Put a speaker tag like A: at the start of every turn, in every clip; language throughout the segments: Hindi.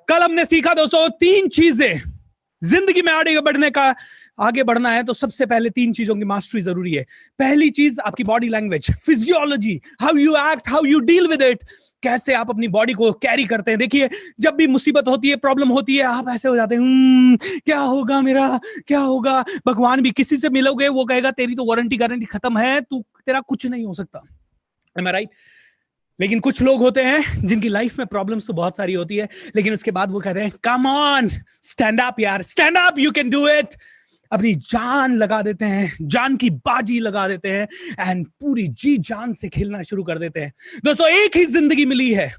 A: कल हमने सीखा दोस्तों 3 चीजें जिंदगी में आगे बढ़ना है तो सबसे पहले 3 चीजों की मास्टरी जरूरी है। पहली चीज आपकी body language, physiology, how you act, how you deal with it, कैसे आप अपनी बॉडी को कैरी करते हैं। देखिए जब भी मुसीबत होती है, प्रॉब्लम होती है, आप ऐसे हो जाते हैं, क्या होगा मेरा, क्या होगा। भगवान भी किसी से मिलोगे वो कहेगा तेरी तो वारंटी गारंटी खत्म है, तू तेरा कुछ नहीं हो सकता। Am I right? लेकिन कुछ लोग होते हैं जिनकी लाइफ में प्रॉब्लम्स तो बहुत सारी होती है, लेकिन उसके बाद वो कहते हैं कम ऑन, स्टैंड अप यार, stand up, you can do it. अपनी जान लगा देते हैं, जान की बाजी लगा देते हैं एंड पूरी जी जान से खेलना शुरू कर देते हैं। दोस्तों एक ही जिंदगी मिली है,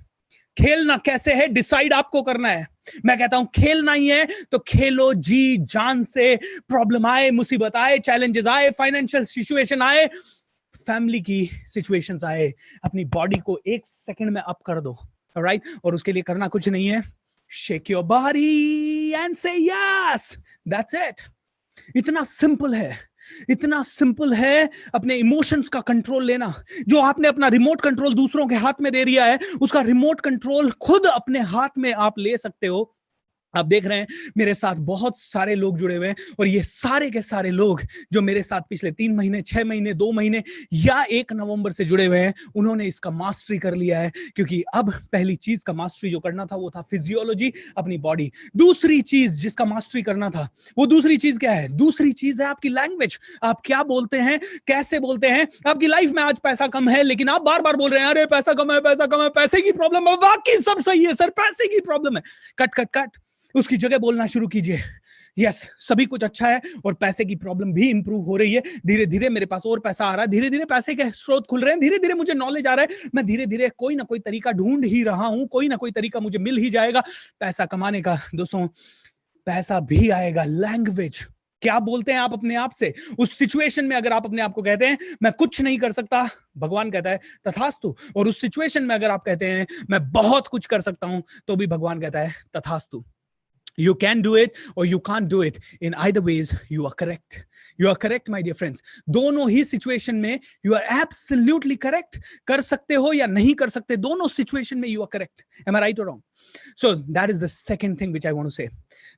A: खेलना कैसे है डिसाइड आपको करना है। मैं कहता हूं खेलना ही है तो खेलो जी जान से। प्रॉब्लम आए, मुसीबत आए, चैलेंजेस आए, फाइनेंशियल सिचुएशन आए, फैमिली की सिचुएशंस आए, अपनी बॉडी को 1 सेकंड में अप कर दो, राइट। और उसके लिए करना कुछ नहीं है, शेक योर बॉडी एंड से यस, दैट्स इट। इतना सिंपल है, इतना सिंपल है अपने इमोशंस का कंट्रोल लेना। जो आपने अपना रिमोट कंट्रोल दूसरों के हाथ में दे दिया है, उसका रिमोट कंट्रोल खुद अपने हाथ में आप ले सकते हो। आप देख रहे हैं मेरे साथ बहुत सारे लोग जुड़े हुए हैं और ये सारे के सारे लोग जो मेरे साथ पिछले 3 महीने, 6 महीने, 2 महीने या 1 नवंबर से जुड़े हुए हैं, उन्होंने इसका मास्टरी कर लिया है। क्योंकि अब पहली चीज का मास्टरी जो करना था वो था फिजियोलॉजी, अपनी बॉडी। दूसरी चीज जिसका मास्टरी करना था वो दूसरी चीज क्या है? दूसरी चीज है आपकी लैंग्वेज। आप क्या बोलते हैं, कैसे बोलते हैं। आपकी लाइफ में आज पैसा कम है लेकिन आप बार बार बोल रहे हैं अरे पैसा कम है, पैसा कम है, पैसे की प्रॉब्लम है। बाकी सब सही है सर, पैसे की प्रॉब्लम है। कट कट कट, उसकी जगह बोलना शुरू कीजिए यस, सभी कुछ अच्छा है और पैसे की प्रॉब्लम भी इंप्रूव हो रही है। धीरे धीरे मेरे पास और पैसा आ रहा है, धीरे धीरे पैसे के स्रोत खुल रहे हैं, धीरे धीरे मुझे नॉलेज आ रहा है, मैं धीरे धीरे कोई ना कोई तरीका ढूंढ ही रहा हूं, कोई ना कोई तरीका मुझे मिल ही जाएगा पैसा कमाने का। दोस्तों पैसा भी आएगा। लैंग्वेज, क्या बोलते हैं आप अपने आप से। उस सिचुएशन में अगर आप अपने आप को कहते हैं मैं कुछ नहीं कर सकता, भगवान कहता है तथास्तु। और उस सिचुएशन में अगर आप कहते हैं मैं बहुत कुछ कर सकता हूं, तो भी भगवान कहता है तथास्तु। You can do it or you can't do it. In either ways, you are correct. You are correct, my dear friends. दोनों ही सिचुएशन में you are absolutely correct. कर सकते हो या नहीं कर सकते, दोनों सिचुएशन में you are correct. Am I right or wrong? So that is the second thing which I want to say.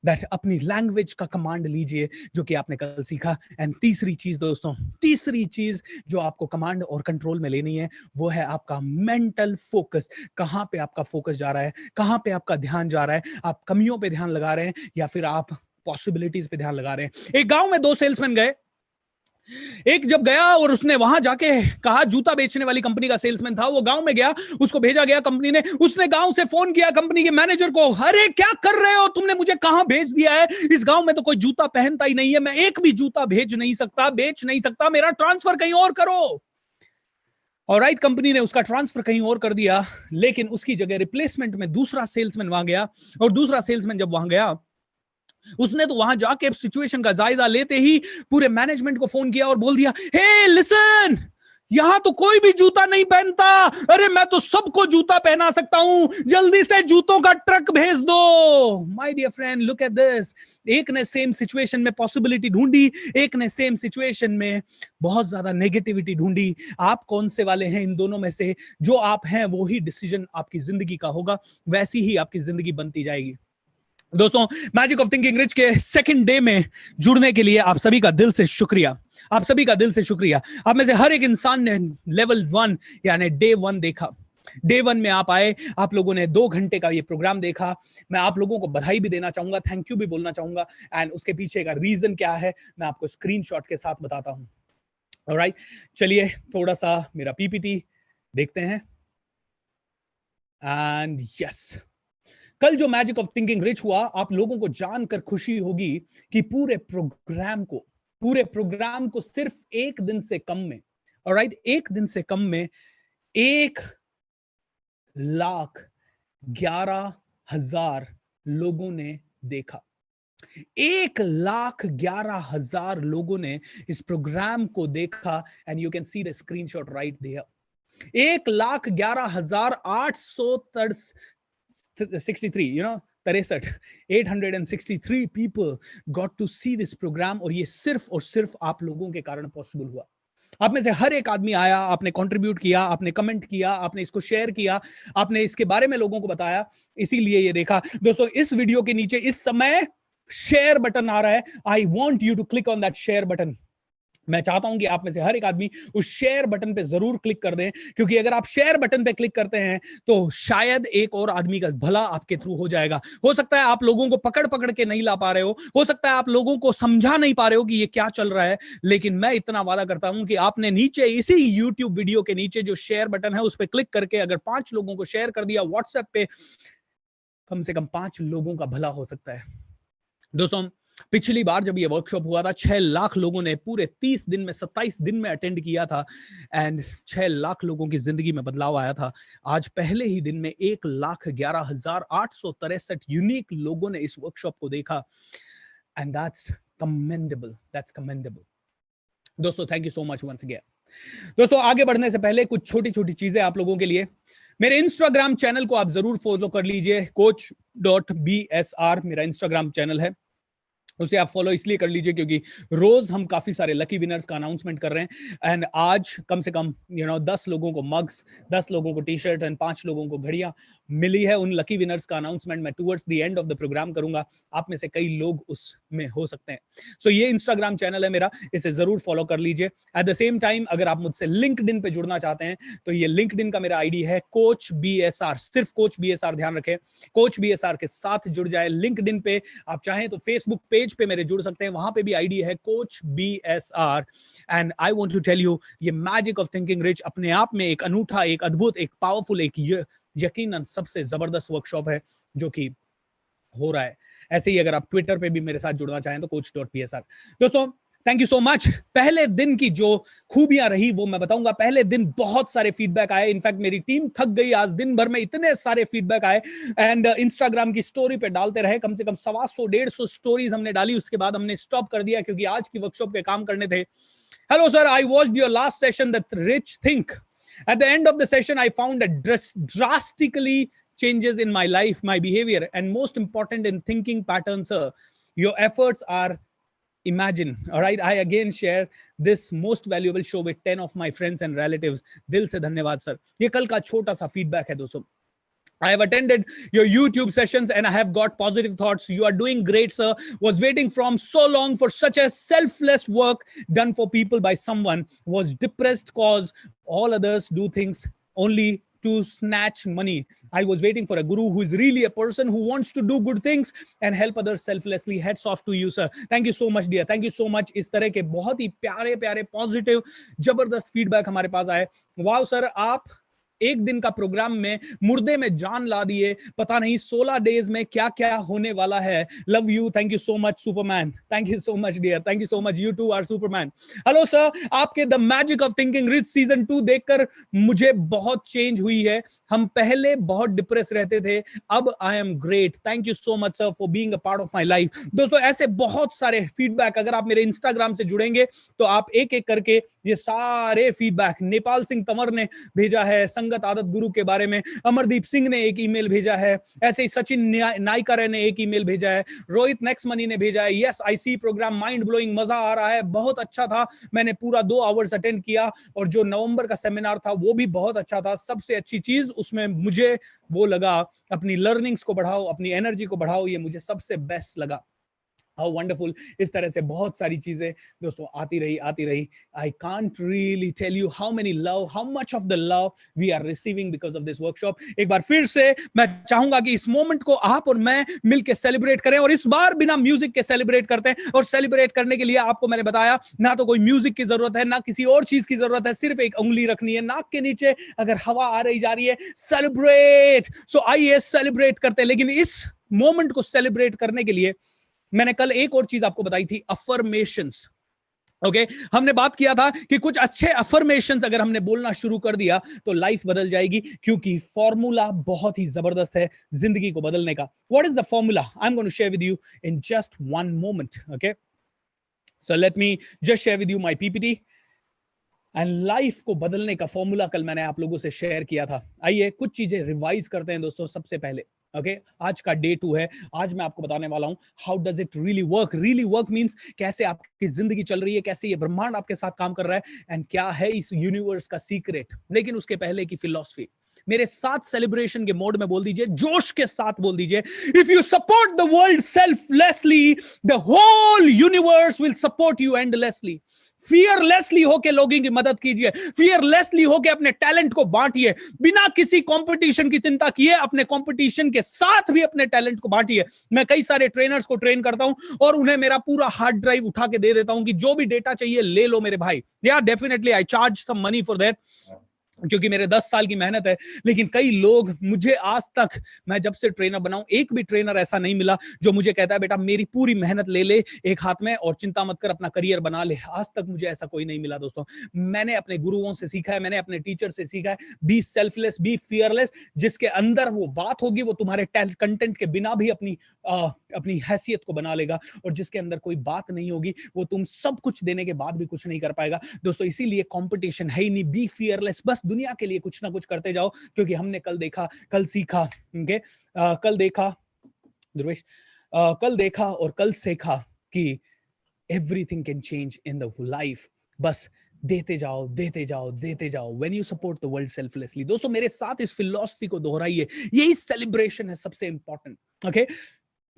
A: That अपनी लैंग्वेज का कमांड लीजिए, जो कि आपने कल सीखा। एंड तीसरी चीज दोस्तों, तीसरी चीज जो आपको कमांड और कंट्रोल में लेनी है वो है आपका मेंटल फोकस। कहां पे आपका फोकस जा रहा है, कहां पे आपका ध्यान जा रहा है। आप कमियों पे ध्यान लगा रहे हैं या फिर आप पॉसिबिलिटीज पे ध्यान लगा रहे हैं। एक गांव में 2 सेल्समैन गए। एक जब गया और उसने वहां जाके कहा, जूता बेचने वाली कंपनी का सेल्समैन था, वो गांव में गया, उसको भेजा गया कंपनी ने। उसने गांव से फोन किया कंपनी के मैनेजर को, अरे क्या कर रहे हो तुमने, मुझे कहां भेज दिया है, इस गांव में तो कोई जूता पहनता ही नहीं है, मैं एक भी जूता भेज नहीं सकता, बेच नहीं सकता, मेरा ट्रांसफर कहीं और करो। और राइट, कंपनी ने उसका ट्रांसफर कहीं और कर दिया, लेकिन उसकी जगह रिप्लेसमेंट में दूसरा सेल्समैन वहां गया। और दूसरा सेल्समैन जब वहां गया, उसने तो वहां जाके सिचुएशन का जायजा लेते ही पूरे मैनेजमेंट को फोन किया और बोल दिया, हे लिसन, यहां तो कोई भी जूता नहीं पहनता, अरे मैं तो सबको जूता पहना सकता हूं, जल्दी से जूतों का ट्रक भेज दो। My dear friend, look at this. एक ने सेम सिचुएशन में पॉसिबिलिटी ढूंढी, एक ने सेम सिचुएशन में बहुत ज्यादा नेगेटिविटी ढूंढी। आप कौन से वाले हैं इन दोनों में से? जो आप हैं वो ही डिसीजन आपकी जिंदगी का होगा, वैसी ही आपकी जिंदगी बनती जाएगी। दोस्तों मैजिक ऑफ थिंकिंग रिच के सेकंड डे में जुड़ने के लिए आप सभी का दिल से शुक्रिया, आप सभी का दिल से शुक्रिया। आप में से हर एक इंसान ने लेवल 1 यानी डे 1 देखा। डे 1 में आप आए, आप लोगों ने 2 घंटे का ये प्रोग्राम देखा। मैं आप लोगों को बधाई भी देना चाहूंगा, थैंक यू भी बोलना चाहूंगा। एंड उसके पीछे का रीजन क्या है मैं आपको स्क्रीनशॉट के साथ बताता हूं। ऑलराइट, चलिए थोड़ा सा मेरा पीपीटी देखते हैं। एंड यस, कल जो मैजिक ऑफ थिंकिंग रिच हुआ, आप लोगों को जानकर खुशी होगी कि पूरे प्रोग्राम को सिर्फ 1 दिन से कम में, ऑलराइट, 1 दिन से कम में 1,11,000 लोगों ने देखा। 1,11,000 लोगों ने इस प्रोग्राम को देखा। And you can see the screenshot right there. 1,11,863, 863 people got to see this program। और ये सिर्फ और सिर्फ आप लोगों के कारण पॉसिबल हुआ। आप में से हर एक आदमी आया, आपने कंट्रीब्यूट किया, आपने कमेंट किया, आपने इसको शेयर किया, आपने इसके बारे में लोगों को बताया, इसीलिए ये देखा। दोस्तों इस वीडियो के नीचे इस समय शेयर बटन आ रहा है। I want you to click on that share button. मैं चाहता हूं कि आप में से हर एक आदमी उस शेयर बटन पे जरूर क्लिक कर दें, क्योंकि अगर आप शेयर बटन पे क्लिक करते हैं तो शायद एक और आदमी का भला आपके थ्रू हो जाएगा। हो सकता है आप लोगों को पकड़ पकड़ के नहीं ला पा रहे हो सकता है आप लोगों को समझा नहीं पा रहे हो कि ये क्या चल रहा है, लेकिन मैं इतना वादा करता हूं कि आपने नीचे इसी यूट्यूब वीडियो के नीचे जो शेयर बटन है उस पर क्लिक करके अगर 5 लोगों को शेयर कर दिया व्हाट्सएप पे, कम से कम 5 लोगों का भला हो सकता है। दोस्तों पिछली बार जब ये वर्कशॉप हुआ था 6 लाख लोगों ने पूरे 30 दिन में 27 दिन में अटेंड किया था एंड 6 लाख लोगों की जिंदगी में बदलाव आया था। आज पहले ही दिन में 1,11,863 यूनिक लोगों ने इस वर्कशॉप को देखा एंड दैट्स कमेंडेबल। दोस्तों thank you so much once again. दोस्तों आगे बढ़ने से पहले कुछ छोटी छोटी चीजें आप लोगों के लिए। मेरे इंस्टाग्राम चैनल को आप जरूर फॉलो कर लीजिए, coach.bsr मेरा इंस्टाग्राम चैनल है। उसे आप फॉलो इसलिए कर लीजिए क्योंकि रोज हम काफी सारे लकी विनर्स का अनाउंसमेंट कर रहे हैं एंड आज कम से कम 10 लोगों को मग्स, 10 लोगों को टी शर्ट एंड 5 लोगों को घड़ियां मिली है। उन लकी विनर्स का अनाउंसमेंट मैं towards the end of the programme करूंगा। आप में से कई लोग उसमें हो सकते हैं। सो ये इंस्टाग्राम चैनल है मेरा, इसे जरूर फॉलो कर लीजिए। एट द सेम टाइम अगर आप मुझसे लिंक्डइन पे जुड़ना चाहते हैं तो ये लिंक्डइन का मेरा आईडी है कोच BSR, सिर्फ कोच BSR, ध्यान रखें कोच BSR के साथ जुड़ जाए। लिंक्डइन पे आप चाहें तो फेसबुक पेज पे मेरे जुड़ सकते हैं, वहां पे भी आईडी है coach BSR। And I want to tell you ये मैजिक ऑफ थिंकिंग रिच अपने आप में एक अनूठा, एक अद्भुत, एक पावरफुल, एक यकीनन सबसे जबरदस्त वर्कशॉप है जो कि हो रहा है। ऐसे ही अगर आप ट्विटर पे भी मेरे साथ जुड़ना चाहें तो coach.bsr। दोस्तों थैंक यू सो मच। पहले दिन की जो खूबियां रही वो मैं बताऊंगा। पहले दिन बहुत सारे फीडबैक आए, इनफैक्ट मेरी टीम थक गई आज दिन भर में, इतने सारे फीडबैक आए एंड इंस्टाग्राम की स्टोरी पे डालते रहे। कम से कम 125 स्टोरीज हमने डाली, उसके बाद हमने स्टॉप कर दिया क्योंकि आज की वर्कशॉप के काम करने थे। Hello sir, I watched your last session the rich think. At the end of the session, I found a drastically changes in my life, my behavior, and most important in thinking patterns, sir. Your efforts are imagine. All right. I again share this most valuable show with 10 of my friends and relatives. दिल से धन्यवाद सर। ये कल का छोटा सा फीडबैक है दोस्तों। I have attended your YouTube sessions and I have got positive thoughts. You are doing great, sir. Was waiting from so long for such a selfless work done for people by someone. Was depressed cause all others do things only to snatch money. I was waiting for a guru who is really a person who wants to do good things and help others selflessly. Hats off to you, sir. Thank you so much, dear. Thank you so much. इस तरह के बहुत ही प्यारे प्यारे पॉजिटिव जबरदस्त फीडबैक हमारे पास आए। वाओ सर, आप एक दिन का प्रोग्राम में मुर्दे में जान ला दिए। पता नहीं 16 डेज में क्या क्या होने वाला है। Love you, thank you so much superman. Thank you so much dear, thank you so much, you too are superman. Hello sir, आपके the magic of thinking rich season 2 देखकर मुझे बहुत चेंज हुई है। हम पहले बहुत डिप्रेस रहते थे, अब आई am great. Thank you so much sir for being a part of my life. दोस्तों ऐसे बहुत सारे फीडबैक, अगर आप मेरे इंस्टाग्राम से जुड़ेंगे तो आप एक एक करके ये सारे फीडबैक, नेपाल सिंह तंवर ने भेजा है संगत आदत गुरु के बारे में, अमरदीप सिंह ने एक ईमेल भेजा है, ऐसे ही सचिन नाइकर ने एक ईमेल भेजा है, रोहित नेक्स्ट मनी ने भेजा है, yes I see programme mind blowing, मजा आ रहा है, बहुत अच्छा था, मैंने पूरा 2 आवर्स अटेंड किया और जो नवंबर का सेमिनार था वो भी बहुत अच्छा था। सबसे अच्छी चीज उसमें मुझे वो लगा, अपनी लर्निंग्स को बढ़ाओ, अपनी एनर्जी को बढ़ाओ, ये मुझे सबसे बेस्ट लगा। How wonderful. इस तरह से बहुत सारी चीजें दोस्तों आती रही। I can't really tell you how many love, how much of the love we are receiving because of this workshop. एक बार फिर से मैं चाहूंगा कि इस मोमेंट को आप और मैं मिलकर सेलिब्रेट करें, और इस बार बिना म्यूजिक के सेलिब्रेट करते हैं। और सेलिब्रेट करने के लिए आपको मैंने बताया ना तो कोई म्यूजिक की जरूरत है, ना किसी और चीज की जरूरत है, सिर्फ एक उंगली रखनी है नाक के नीचे, अगर हवा आ रही जा रही है, सेलिब्रेट। सो आइए सेलिब्रेट करते हैं। लेकिन इस मोमेंट को सेलिब्रेट करने के लिए मैंने कल एक और चीज आपको बताई थी, अफर्मेशंस। ओके, हमने बात किया था कि कुछ अच्छे अफर्मेशंस अगर हमने बोलना शुरू कर दिया तो लाइफ बदल जाएगी, क्योंकि फॉर्मूला बहुत ही जबरदस्त है जिंदगी को बदलने का। What is the formula? I am going to share with you in just one moment. Okay, so let me just share with you my PPT and life को बदलने का फॉर्मूला कल मैंने आप लोगों से शेयर किया था। आइए कुछ चीजें रिवाइज करते हैं दोस्तों। सबसे पहले ओके आज का डे 2 है। आज मैं आपको बताने वाला हूं how does it really work means कैसे आपकी जिंदगी चल रही है, कैसे ये ब्रह्मांड आपके साथ काम कर रहा है एंड क्या है इस यूनिवर्स का सीक्रेट। लेकिन उसके पहले की फिलॉसफी मेरे साथ सेलिब्रेशन के मोड में बोल दीजिए, जोश के साथ बोल दीजिए, if you support the world selflessly the whole universe will support you endlessly. Fearlessly होके लोगों की मदद कीजिए, फियरलेसली होके अपने टैलेंट को बांटिए, बिना किसी कंपटीशन की चिंता किए अपने कंपटीशन के साथ भी अपने टैलेंट को बांटिए। मैं कई सारे ट्रेनर्स को ट्रेन करता हूं और उन्हें मेरा पूरा हार्ड ड्राइव उठा के दे देता हूं कि जो भी डेटा चाहिए ले लो मेरे भाई। Yeah definitely I charge some money for that, क्योंकि मेरे 10 साल की मेहनत है। लेकिन कई लोग मुझे आज तक, मैं जब से ट्रेनर बना हूं, एक भी ट्रेनर ऐसा नहीं मिला जो मुझे कहता है बेटा मेरी पूरी मेहनत ले ले एक हाथ में और चिंता मत कर, अपना करियर बना ले। आज तक मुझे ऐसा कोई नहीं मिला दोस्तों। मैंने अपने गुरुओं से सीखा है, मैंने अपने टीचर से सीखा है, बी सेल्फलेस, बी फियरलेस। जिसके अंदर वो बात होगी वो तुम्हारे कंटेंट के बिना भी अपनी हैसियत को बना लेगा, और जिसके अंदर कोई बात नहीं होगी वो तुम सब कुछ देने के बाद भी कुछ नहीं कर पाएगा दोस्तों। इसीलिए कंपटीशन है ही नहीं, बी फियरलेस, बस दुनिया के लिए कुछ ना कुछ करते जाओ। क्योंकि हमने कल देखा, कल सीखा, कल देखा ध्रुवेश, कल देखा और कल सीखा कि everything can change in the life. बस देते जाओ, देते जाओ, देते जाओ। When you support the world selflessly. दोस्तों मेरे साथ इस फिलॉसफी को दोहराइए, यही सेलिब्रेशन है सबसे important. Okay,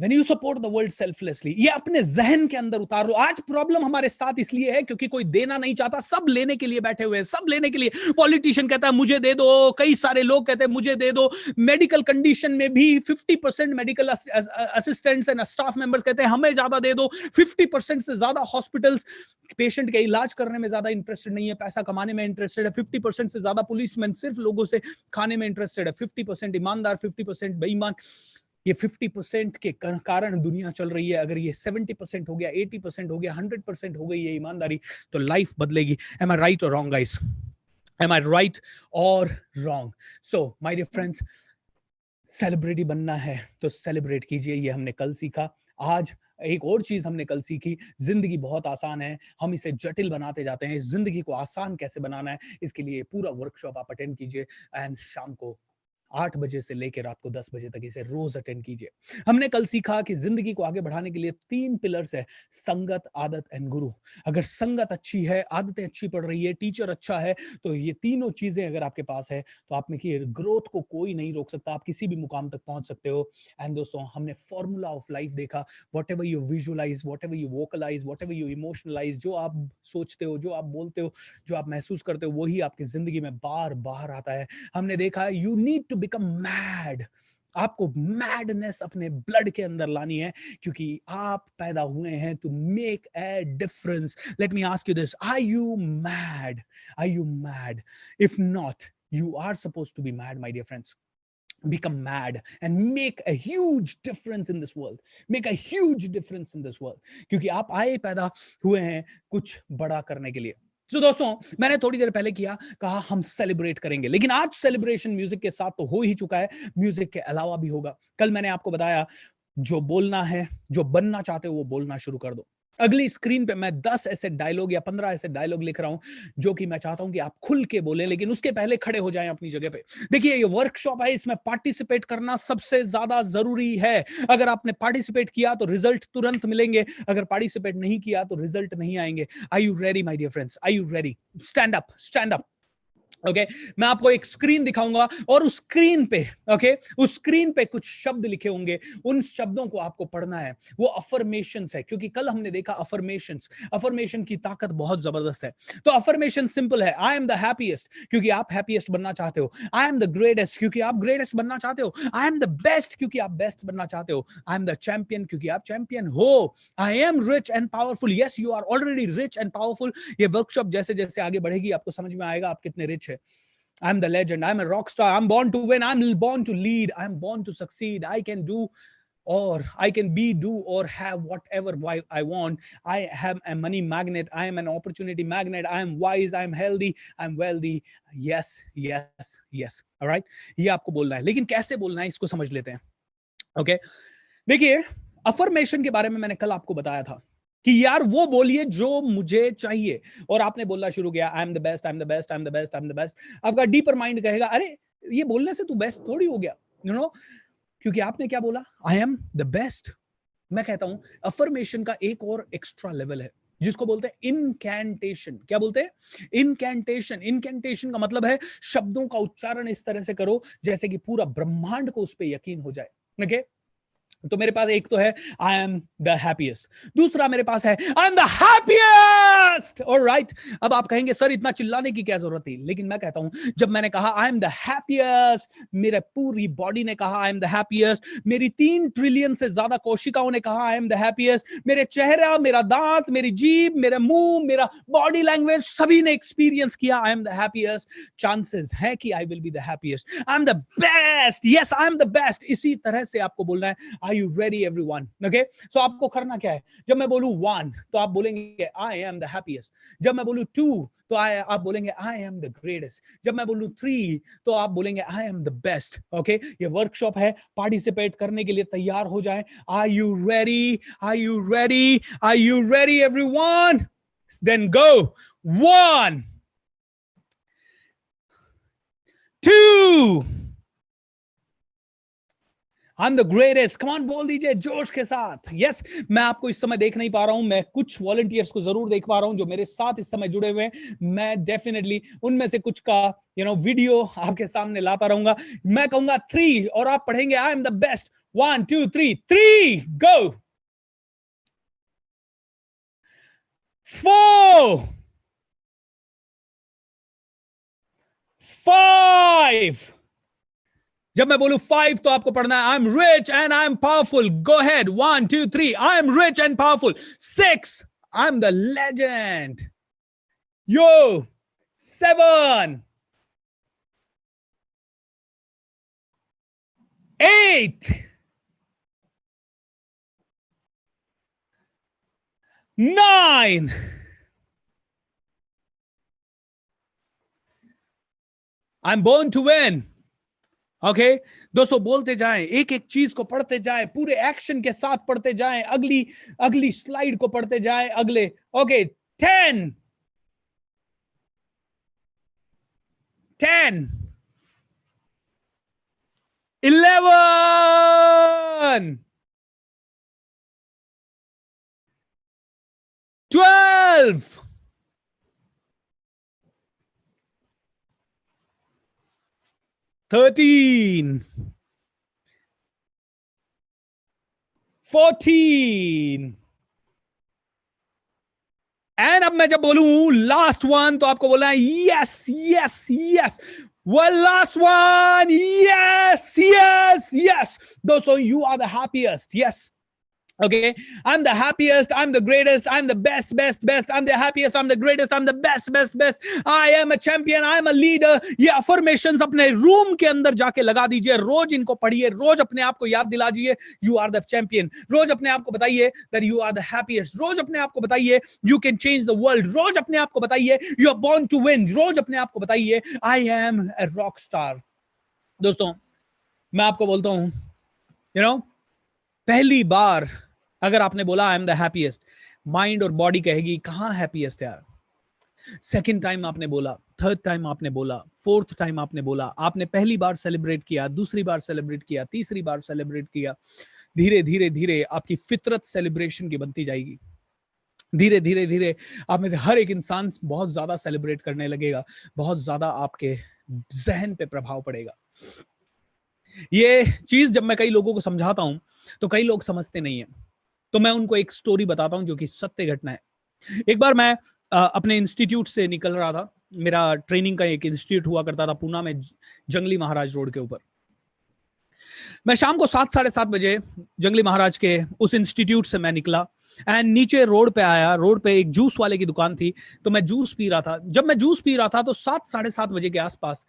A: When you support the world selflessly, ये अपने जहन के अंदर उतार लो। आज प्रॉब्लम हमारे साथ इसलिए है क्योंकि कोई देना नहीं चाहता, सब लेने के लिए बैठे हुए हैं, सब लेने के लिए। पॉलिटिशियन कहता है मुझे दे दो, कई सारे लोग कहते हैं मुझे दे दो। मेडिकल कंडीशन में भी 50% medical assistants and staff members कहते हैं हमें ज्यादा दे दो। 50% से ज्यादा हॉस्पिटल्स पेशेंट के इलाज करने में ज्यादा इंटरेस्टेड नहीं है, पैसा कमाने में इंटरेस्टेड है। 50% से ज्यादा पुलिसमैन सिर्फ लोगों से खाने में इंटरेस्टेड है। 50% ईमानदार, 50% बेईमान। ये 50% के कारण दुनिया चल रही है। अगर ये 70% हो गया, 80% हो गया, 100% हो गई ये ईमानदारी, तो लाइफ बदलेगी। एम आई राइट और wrong guys? Am I right और wrong? So my dear friends, celebrity बनना है तो सेलिब्रेट कीजिए, ये हमने कल सीखा। आज एक और चीज हमने कल सीखी, जिंदगी बहुत आसान है, हम इसे जटिल बनाते जाते हैं। इस जिंदगी को आसान कैसे बनाना है, इसके लिए पूरा वर्कशॉप आप अटेंड कीजिए एंड शाम को 8 बजे से लेकर रात को 10 बजे तक इसे रोज अटेंड कीजिए। हमने कल सीखा कि जिंदगी को आगे बढ़ाने के लिए 3 पिलर्स है, संगत, आदत एंड गुरु। अगर संगत अच्छी है, आदतें अच्छी पड़ रही है, टीचर अच्छा है, तो ये तीनों चीजें अगर आपके पास है तो आप में की ग्रोथ को कोई नहीं रोक सकता, आप किसी भी मुकाम तक पहुंच सकते हो। एंड दोस्तों हमने फॉर्मूला ऑफ लाइफ देखा, whatever you visualise, whatever you vocalise, whatever you emotionalise, जो आप सोचते हो, जो आप बोलते हो, जो आप महसूस करते हो, वही आपकी जिंदगी में बार बार आता है। हमने देखा you need to become mad. आपको मैडनेस अपने ब्लड के अंदर लानी है, क्योंकि आप पैदा हुए हैं to make a difference. Let me ask you this, are you mad? Are you mad? If not, you are supposed to be mad, my dear friends. Become mad and make a huge difference in this world. Make a huge difference in this world. क्योंकि आप आए पैदा हुए हैं कुछ बड़ा करने के लिए। तो दोस्तों मैंने थोड़ी देर पहले कहा हम सेलिब्रेट करेंगे, लेकिन आज सेलिब्रेशन म्यूजिक के साथ तो हो ही चुका है, म्यूजिक के अलावा भी होगा। कल मैंने आपको बताया जो बोलना है, जो बनना चाहते हो वो बोलना शुरू कर दो। अगली स्क्रीन पे मैं 10 ऐसे डायलॉग या 15 ऐसे डायलॉग लिख रहा हूं जो कि मैं चाहता हूं कि आप खुल के बोलें, लेकिन उसके पहले खड़े हो जाएं अपनी जगह पे। देखिए ये वर्कशॉप है, इसमें पार्टिसिपेट करना सबसे ज्यादा जरूरी है। अगर आपने पार्टिसिपेट किया तो रिजल्ट तुरंत मिलेंगे, अगर पार्टिसिपेट नहीं किया तो रिजल्ट नहीं आएंगे। Are you ready my dear friends? Are you ready? Stand up, stand up. Okay मैं आपको एक स्क्रीन दिखाऊंगा और उस स्क्रीन पे उस स्क्रीन पे कुछ शब्द लिखे होंगे, उन शब्दों को आपको पढ़ना है। वो अफर्मेशंस है, क्योंकि कल हमने देखा अफर्मेशन की ताकत बहुत जबरदस्त है। तो अफर्मेशन सिंपल है, आई एम द हैप्पीएस्ट, क्योंकि आप हैप्पीएस्ट बनना चाहते हो। आई एम द ग्रेटेस्ट, क्योंकि आप ग्रेटेस्ट बनना चाहते हो। आई एम द बेस्ट, क्योंकि आप बेस्ट बनना चाहते हो। आई एम द चैंपियन, क्योंकि आप चैंपियन हो। I am rich and powerful, yes you are already rich and powerful. ये वर्कशॉप जैसे जैसे आगे बढ़ेगी आपको समझ में आएगा आप कितने रिच है। I'm the legend. I'm a rock star. I'm born to win. I'm born to lead. I'm born to succeed. I can do, or I can be, do, or have whatever I want. I am a money magnet. I am an opportunity magnet. I am wise. I am healthy. I'm wealthy. Yes, yes, yes. All right. ये आपको बोलना है, लेकिन कैसे बोलना है इसको समझ लेते हैं। Okay. देखिए अफर्मेशन के बारे में मैंने कल आपको बताया था कि यार वो बोलिए जो मुझे चाहिए, और आपने बोलना शुरू किया आई am the best, I am the best, I am the best, I am the best. आपका डीपर माइंड कहेगा अरे ये बोलने से तू बेस्ट थोड़ी हो गया, यू नो। क्योंकि आपने क्या बोला, आई एम द बेस्ट। मैं कहता हूं अफर्मेशन का एक और एक्स्ट्रा लेवल है जिसको बोलते हैं इनकैंटेशन। क्या बोलते हैं? इनकैंटेशन। इनकैंटेशन का मतलब है शब्दों का उच्चारण इस तरह से करो जैसे कि पूरा ब्रह्मांड को उस पर यकीन हो जाए। ओके, तो मेरे पास एक तो है आई एम द हैप्पीएस्ट, दूसरा मेरे पास है I am the happiest. Alright, अब आप कहेंगे सर इतना चिल्लाने की क्या जरूरत थी, लेकिन मैं कहता हूं जब मैंने कहा आई एम द हैप्पीएस्ट, मेरे पूरी बॉडी ने कहा आई एम द हैप्पीएस्ट, मेरी 3 ट्रिलियन से ज्यादा कोशिकाओं ने कहा आई एम द हैप्पीएस्ट, मेरे चेहरा, मेरा दांत, मेरी जीभ, मेरा मुंह, मेरा बॉडी लैंग्वेज सभी ने एक्सपीरियंस किया आई एम द हैप्पीएस्ट। चांसेस है कि I will be the happiest. I am the best, yes I am the best. इसी तरह से आपको बोलना है Are you ready everyone? Okay, so आपको करना क्या है, जब मैं बोलूं 1 तो आप बोलेंगे I am the happiest, जब मैं बोलूं 2 तो आप बोलेंगे I am the greatest, जब मैं बोलूं 3 तो आप बोलेंगे I am the best. Okay, ये वर्कशॉप है, पार्टिसिपेट करने के लिए तैयार हो जाएं। Are you ready? Are you ready? Are you ready everyone? Then go. 1 2 I'm the greatest. Come on, बोल दीजिए जोश के साथ। यस, मैं आपको इस समय देख नहीं पा रहा हूं, मैं कुछ वॉलंटियर्स को जरूर देख पा रहा हूं जो मेरे साथ इस समय जुड़े हुए हैं। मैं डेफिनेटली उनमें से कुछ का वीडियो आपके सामने लाता रहूंगा। मैं कहूंगा 3 और आप पढ़ेंगे आई एम द बेस्ट। 1 2 3 3 गो। 4 5 जब मैं बोलूं 5 तो आपको पढ़ना है I am rich and I am powerful. Go head. 1 2 3 I am rich and powerful. 6 I am the legend. Yo 7 8 9 I am born to win. Okay दोस्तों, बोलते जाएं, एक एक चीज को पढ़ते जाएं, पूरे एक्शन के साथ पढ़ते जाएं, अगली अगली स्लाइड को पढ़ते जाएं, अगले। ओके 10 10 11 12 13 14 एंड अब मैं जब बोलूं लास्ट 1 तो आपको बोलना है yes yes yes. Well, last one. Yes, yes, yes. दोस्तों, you are the happiest. Yes. Okay, I'm the happiest, I'm the greatest, I'm the best, I'm the happiest, I'm the greatest, I'm the best, I am a champion, I am a leader. ये affirmations अपने रूम के अंदर जाके लगा दीजिए, रोज इनको पढ़िए, रोज अपने आप को याद दिला दीजिए you are the champion, रोज अपने आप को बताइए that you are the happiest, रोज अपने आप को बताइए you can change the world, रोज अपने आप को बताइए you are born to win, रोज अपने आप को बताइए I am a rock star. दोस्तों, मैं आपको बोलता हूं पहली बार अगर आपने बोला आई एम द हैप्पीएस्ट, माइंड और बॉडी कहेगी कहां हैप्पीएस्ट यार। सेकंड टाइम आपने बोला, थर्ड टाइम आपने बोला, फोर्थ टाइम आपने बोला, आपने पहली बार सेलिब्रेट किया, दूसरी बार सेलिब्रेट किया, तीसरी बार सेलिब्रेट किया, धीरे धीरे धीरे आपकी फितरत सेलिब्रेशन की बनती जाएगी। धीरे धीरे धीरे आप में से हर एक इंसान बहुत ज्यादा सेलिब्रेट करने लगेगा, बहुत ज्यादा आपके जहन पे प्रभाव पड़ेगा। ये चीज जब मैं कई लोगों को समझाता हूं तो कई लोग समझते नहीं है, तो मैं उनको एक स्टोरी बताता हूं जो कि सत्य घटना है। एक बार मैं अपने इंस्टीट्यूट से निकल रहा था, मेरा ट्रेनिंग का एक इंस्टीट्यूट हुआ करता था पूना में, जंगली महाराज रोड के ऊपर। मैं शाम को 7 साढ़े 7 बजे जंगली महाराज के उस इंस्टीट्यूट से मैं निकला एंड नीचे रोड पे आया। रोड पे एक जूस वाले की दुकान थी, तो मैं जूस पी रहा था। जब मैं जूस पी रहा था तो 7 साढ़े 7 बजे के आसपास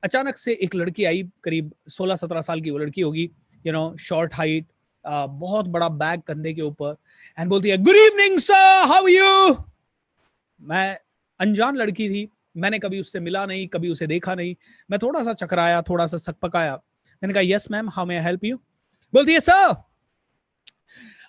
A: अचानक से एक लड़की आई, करीब 16-17 साल की वो लड़की होगी, शॉर्ट हाइट, बहुत बड़ा बैग कंधे के ऊपर, एंड बोलती है good evening sir, how are you. मैं अनजान लड़की थी, मैंने कभी उससे मिला नहीं, कभी उसे देखा नहीं। मैं थोड़ा सा चकराया, थोड़ा सा सकपकाया। मैंने कहा yes ma'am, how may I help you. बोलती है सर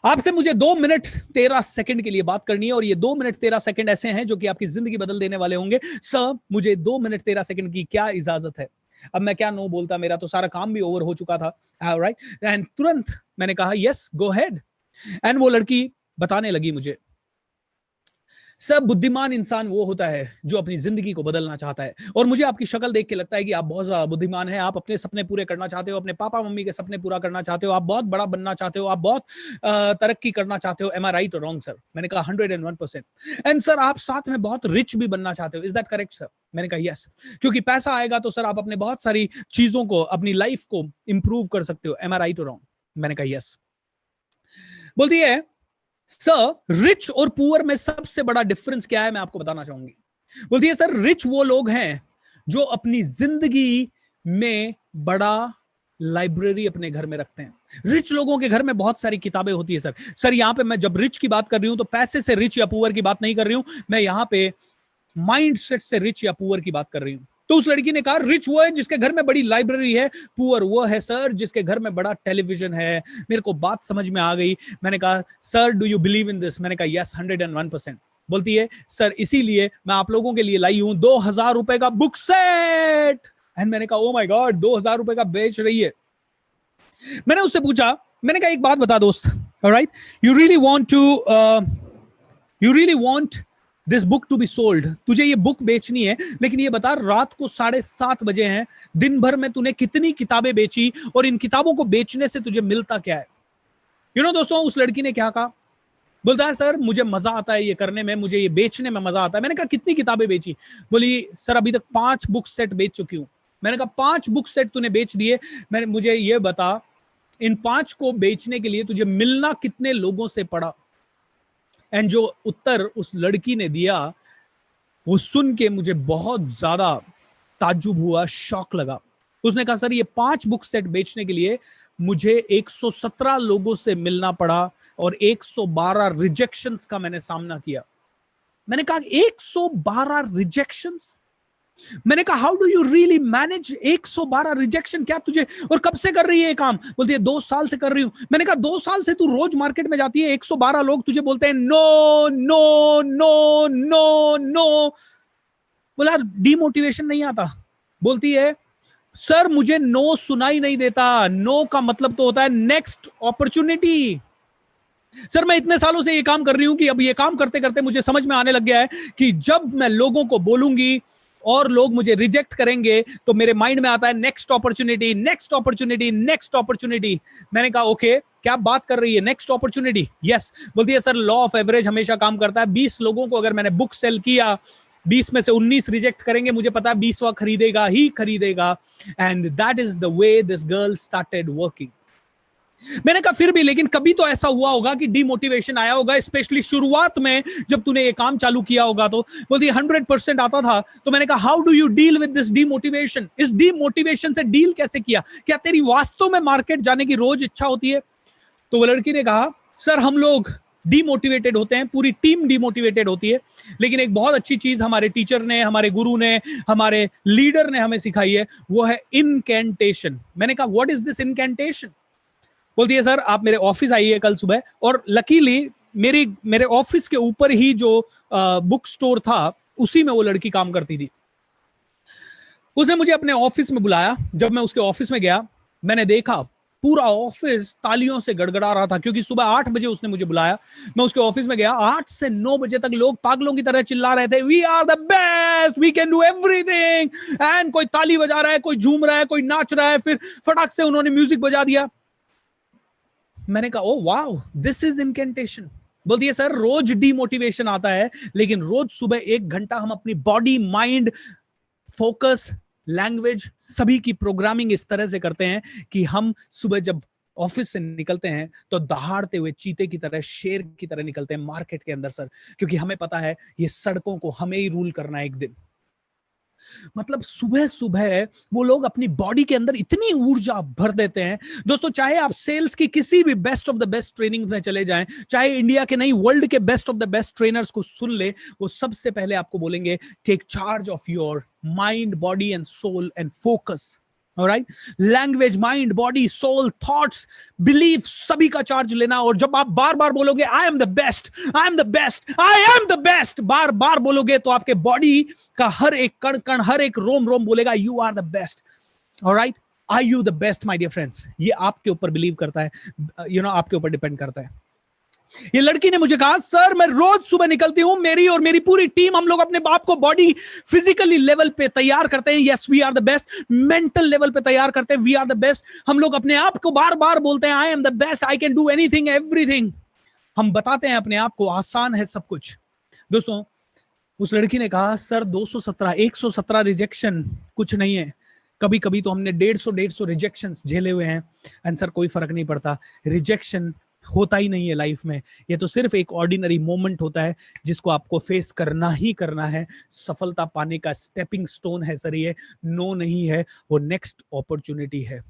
A: आपसे मुझे 2 मिनट 13 सेकंड के लिए बात करनी है, और ये 2 मिनट 13 सेकंड ऐसे हैं जो कि आपकी जिंदगी बदल देने वाले होंगे। सर मुझे 2 मिनट 13 सेकंड की क्या इजाजत है। अब मैं क्या नो बोलता, मेरा तो सारा काम भी ओवर हो चुका था, राइट। एंड तुरंत मैंने कहा यस गो हेड। एंड वो लड़की बताने लगी मुझे, सब बुद्धिमान इंसान वो होता है जो अपनी जिंदगी को बदलना चाहता है। और मुझे आपकी शक्ल देख के लगता है कि आप बहुत ज्यादा बुद्धिमान हैं, आप अपने सपने पूरे करना चाहते हो, अपने पापा मम्मी के सपने पूरा करना चाहते हो, आप बहुत बड़ा बनना चाहते हो, आप बहुत तरक्की करना चाहते हो। एम आई राइट और रॉन्ग सर? मैंने कहा 101%। एंड सर आप साथ में बहुत रिच भी बनना चाहते हो, इज दैट करेक्ट सर? मैंने कहा यस, क्योंकि पैसा आएगा तो सर आप अपने बहुत सारी चीजों को, अपनी लाइफ को इंप्रूव कर सकते हो। एम आई राइट और रॉन्ग? मैंने कहा यस। बोलती है सर रिच और पुअर में सबसे बड़ा डिफरेंस क्या है, मैं आपको बताना चाहूंगी। बोलती है सर रिच वो लोग हैं जो अपनी जिंदगी में बड़ा लाइब्रेरी अपने घर में रखते हैं। रिच लोगों के घर में बहुत सारी किताबें होती है सर यहां पे मैं जब रिच की बात कर रही हूं तो पैसे से रिच या पुअर की बात नहीं कर रही हूं, मैं यहां पे माइंडसेट से रिच या पुअर की बात कर रही हूं। तो उस लड़की ने कहा रिच वो है जिसके घर में बड़ी लाइब्रेरी है, पुअर वो है सर जिसके घर में बड़ा टेलीविजन है। मेरे को बात समझ में आ गई। मैंने कहा sir do you believe in this? मैंने कहा यस 101%। बोलती है सर इसीलिए मैं आप लोगों के लिए लाई हूं 2000 रुपए का बुक सेट। एंड मैंने कहा ओ माय गॉड 2000 रुपए का बेच रही है। मैंने उससे पूछा, मैंने कहा एक बात बता दोस्त, alright, you really want this book to be sold, तुझे ये बुक बेचनी है, लेकिन ये बता रात को 7:30 बजे हैं, दिन भर में तूने कितनी किताबें बेची और इन किताबों को बेचने से तुझे मिलता क्या है? दोस्तों उस लड़की ने क्या कहा? बोलता है सर मुझे मजा आता है ये करने में, मुझे ये बेचने में मजा आता है। मैंने कहा कितनी किताबें बेची? बोली सर अभी तक 5 बुक सेट बेच चुकी हूं। मैंने कहा 5 बुक सेट तूने बेच दिए, मुझे ये बता इन 5 को बेचने के लिए तुझे मिलना कितने लोगों से पड़ा? एंड जो उत्तर उस लड़की ने दिया वो सुन के मुझे बहुत ज्यादा ताज्जुब हुआ, शॉक लगा। उसने कहा सर ये 5 बुक सेट बेचने के लिए मुझे 117 लोगों से मिलना पड़ा और 112 रिजेक्शंस का मैंने सामना किया। मैंने कहा 112 रिजेक्शंस? मैंने कहा how do you really manage 112 rejection? क्या तुझे, और कब से कर रही है ये काम? बोलती है 2 साल से कर रही हूं। मैंने कहा 2 साल से तू रोज मार्केट में जाती है, 112 लोग तुझे बोलते हैं no no no no no, बोला डीमोटिवेशन नहीं आता? बोलती है सर मुझे नो सुनाई नहीं देता, नो का मतलब तो होता है नेक्स्ट अपॉर्चुनिटी। सर मैं इतने सालों से ये काम कर रही हूं कि अब ये काम करते करते मुझे समझ में आने लग गया है कि जब मैं लोगों को बोलूंगी और लोग मुझे रिजेक्ट करेंगे तो मेरे माइंड में आता है next opportunity, next opportunity, next opportunity. मैंने कहा ओके क्या बात कर रही है, नेक्स्ट अपॉर्चुनिटी? यस। बोलती है सर लॉ ऑफ एवरेज हमेशा काम करता है, 20 लोगों को अगर मैंने बुक सेल किया, 20 में से 19 रिजेक्ट करेंगे, मुझे पता है 20वां खरीदेगा ही खरीदेगा। And that is the way this girl started working. मैंने कहा फिर भी लेकिन कभी तो ऐसा हुआ होगा कि डिमोटिवेशन आया होगा, स्पेशली शुरुआत में जब तूने ये काम चालू किया होगा तो? बोलती 100% आता था। तो मैंने कहा how do you deal with this demotivation? इस डिमोटिवेशन से डील कैसे किया? क्या तेरी वास्तव में मार्केट जाने की रोज इच्छा होती है? तो वो लड़की ने कहा सर हम लोग डिमोटिवेटेड होते हैं, पूरी टीम डिमोटिवेटेड होती है, लेकिन एक बहुत अच्छी चीज हमारे टीचर ने, हमारे गुरु ने, हमारे लीडर ने हमें सिखाई है, वो है इनकैंटेशन। मैंने कहा व्हाट इज दिस इनकैंटेशन? बोलती है सर आप मेरे ऑफिस आइए कल सुबह, और लकीली मेरे ऑफिस के ऊपर ही जो बुक स्टोर था उसी में वो लड़की काम करती थी। उसने मुझे अपने ऑफिस में बुलाया। जब मैं उसके ऑफिस में गया मैंने देखा पूरा ऑफिस तालियों से गड़गड़ा रहा था, क्योंकि सुबह 8 बजे उसने मुझे बुलाया। मैं उसके ऑफिस में गया, 8 से 9 बजे तक लोग पागलों की तरह चिल्ला रहे थे we are the best, we can do everything. And कोई ताली बजा रहा है, कोई झूम रहा है, कोई नाच रहा है, फिर फटाक से उन्होंने म्यूजिक बजा दिया। मैंने कहा ओ वाओ दिस इज इनकैंटेशन। बोलती है सर रोज डिमोटिवेशन आता है, लेकिन रोज सुबह 1 घंटा हम अपनी बॉडी, माइंड, फोकस, लैंग्वेज सभी की प्रोग्रामिंग इस तरह से करते हैं कि हम सुबह जब ऑफिस से निकलते हैं तो दहाड़ते हुए चीते की तरह, शेर की तरह निकलते हैं मार्केट के अंदर सर, क्योंकि हमें पता है ये सड़कों को हमें ही रूल करना है एक दिन। मतलब सुबह सुबह वो लोग अपनी बॉडी के अंदर इतनी ऊर्जा भर देते हैं। दोस्तों चाहे आप सेल्स की किसी भी best of the best training में चले जाएं, चाहे इंडिया के नहीं वर्ल्ड के best of the best trainers को सुन ले, वो सबसे पहले आपको बोलेंगे take charge of your mind, body and soul and focus. Alright, language, mind, body, soul, thoughts, belief सभी का चार्ज लेना। और जब आप बार बार बोलोगे I am the best, I am the best, I am the best, बार बार बोलोगे तो आपके बॉडी का हर एक कण कण, हर एक रोम रोम बोलेगा you are the best. Alright, are you the best my dear friends? ये आपके ऊपर बिलीव करता है, आपके ऊपर डिपेंड करता है। ये लड़की ने मुझे कहा, सर मैं रोज सुबह निकलती हूं, मेरी और मेरी पूरी टीम, हम लोग अपने बाप को बॉडी फिजिकली लेवल पे तैयार करते हैं, yes we are the best, mental level पे तैयार करते हैं, वी आर द बेस्ट। हम लोग अपने आप को बार बार बोलते हैं, आई am the best, I can do anything everything. हम बताते हैं अपने आप को आसान है सब कुछ। दोस्तों, उस लड़की ने कहा, सर 217 117 रिजेक्शन कुछ नहीं है, कभी कभी तो हमने 150 रिजेक्शन झेले हुए हैं, एंड सर कोई फर्क नहीं पड़ता, रिजेक्शन होता ही नहीं है लाइफ में, ये तो सिर्फ एक ऑर्डिनरी मोमेंट होता है जिसको आपको फेस करना ही करना है। सफलता पाने का स्टेपिंग स्टोन है सर, ये नो नहीं है, वो नेक्स्ट अपॉर्चुनिटी है।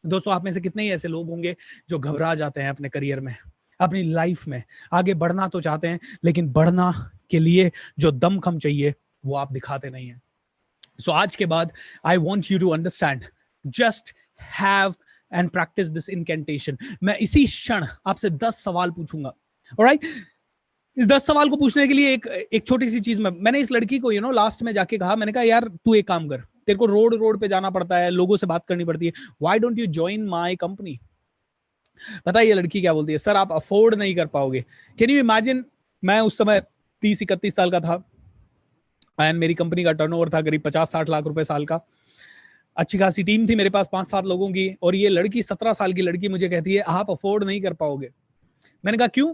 A: दोस्तों, आप में से कितने ही ऐसे लोग होंगे जो घबरा जाते हैं अपने करियर में, अपनी लाइफ में? आगे बढ़ना तो चाहते हैं, लेकिन बढ़ना के लिए जो दमखम चाहिए वो आप दिखाते नहीं हैं। सो आज के बाद I want you to understand, just have and practice this incantation. मैं इसी क्षण आपसे 10 सवाल पूछूंगा, ऑलराइट? इस 10 सवाल को पूछने के लिए एक छोटी सी चीज मैंने इस लड़की को लास्ट में जाके कहा, मैंने कहा यार तू एक काम कर, तेरे को रोड पे जाना पड़ता है, लोगों से बात करनी पड़ती है, why don't you join my company? पता है ये लड़की क्या बोलती है? सर आप अफोर्ड नहीं कर पाओगे। कैन यू इमेजिन, मैं उस समय 30-31 साल का था, एंड मेरी कंपनी का टर्नओवर था करीब 50-60 लाख रुपए साल का, अच्छी खासी टीम थी मेरे पास 5-7 लोगों की, और ये लड़की 17 साल की लड़की मुझे कहती है आप अफोर्ड नहीं कर पाओगे। मैंने कहा क्यों?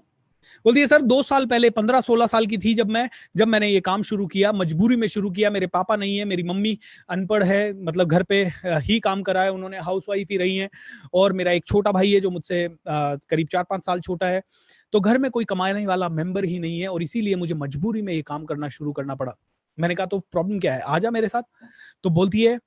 A: बोलती है सर 2 साल पहले, 15-16 साल की थी जब मैंने ये काम शुरू किया, मजबूरी में शुरू किया, मेरे पापा नहीं है, मेरी मम्मी अनपढ़ है, मतलब घर पे ही काम करा है उन्होंने, हाउसवाइफ ही रही हैं, और मेरा एक छोटा भाई है जो मुझसे करीब 4-5 साल छोटा है, तो घर में कोई कमाने वाला मेंबर ही नहीं है, और इसीलिए मुझे मजबूरी में ये काम करना शुरू करना पड़ा। मैंने कहा तो प्रॉब्लम क्या है, आजा मेरे साथ। तो बोलती है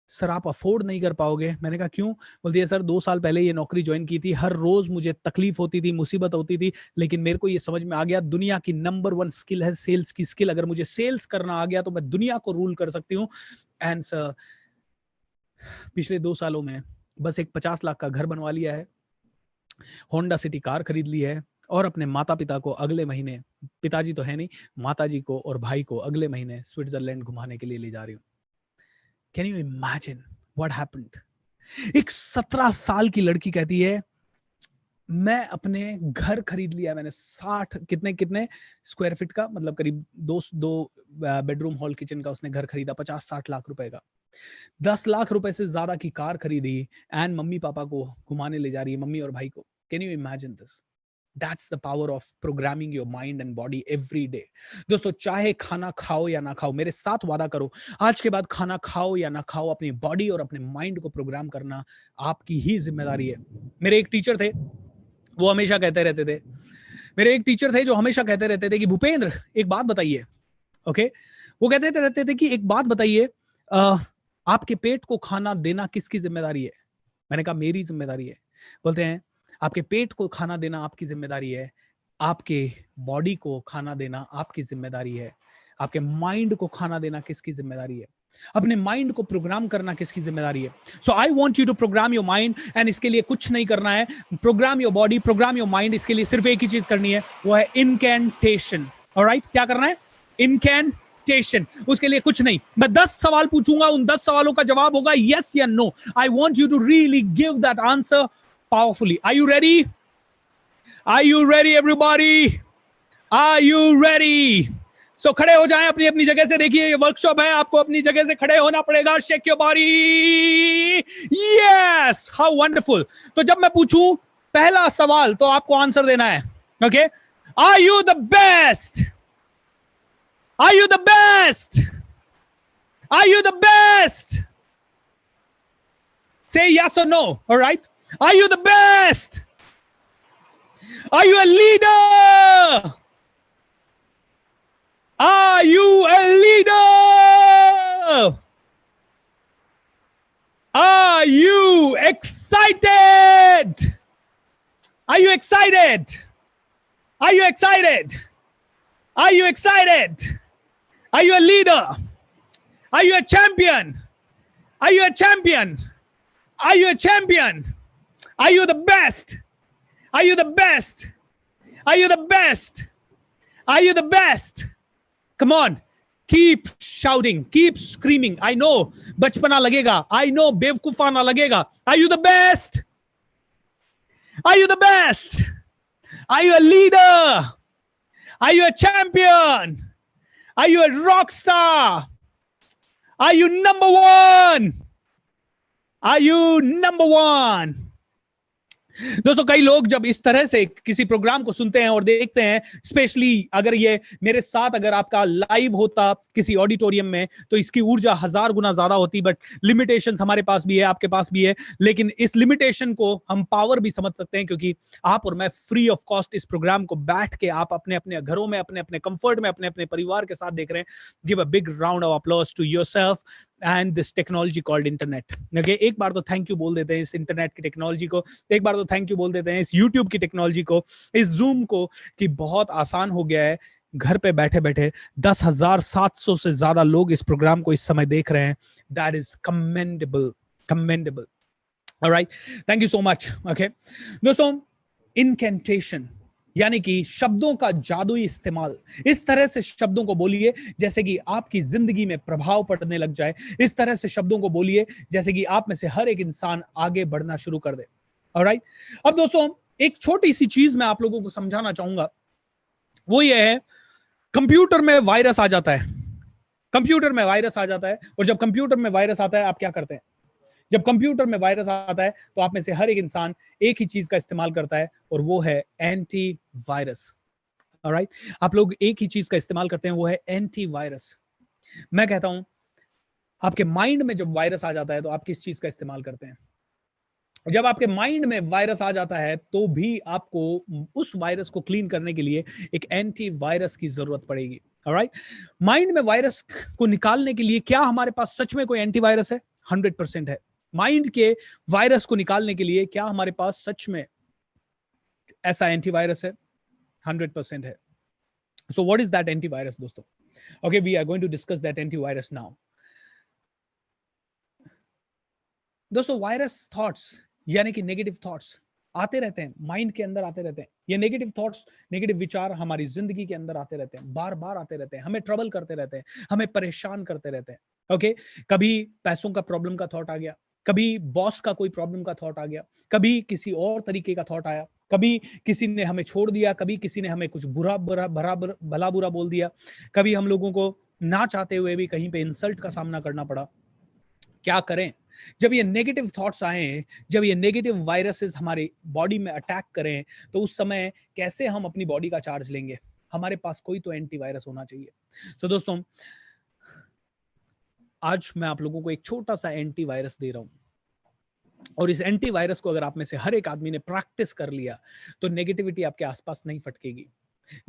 A: सर आप अफोर्ड नहीं कर पाओगे। मैंने कहा क्यों? बोलती है सर 2 साल पहले ये नौकरी ज्वाइन की थी, हर रोज मुझे तकलीफ होती थी, मुसीबत होती थी, लेकिन मेरे को ये समझ में आ गया दुनिया की नंबर 1 स्किल है सेल्स की स्किल। अगर मुझे सेल्स करना आ गया तो मैं दुनिया को रूल कर सकती हूँ। एंड सर पिछले 2 सालों में बस एक 50 लाख का घर बनवा लिया है, होंडा सिटी कार खरीद ली है, और अपने माता पिता को अगले महीने, पिताजी तो है नहीं, माताजी को और भाई को अगले महीने स्विट्जरलैंड घुमाने के लिए ले जा रही हूँ। Can you imagine what happened? एक 17 साल की लड़की कहती है मैं अपने घर खरीद लिया मैंने, 60 कितने स्क्वायर फीट का, मतलब करीब 2 बेडरूम हॉल किचन का उसने घर खरीदा, 50-60 लाख रुपए का, 10 लाख रुपए से ज्यादा की कार खरीदी, एंड मम्मी पापा को घुमाने ले जा रही है, मम्मी और भाई को। Can you imagine this? That's the power of programming your mind and body every day. दोस्तों, चाहे खाना खाओ या ना खाओ, मेरे साथ वादा करो, आज के बाद खाना खाओ या ना खाओ, अपनी बॉडी और अपने माइंड को प्रोग्राम करना आपकी ही जिम्मेदारी है। मेरे एक टीचर थे, वो हमेशा कहते रहते थे, कि भूपेंद्र एक बात बताइए, ओके? वो कहते रहते थे कि एक बात बताइए, आपके पेट को खाना देना किसकी जिम्मेदारी है? मैंने कहा मेरी जिम्मेदारी है। बोलते हैं आपके पेट को खाना देना आपकी जिम्मेदारी है, आपके बॉडी को खाना देना आपकी जिम्मेदारी है, आपके माइंड को खाना देना किसकी जिम्मेदारी है? अपने माइंड को प्रोग्राम करना किसकी जिम्मेदारी है? So I want you to program your mind, and इसके लिए कुछ नहीं करना है, program your body, program your mind, इसके लिए सिर्फ एक ही चीज करनी है, वो है इनकैंटेशन। ऑलराइट, क्या करना है? इनकैंटेशन। उसके लिए कुछ नहीं, मैं 10 सवाल पूछूंगा, उन 10 सवालों का जवाब होगा यस या no. I want you to really give that answer powerfully. Are you ready? Are you ready everybody? Are you ready? So खड़े हो जाएं अपनी अपनी जगह से। देखिए ये वर्कशॉप है, आपको अपनी जगह से खड़े होना पड़ेगा। Shake your body. Yes, how wonderful. तो जब मैं पूछूं पहला सवाल तो आपको आंसर देना है, okay? Are you the best? Are you the best? Are you the best? Say yes or no, all right? Are you the best? Are you a leader? Are you a leader? Are you excited? Are you excited? Are you excited? Are you excited? Are you a leader? Are you a champion? Are you a champion? Are you a champion? Are you the best? Are you the best? Are you the best? Are you the best? Come on. Keep shouting, keep screaming. I know बचपना लगेगा, आई नो बेवकूफाना लगेगा। Are you the best? Are you the best? Are you a leader? Are you a champion? Are you a rock star? Are you number one? Are you number one? दोस्तों, कई लोग जब इस तरह से किसी प्रोग्राम को सुनते हैं और देखते हैं, स्पेशली अगर ये मेरे साथ अगर आपका लाइव होता किसी ऑडिटोरियम में, तो इसकी ऊर्जा 1000 गुना ज्यादा होती। बट लिमिटेशंस हमारे पास भी है, आपके पास भी है, लेकिन इस लिमिटेशन को हम पावर भी समझ सकते हैं, क्योंकि आप और मैं फ्री ऑफ कॉस्ट इस प्रोग्राम को बैठ के आप अपने अपने घरों में, अपने अपने कंफर्ट में, अपने अपने परिवार के साथ देख रहे हैं। Give a big round of applause to yourself and this technology called internet. Okay, एक बार तो थैंक यू बोल देते हैं इस इंटरनेट की टेक्नोलॉजी को, एक बार तो थैंक यू बोल देते हैं इस यूट्यूब की टेक्नोलॉजी को, इस जूम को, कि बहुत आसान हो गया है घर पे बैठे बैठे 10,700 से ज्यादा लोग इस प्रोग्राम को इस समय देख रहे हैं। That is commendable, commendable. Alright, thank you so much. Okay दोस्तों, इनकेंटेशन यानी कि शब्दों का जादुई इस्तेमाल। इस तरह से शब्दों को बोलिए जैसे कि आपकी जिंदगी में प्रभाव पड़ने लग जाए। इस तरह से शब्दों को बोलिए जैसे कि आप में से हर एक इंसान आगे बढ़ना शुरू कर दे। ऑलराइट, अब दोस्तों एक छोटी सी चीज मैं आप लोगों को समझाना चाहूंगा, वो ये है, कंप्यूटर में वायरस आ जाता है। कंप्यूटर में वायरस आ जाता है, और जब कंप्यूटर में वायरस आता है आप क्या करते हैं? जब कंप्यूटर में वायरस आता है तो आप में से हर एक इंसान एक ही चीज का इस्तेमाल करता है, और वो है एंटी वायरस। ऑलराइट, आप लोग एक ही चीज का इस्तेमाल करते हैं, वो है एंटी वायरस। मैं कहता हूं, आपके माइंड में जब वायरस आ जाता है तो आप किस चीज का इस्तेमाल करते हैं? जब आपके माइंड में वायरस आ जाता है तो भी आपको उस वायरस को क्लीन करने के लिए एक एंटी वायरस की जरूरत पड़ेगी। ऑलराइट, माइंड में वायरस को निकालने के लिए क्या हमारे पास सच में कोई एंटीवायरस है? 100% है। माइंड के वायरस को निकालने के लिए क्या हमारे पास सच में ऐसा एंटीवायरस है? 100% है। So what is that antivirus दोस्तों? Okay, we are going to discuss that antivirus now. दोस्तों, वायरस थॉट्स यानी कि नेगेटिव थॉट्स आते रहते हैं, माइंड के अंदर आते रहते हैं। ये नेगेटिव थॉट्स, नेगेटिव विचार हमारी जिंदगी के अंदर आते रहते हैं, बार बार आते रहते हैं, हमें ट्रबल करते रहते हैं, हमें परेशान करते रहते हैं। ओके, कभी पैसों का प्रॉब्लम का थॉट आ गया, कभी बॉस का कोई प्रॉब्लम का थॉट आ गया, कभी किसी और तरीके का थॉट आया, कभी किसी ने हमें छोड़ दिया, कभी किसी ने हमें कुछ बुरा भला बुरा बोल दिया, कभी हम लोगों को ना चाहते हुए भी कहीं पे इंसल्ट का सामना करना पड़ा। क्या करें जब ये नेगेटिव थॉट्स आए, जब ये नेगेटिव वायरसेस हमारे बॉडी में अटैक करें, तो उस समय कैसे हम अपनी बॉडी का चार्ज लेंगे? हमारे पास कोई तो एंटीवायरस होना चाहिए। तो दोस्तों, आज मैं आप लोगों को एक छोटा सा एंटीवायरस दे रहा हूं, और इस एंटीवायरस को अगर आप में से हर एक आदमी ने प्रैक्टिस कर लिया तो नेगेटिविटी आपके आसपास नहीं फटकेगी।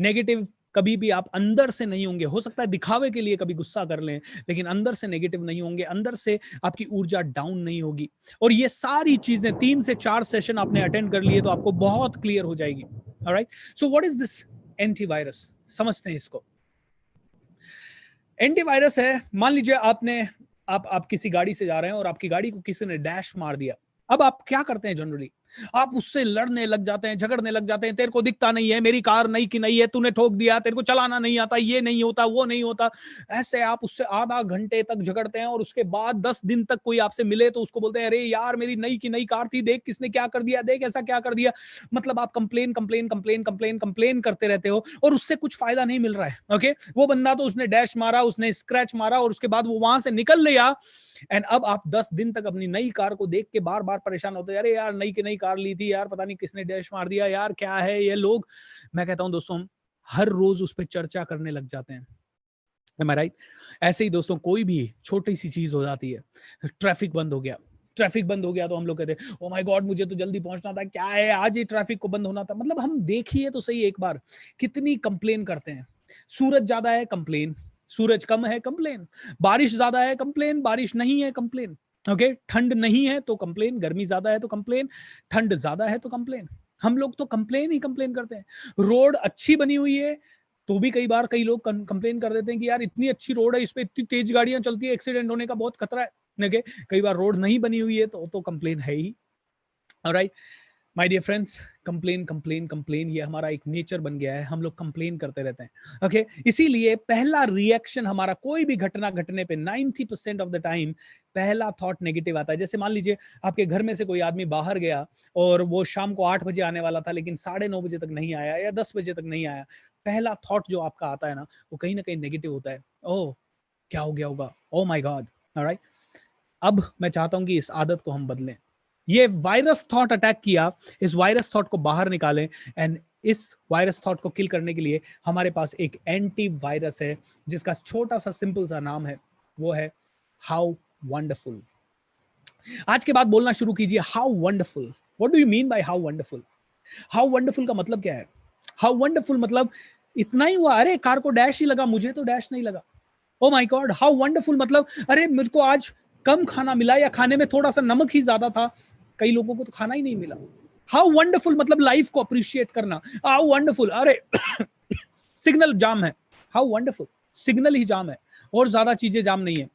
A: नेगेटिव कभी भी आप अंदर से नहीं होंगे। हो सकता है दिखावे के लिए कभी गुस्सा कर लें, लेकिन अंदर से नेगेटिव नहीं होंगे, अंदर से आपकी ऊर्जा डाउन नहीं होगी। और ये सारी चीजें 3 से 4 सेशन आपने अटेंड कर लिए तो आपको बहुत क्लियर हो जाएगी। Alright, so what is this antivirus? समझते हैं इसको। एंटीवायरस है, मान लीजिए आप किसी गाड़ी से जा रहे हैं और आपकी गाड़ी को किसी ने डैश मार दिया। अब आप क्या करते हैं? जनरली आप उससे लड़ने लग जाते हैं, झगड़ने लग जाते हैं। तेरे को दिखता नहीं है, मेरी कार नई की नई है, तूने ठोक दिया, तेरे को चलाना नहीं आता, ये नहीं होता, वो नहीं होता। ऐसे आप उससे आधा घंटे तक झगड़ते हैं, और उसके बाद 10 दिन तक कोई आपसे मिले तो उसको बोलते हैं, अरे यार मेरी नई की नई कार थी, देख किसने क्या कर दिया, देख ऐसा क्या कर दिया। मतलब आप complain complain complain complain complain करते रहते हो, और उससे कुछ फायदा नहीं मिल रहा है। ओके, वो बंदा तो उसने डैश मारा, उसने स्क्रैच मारा, और उसके बाद वो वहां से निकल लिया। एंड अब आप 10 दिन तक अपनी नई कार को देख के बार बार परेशान होते हैं, अरे यार नई की नई कार ली थी यार, पता नहीं किसने डैश मार दिया यार, क्या है ये लोग। मैं कहता हूं दोस्तों, हर रोज उस पर चर्चा करने लग जाते हैं। Am I right? ऐसे ही दोस्तों, कोई भी छोटी सी चीज हो जाती है, ट्रैफिक बंद हो गया, ट्रैफिक बंद हो गया तो हम लोग कहते हैं, ओ माय गॉड मुझे तो जल्दी पहुंचना था, क्या है आज ही ट्रैफिक को बंद होना था। मतलब हम देखिए तो सही एक बार, कितनी कंप्लेन करते हैं। सूरज ज्यादा है, कंप्लेन। सूरज कम है, कंप्लेन। बारिश ज्यादा है, कंप्लेन। बारिश नहीं है, कंप्लेन। ओके, ठंड नहीं है तो कंप्लेन, गर्मी ज्यादा है तो कंप्लेन, ठंड ज्यादा है तो कंप्लेन। हम लोग तो कंप्लेन ही कंप्लेन करते हैं। रोड अच्छी बनी हुई है तो भी कई बार कई लोग कंप्लेन कर देते हैं कि यार इतनी अच्छी रोड है, इस पे इतनी तेज गाड़ियां चलती है, एक्सीडेंट होने का बहुत खतरा है। कई बार रोड नहीं बनी हुई है तो कंप्लेन है ही। Alright, my dear friends, complain complain complain ये हमारा एक नेचर बन गया है, हम लोग कंप्लेन करते रहते हैं। ओके इसीलिए पहला रिएक्शन हमारा कोई भी घटना घटने पे 90% ऑफ द टाइम पहला थॉट नेगेटिव आता है। जैसे मान लीजिए आपके घर में से कोई आदमी बाहर गया और वो शाम को 8 बजे आने वाला था लेकिन 9:30 बजे तक नहीं आया या 10 बजे तक नहीं आया। पहला थॉट जो आपका आता है ना वो कहीं ना कहीं नेगेटिव होता है। ओह क्या हो गया होगा, ओ माय गॉड। ऑलराइट, अब मैं चाहता हूं कि इस आदत को हम बदलें। ये वायरस थॉट अटैक किया, इस वायरस थॉट को बाहर निकालें एंड इस वायरस थॉट को किल करने के लिए हमारे पास एक एंटी वायरस है जिसका छोटा सा सिंपल सा नाम है, वो है हाउ वंडरफुल। आज के बाद बोलना शुरू कीजिए how wonderful. What do you mean by how wonderful? How wonderful का मतलब क्या है? हाउ वंडरफुल मतलब इतना ही हुआ, अरे कार को डैश ही लगा, मुझे तो डैश नहीं लगा। Oh my God. How wonderful मतलब अरे मुझको आज कम खाना मिला या खाने में थोड़ा सा नमक ही ज्यादा था, कई लोगों को तो खाना ही नहीं मिला। हाउ वंडरफुल मतलब लाइफ को अप्रिशिएट करना। हाउ वंडरफुल, अरे सिग्नल जाम है। हाउ वंडरफुल, सिग्नल ही जाम है और ज्यादा चीजें जाम नहीं है,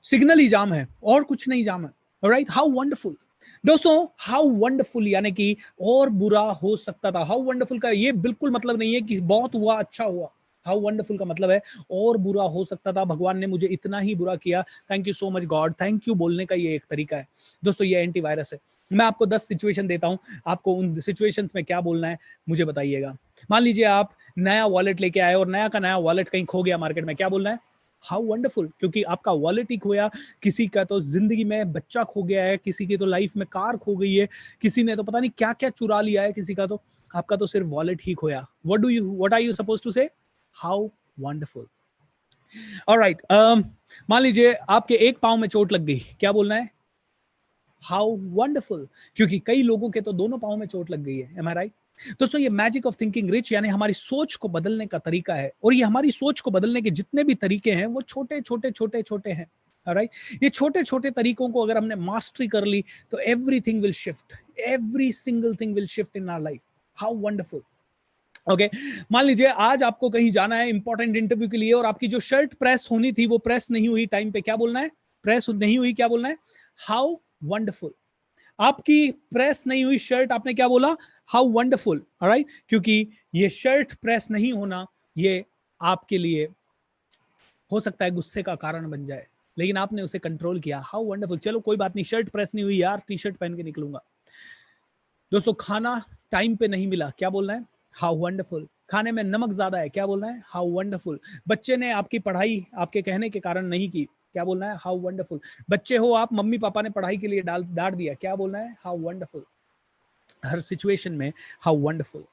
A: सिग्नल ही जाम है और कुछ नहीं जाम है। Alright, how wonderful. दोस्तों हाउ वंडरफुल यानी कि और बुरा हो सकता था। हाउ वंडरफुल का ये बिल्कुल मतलब नहीं है कि बहुत हुआ अच्छा हुआ। हाउ वंडरफुल का मतलब है और बुरा हो सकता था, भगवान ने मुझे इतना ही बुरा किया, thank you so much God. Thank you बोलने का ये एक तरीका है। दोस्तों ये एंटीवायरस है। मैं आपको 10 सिचुएशन देता हूं, आपको उन सिचुएशंस में क्या बोलना है मुझे बताइएगा। मान लीजिए आप नया वॉलेट लेके आए और नया का नया वॉलेट कहीं खो गया मार्केट में, क्या बोलना है? हाउ वंडरफुल, क्योंकि आपका वॉलेट ही खोया। किसी का तो जिंदगी में बच्चा खो गया है, किसी की तो लाइफ में कार खो गई है, किसी ने तो पता नहीं क्या क्या चुरा लिया है किसी का, तो आपका तो सिर्फ वॉलेट ही खोया। What are you suppose to say? How wonderful. Alright, मान लीजिए आपके एक पांव में चोट लग गई, क्या बोलना है? हाउ वंडरफुल, क्योंकि कई लोगों के तो दोनों पांव में चोट लग गई है। Am I right? दोस्तों ये मैजिक ऑफ थिंकिंग रिच यानी हमारी सोच को बदलने का तरीका है, और ये हमारी सोच को बदलने के जितने भी तरीके हैं वो छोटे छोटे छोटे छोटे हैं। राइट, ये छोटे छोटे तरीकों को अगर हमने मास्टरी कर ली तो everything will shift, every single thing will shift in our life. How wonderful. Okay, मान लीजिए आज आपको कहीं जाना है इंपॉर्टेंट इंटरव्यू के लिए और आपकी जो शर्ट प्रेस होनी थी वो प्रेस नहीं हुई टाइम पे, क्या बोलना है? प्रेस नहीं हुई, क्या बोलना है? How wonderful. आपकी प्रेस नहीं हुई शर्ट, आपने क्या बोला? How wonderful. ऑलराइट, क्योंकि ये शर्ट प्रेस नहीं होना ये आपके लिए हो सकता है गुस्से का कारण बन जाए, लेकिन आपने उसे कंट्रोल किया। How wonderful. चलो कोई बात नहीं, शर्ट प्रेस नहीं हुई यार, टी शर्ट पहन के निकलूंगा। दोस्तों खाना टाइम पे नहीं मिला, क्या बोलना है? How wonderful. खाने में नमक ज्यादा है, क्या बोलना है? How wonderful. बच्चे ने आपकी पढ़ाई आपके कहने के कारण नहीं की, क्या बोलना है? How wonderful. बच्चे हो आप, मम्मी पापा ने पढ़ाई के लिए डांट दिया, क्या बोलना है? How wonderful. हर सिचुएशन में हाउ वंडरफुल।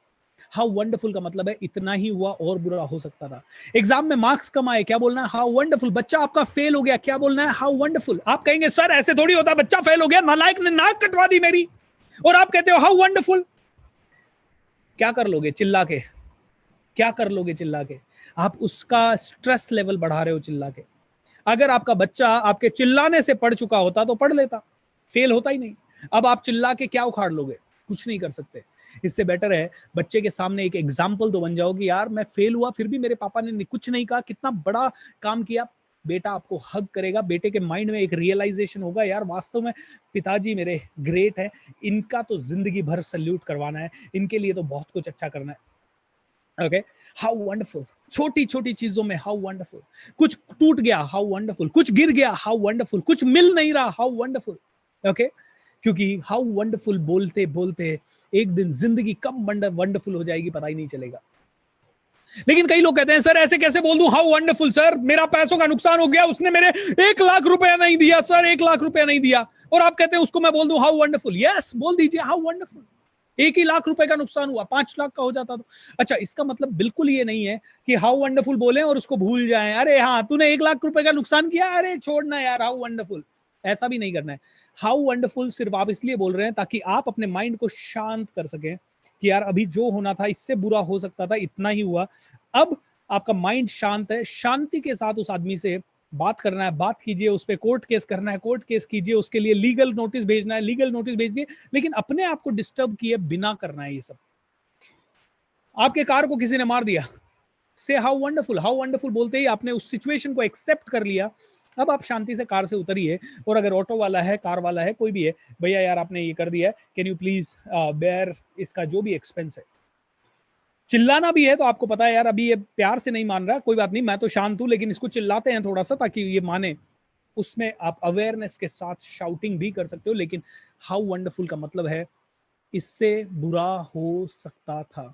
A: हाउ वंडरफुल का मतलब है इतना ही हुआ और बुरा हो सकता था। एग्जाम में मार्क्स कम आए, क्या बोलना है? How wonderful. बच्चा आपका फेल हो गया, क्या बोलना है? How wonderful. आप कहेंगे सर ऐसे थोड़ी होता, बच्चा फेल हो गया, नालायक ने नाक कटवा दी मेरी, और आप कहते हो हाउ वंडरफुल। क्या कर लोगे चिल्ला के? क्या कर लोगे चिल्ला के? आप उसका स्ट्रेस लेवल बढ़ा रहे हो चिल्ला के। अगर आपका बच्चा आपके चिल्लाने से पढ़ चुका होता तो पढ़ लेता, फेल होता ही नहीं। अब आप चिल्ला के क्या उखाड़ लोगे? कुछ नहीं कर सकते। इससे बेटर है बच्चे के सामने एक एग्जाम्पल तो बन जाओ कि यार मैं फेल हुआ फिर भी मेरे पापा ने कुछ नहीं कहा, कितना बड़ा काम किया। बेटा आपको हग करेगा, बेटे के माइंड में एक रियलाइजेशन होगा, यार वास्तव में पिताजी मेरे ग्रेट है, इनका तो जिंदगी भर सल्यूट करवाना है, इनके लिए तो बहुत कुछ अच्छा करना है। Okay, how wonderful. छोटी छोटी चीजों में हाउ वंडरफुल। कुछ टूट गया, हाउ वंडरफुल। कुछ गिर गया, हाउ वंडरफुल। कुछ मिल नहीं रहा, हाउ वंडरफुल। ओके, क्योंकि हाउ वंडरफुल बोलते बोलते एक दिन जिंदगी कब वंडरफुल हो जाएगी पता ही नहीं चलेगा। लेकिन कई लोग कहते हैं सर ऐसे कैसे बोल दूं हाउ वंडरफुल, सर मेरा पैसों का नुकसान हो गया, उसने मेरे 1 लाख रुपया नहीं दिया, सर 1 लाख रुपया नहीं दिया, और आप कहते हैं उसको मैं बोल दूं हाउ वंडरफुल। यस, बोल दीजिए हाउ वंडरफुल। 1 ही लाख रुपए का नुकसान हुआ, 5 लाख का हो जाता तो। अच्छा, इसका मतलब बिल्कुल ये नहीं है कि हाउ वंडरफुल बोले और उसको भूल जाएं, अरे हाँ तूने 1 लाख रुपए का नुकसान किया, अरे छोड़ना यार हाउ वंडरफुल। ऐसा भी नहीं करना है। हाउ वंडरफुल सिर्फ आप इसलिए बोल रहे हैं ताकि आप अपने माइंड को शांत कर सकें कि यार अभी जो होना था इससे बुरा हो सकता था, इतना ही हुआ। अब आपका माइंड शांत है, शांति के साथ उस आदमी से बात करना है, बात कीजिए, उस पर कोर्ट केस करना है, कोर्ट केस कीजिए, उसके लिए लीगल नोटिस भेजना है, लीगल नोटिस भेजिए, लेकिन अपने आप को डिस्टर्ब किए बिना करना है ये सब। आपके कार को किसी ने मार दिया, से हाउ वंडरफुल। हाउ वंडरफुल बोलते ही आपने उस सिचुएशन को एक्सेप्ट कर लिया अब आप शांति से कार से उतरिए, और अगर ऑटो वाला है, कार वाला है, कोई भी है, भैया यार आपने ये कर दिया है, कैन यू प्लीज बेयर इसका जो भी एक्सपेंस है। चिल्लाना भी है तो आपको पता है यार अभी ये प्यार से नहीं मान रहा, कोई बात नहीं, मैं तो शांत हूं, लेकिन इसको चिल्लाते हैं थोड़ा सा ताकि ये माने। उसमें आप अवेयरनेस के साथ शाउटिंग भी कर सकते हो, लेकिन हाउ वंडरफुल का मतलब है इससे बुरा हो सकता था।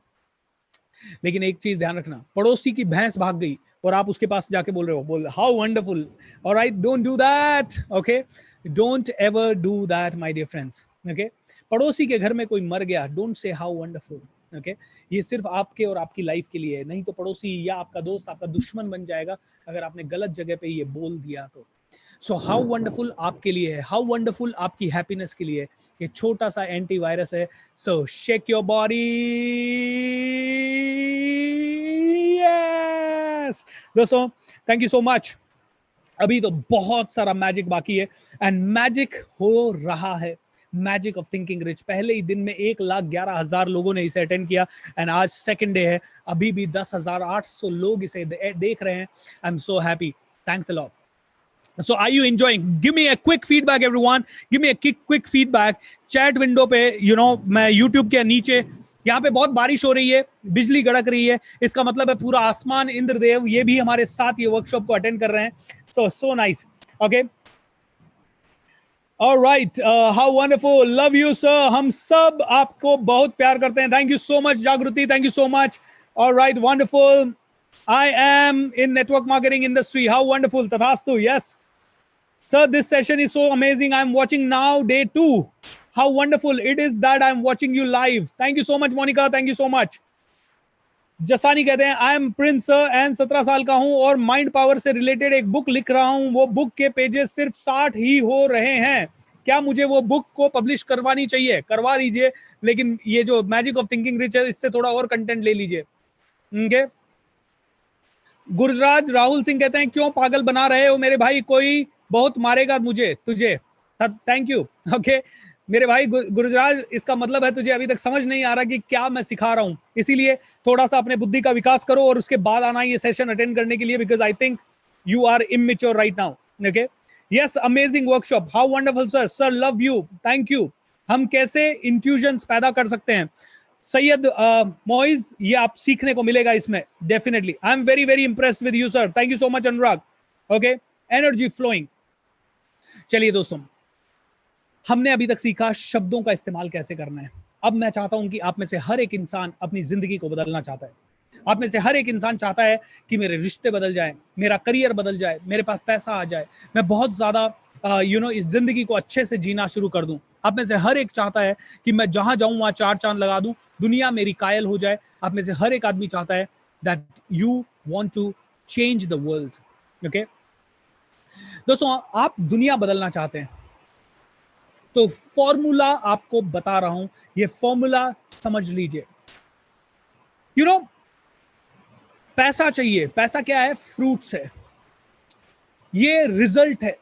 A: लेकिन एक चीज ध्यान रखना, पड़ोसी की भैंस भाग गई और आप उसके पास जाके बोल रहे हो, बोल how wonderful, alright, don't do that, okay, don't ever do that my dear friends, okay. पड़ोसी के घर में कोई मर गया, don't say how wonderful, okay. ये सिर्फ आपके और आपकी लाइफ के लिए है, नहीं तो पड़ोसी या आपका दोस्त आपका दुश्मन बन जाएगा अगर आपने गलत जगह पे ये बोल दिया तो। सो हाउ वंडरफुल आपके लिए है, हाउ वंडरफुल आपकी हैप्पीनेस के लिए, ये छोटा सा एंटीवायरस है। सो शेक योर बॉडी, यस दोस्तों, थैंक यू सो मच। अभी तो बहुत सारा मैजिक बाकी है, एंड मैजिक हो रहा है। मैजिक ऑफ थिंकिंग रिच, पहले ही दिन में 1,11,000 लोगों ने इसे अटेंड किया, एंड आज सेकंड डे है, अभी भी 10,800 लोग इसे देख रहे हैं। I am so happy, thanks a lot. So are you enjoying? Give me a quick feedback, everyone. Give me a quick feedback. Chat window पे, मैं YouTube के नीचे, यहाँ पे बहुत बारिश हो रही है, बिजली गड़क रही है, इसका मतलब है पूरा आसमान, इंद्रदेव ये भी हमारे साथ ये वर्कशॉप को अटेंड कर रहे हैं। So nice. Okay. All right. How wonderful. Love you, sir. हम सब आपको बहुत प्यार करते हैं. Thank you so much, जागृति. Thank you so much. All right. Wonderful. I am in network marketing industry. How wonderful. Tathastu. Yes. Sir, this session is so amazing. I'm watching now day 2. How wonderful it is that I'm watching you live. Thank you so much, Monica. Thank you so much. Jasani कहते हैं आई एम प्रिंस एंड 17 साल का हूं और माइंड पावर से रिलेटेड एक बुक लिख रहा हूं। वो बुक के पेजेस सिर्फ 60 ही हो रहे हैं। क्या मुझे वो बुक को पब्लिश करवानी चाहिए? करवा दीजिए, लेकिन ये जो मैजिक ऑफ थिंकिंग रिच है इससे थोड़ा और कंटेंट ले लीजिए। ओके। गुरुराज राहुल सिंह कहते हैं क्यों पागल बना रहे हो मेरे भाई, कोई बहुत मारेगा मुझे तुझे। Thank you. ओके मेरे भाई गुरुराज, इसका मतलब है तुझे अभी तक समझ नहीं आ रहा कि क्या मैं सिखा रहा हूं, इसीलिए थोड़ा सा अपने बुद्धि का विकास करो और उसके बाद आना ये सेशन अटेंड करने के लिए, because I think you are immature right now. Okay yes, amazing workshop, how wonderful sir, sir love you, thank you. हम कैसे इंट्यूजन्स पैदा कर सकते हैं? सैयद मोइज, ये आप सीखने को मिलेगा इसमें definitely. I am very very impressed with you sir, thank you so much Anurag. Okay energy flowing. चलिए दोस्तों, हमने अभी तक सीखा शब्दों का इस्तेमाल कैसे करना है। अब मैं चाहता हूं कि आप में से हर एक इंसान अपनी जिंदगी को बदलना चाहता है। आप में से हर एक इंसान चाहता है कि मेरे रिश्ते बदल जाए, मेरा करियर बदल जाए, मेरे पास पैसा आ जाए, मैं बहुत ज्यादा इस जिंदगी को अच्छे से जीना शुरू कर दूं। आप में से हर एक चाहता है कि मैं जहां जाऊं वहां 4 चांद लगा दूं, दुनिया मेरी कायल हो जाए। आप में से हर एक आदमी चाहता है that you want to change the world. Okay दोस्तों, आप दुनिया बदलना चाहते हैं तो फॉर्मूला आपको बता रहा हूं, ये फॉर्मूला समझ लीजिए। पैसा चाहिए, पैसा क्या है? फ्रूट्स है, ये रिजल्ट है।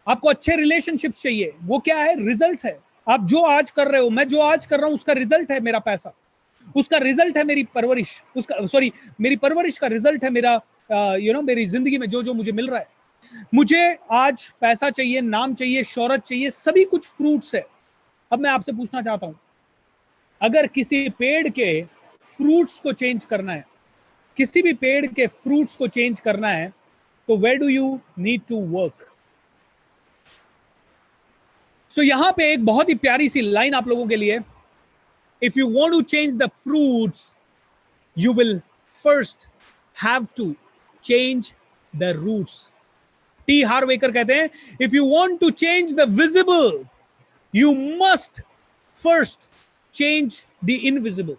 A: आपको अच्छे रिलेशनशिप्स चाहिए, वो क्या है? रिजल्ट है। आप जो आज कर रहे हो, मैं जो आज कर रहा हूं, उसका रिजल्ट है मेरा पैसा, उसका रिजल्ट है मेरी परवरिश, उसका मेरी परवरिश का रिजल्ट है मेरा मेरी जिंदगी में जो जो मुझे मिल रहा है। मुझे आज पैसा चाहिए, नाम चाहिए, शोहरत चाहिए, सभी कुछ फ्रूट्स है। अब मैं आपसे पूछना चाहता हूं, अगर किसी पेड़ के फ्रूट्स को चेंज करना है, किसी भी पेड़ के फ्रूट्स को चेंज करना है, तो where do you need to work? So यहां पे एक बहुत ही प्यारी सी लाइन आप लोगों के लिए, if you want to change the fruits you will first have to change the roots. T Harv Eker कहते हैं if you want to change the visible you must first change the invisible.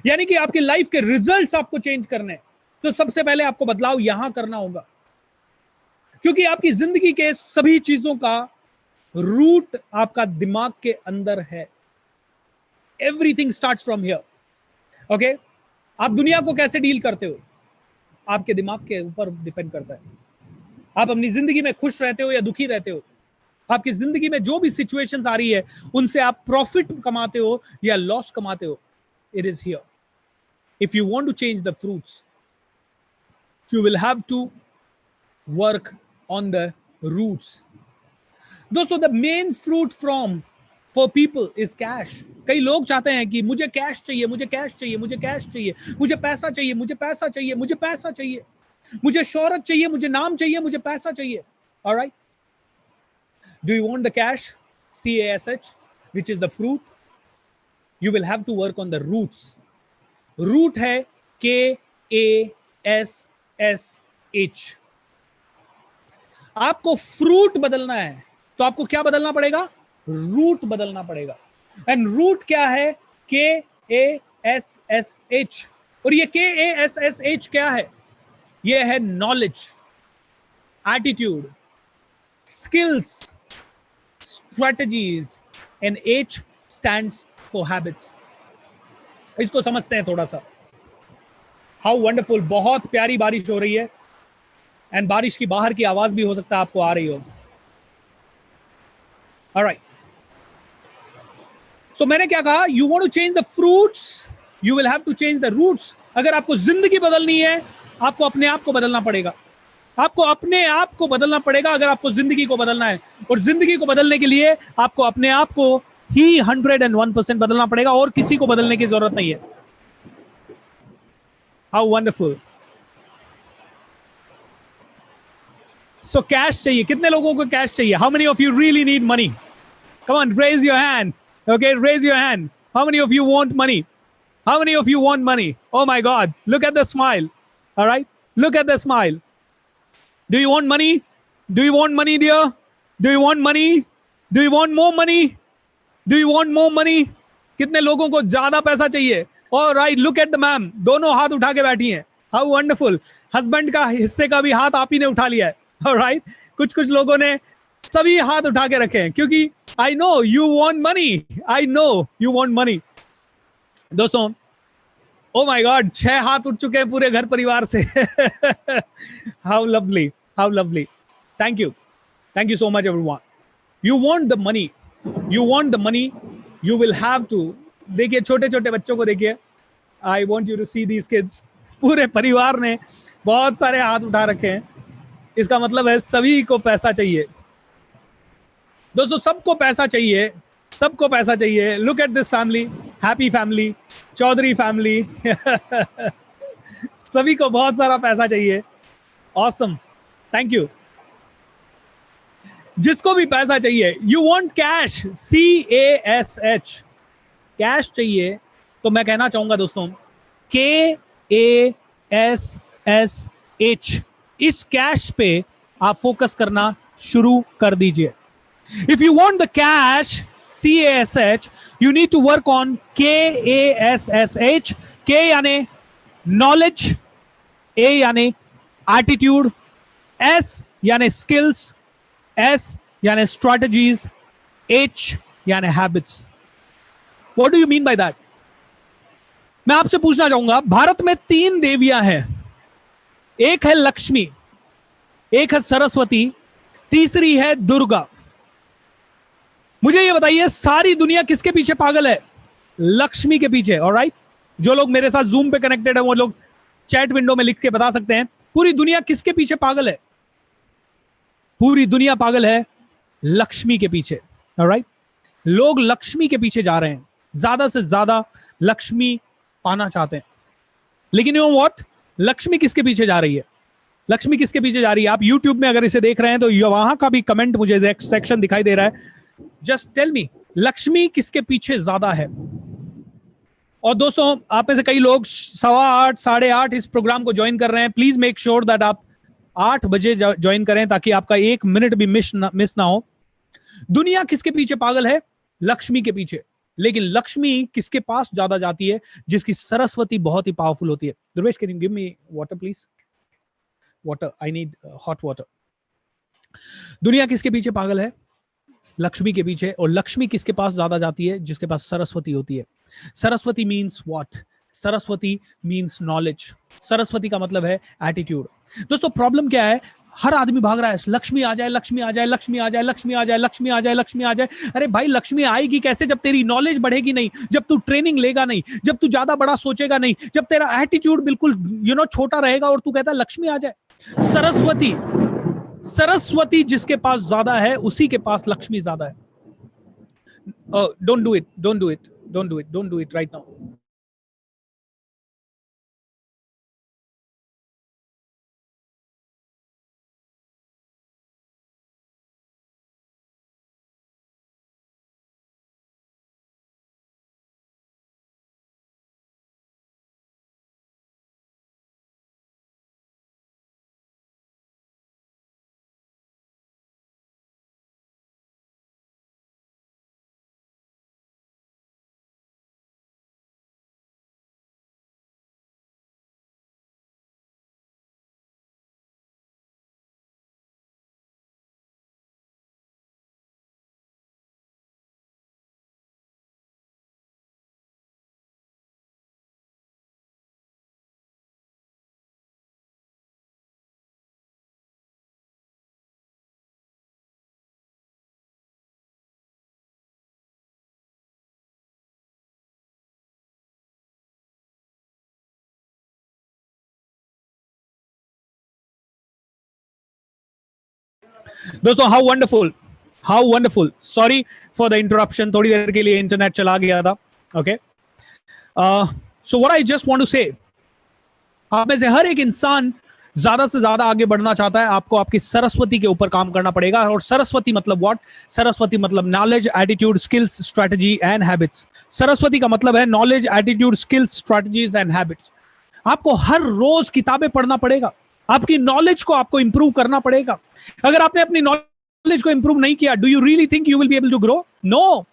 A: यानी कि आपकी लाइफ के रिजल्ट्स आपको चेंज करने, तो सबसे पहले आपको बदलाव यहां करना होगा, क्योंकि आपकी जिंदगी के सभी चीजों का रूट आपका दिमाग के अंदर है। Everything starts from here. Okay आप दुनिया को कैसे डील करते हो, आपके दिमाग के ऊपर डिपेंड करता है। आप अपनी जिंदगी में खुश रहते हो या दुखी रहते हो, आपकी जिंदगी में जो भी सिचुएशंस आ रही है उनसे आप प्रॉफिट कमाते हो या लॉस कमाते हो, it is here. If you want to change the fruits you will have to work on the roots. दोस्तों, the main fruit from for people is cash. कई लोग चाहते हैं कि मुझे कैश चाहिए, मुझे कैश चाहिए, मुझे कैश चाहिए, मुझे पैसा चाहिए, मुझे पैसा चाहिए, मुझे पैसा चाहिए, मुझे शोहरत चाहिए, मुझे नाम चाहिए, मुझे पैसा चाहिए. All right? Do you want the cash? CASH, which is the fruit. You will have to work on the roots. Root है KASSH. आपको फ्रूट बदलना है तो आपको क्या बदलना पड़ेगा? रूट बदलना पड़ेगा. एंड रूट क्या है? KASSH. और ये KASSH क्या है? ये है knowledge, attitude, skills, strategies, and H stands for habits. इसको समझते हैं थोड़ा सा. How wonderful. बहुत प्यारी बारिश हो रही है एंड बारिश की बाहर की आवाज भी हो सकता है आपको आ रही हो. ऑलराइट, सो मैंने क्या कहा? You want to change the fruits, you will have to change the roots. अगर आपको जिंदगी बदलनी है, आपको अपने आप को बदलना पड़ेगा. आपको अपने आप को बदलना पड़ेगा अगर आपको जिंदगी को बदलना है. और जिंदगी को बदलने के लिए आपको अपने आप को ही 101% बदलना पड़ेगा और किसी को बदलने की जरूरत नहीं है. How wonderful. सो कैश चाहिए. कितने लोगों को कैश चाहिए? How many of you really need money? Come on, raise your hand. Okay, raise your hand. How many of you want money? How many of you want money? Oh my god, look at the smile. Alright, look at the smile. Do you want money? Do you want money, dear? Do you want money? Do you want more money? Do you want more money? कितने लोगों को ज्यादा पैसा चाहिए? All right, look at the ma'am. दोनों हाथ उठा के बैठी हैं. How wonderful. हस्बैंड का हिस्से का भी हाथ आप ही ने उठा लिया है. All right. कुछ लोगों ने सभी हाथ उठा के रखे हैं क्योंकि I know you want money. I know you want money. दोस्तों, ओ माय गॉड, 6 हाथ उठ चुके हैं पूरे घर परिवार से. How lovely, how lovely. Thank you so much everyone. You want the money, you want the money, you will have to. देखिए छोटे छोटे बच्चों को देखिए. I want you to see these kids. पूरे परिवार ने बहुत सारे हाथ उठा रखे हैं. इसका मतलब है सभी को पैसा चाहिए. दोस्तों, सबको पैसा चाहिए, सबको पैसा चाहिए. Look at this family, happy family, Chaudhary family. सभी को बहुत सारा पैसा चाहिए. Awesome, thank you. जिसको भी पैसा चाहिए, you want cash, CASH, cash चाहिए. तो मैं कहना चाहूंगा दोस्तों, KASSH, इस कैश पे आप फोकस करना शुरू कर दीजिए. If you want the cash, CASH, you need to work on KASSH. K यानी knowledge, A यानी attitude, S यानी skills, S यानी strategies, H यानी habits. What do you mean by that? मैं आपसे पूछना चाहूंगा, भारत में 3 देवियां हैं. एक है लक्ष्मी, एक है सरस्वती, तीसरी है दुर्गा. मुझे ये बताइए, सारी दुनिया किसके पीछे पागल है? लक्ष्मी के पीछे. ऑलराइट, जो लोग मेरे साथ जूम पे कनेक्टेड है वो लोग चैट विंडो में लिख के बता सकते हैं, पूरी दुनिया किसके पीछे पागल है? पूरी दुनिया पागल है लक्ष्मी के पीछे. ऑलराइट, लोग लक्ष्मी के पीछे जा रहे हैं, ज्यादा से ज्यादा लक्ष्मी पाना चाहते हैं. लेकिन यू नो व्हाट, लक्ष्मी किसके पीछे जा रही है? लक्ष्मी किसके पीछे जा रही है? आप यूट्यूब में अगर इसे देख रहे हैं तो वहां का भी कमेंट मुझे सेक्शन दिखाई दे रहा है. जस्ट टेल मी, लक्ष्मी किसके पीछे ज्यादा है? और दोस्तों, आप में से कई लोग 8:15, 8:30 इस प्रोग्राम को ज्वाइन कर रहे हैं. प्लीज मेक श्योर दैट आप 8 बजे ज्वाइन करें ताकि आपका 1 मिनट भी मिस ना हो. दुनिया किसके पीछे पागल है? लक्ष्मी के पीछे. लेकिन लक्ष्मी किसके पास ज्यादा जाती है? जिसकी सरस्वती बहुत ही पावरफुल होती है. Durvesh, can you give me water please? Water, I need hot water. दुनिया किसके पीछे पागल है? लक्ष्मी के पीछे. और लक्ष्मी किसके पास ज्यादा जाती है? जिसके पास सरस्वती होती है. Saraswati means what? Saraswati means knowledge. Saraswati का मतलब है एटीट्यूड. दोस्तों, प्रॉब्लम क्या है? हर आदमी भाग रहा है, लक्ष्मी आ जाए, लक्ष्मी आ जाए, लक्ष्मी आ जाए, लक्ष्मी आ जाए, लक्ष्मी आ जाए, लक्ष्मी आ जाए. अरे भाई, लक्ष्मी आएगी कैसे जब तेरी नॉलेज बढ़ेगी नहीं, जब तू ट्रेनिंग लेगा नहीं, जब तू ज्यादा बड़ा सोचेगा नहीं, जब तेरा एटीट्यूड बिल्कुल छोटा रहेगा और तू कहता है लक्ष्मी आ जाए. सरस्वती सरस्वती जिसके पास ज्यादा है उसी के पास लक्ष्मी ज्यादा है. Don't do it, don't do it, don't do it, don't do it right now. दोस्तों how wonderful, sorry for the interruption, थोड़ी देर के लिए इंटरनेट चला गया था. Okay, so what I just want to say, आप में से हर एक इंसान ज्यादा से ज्यादा आगे बढ़ना चाहता है. आपको आपकी सरस्वती के ऊपर काम करना पड़ेगा. और सरस्वती मतलब व्हाट? सरस्वती मतलब knowledge, attitude, skills, strategy and habits. Saraswati का मतलब है knowledge, attitude, skills, strategies and habits. आपको हर रोज किताबें पढ़ना पड़ेगा. आपकी नॉलेज को आपको इंप्रूव करना पड़ेगा. अगर आपने अपनी नॉलेज को इंप्रूव नहीं किया, do you really think you will be able to grow? No.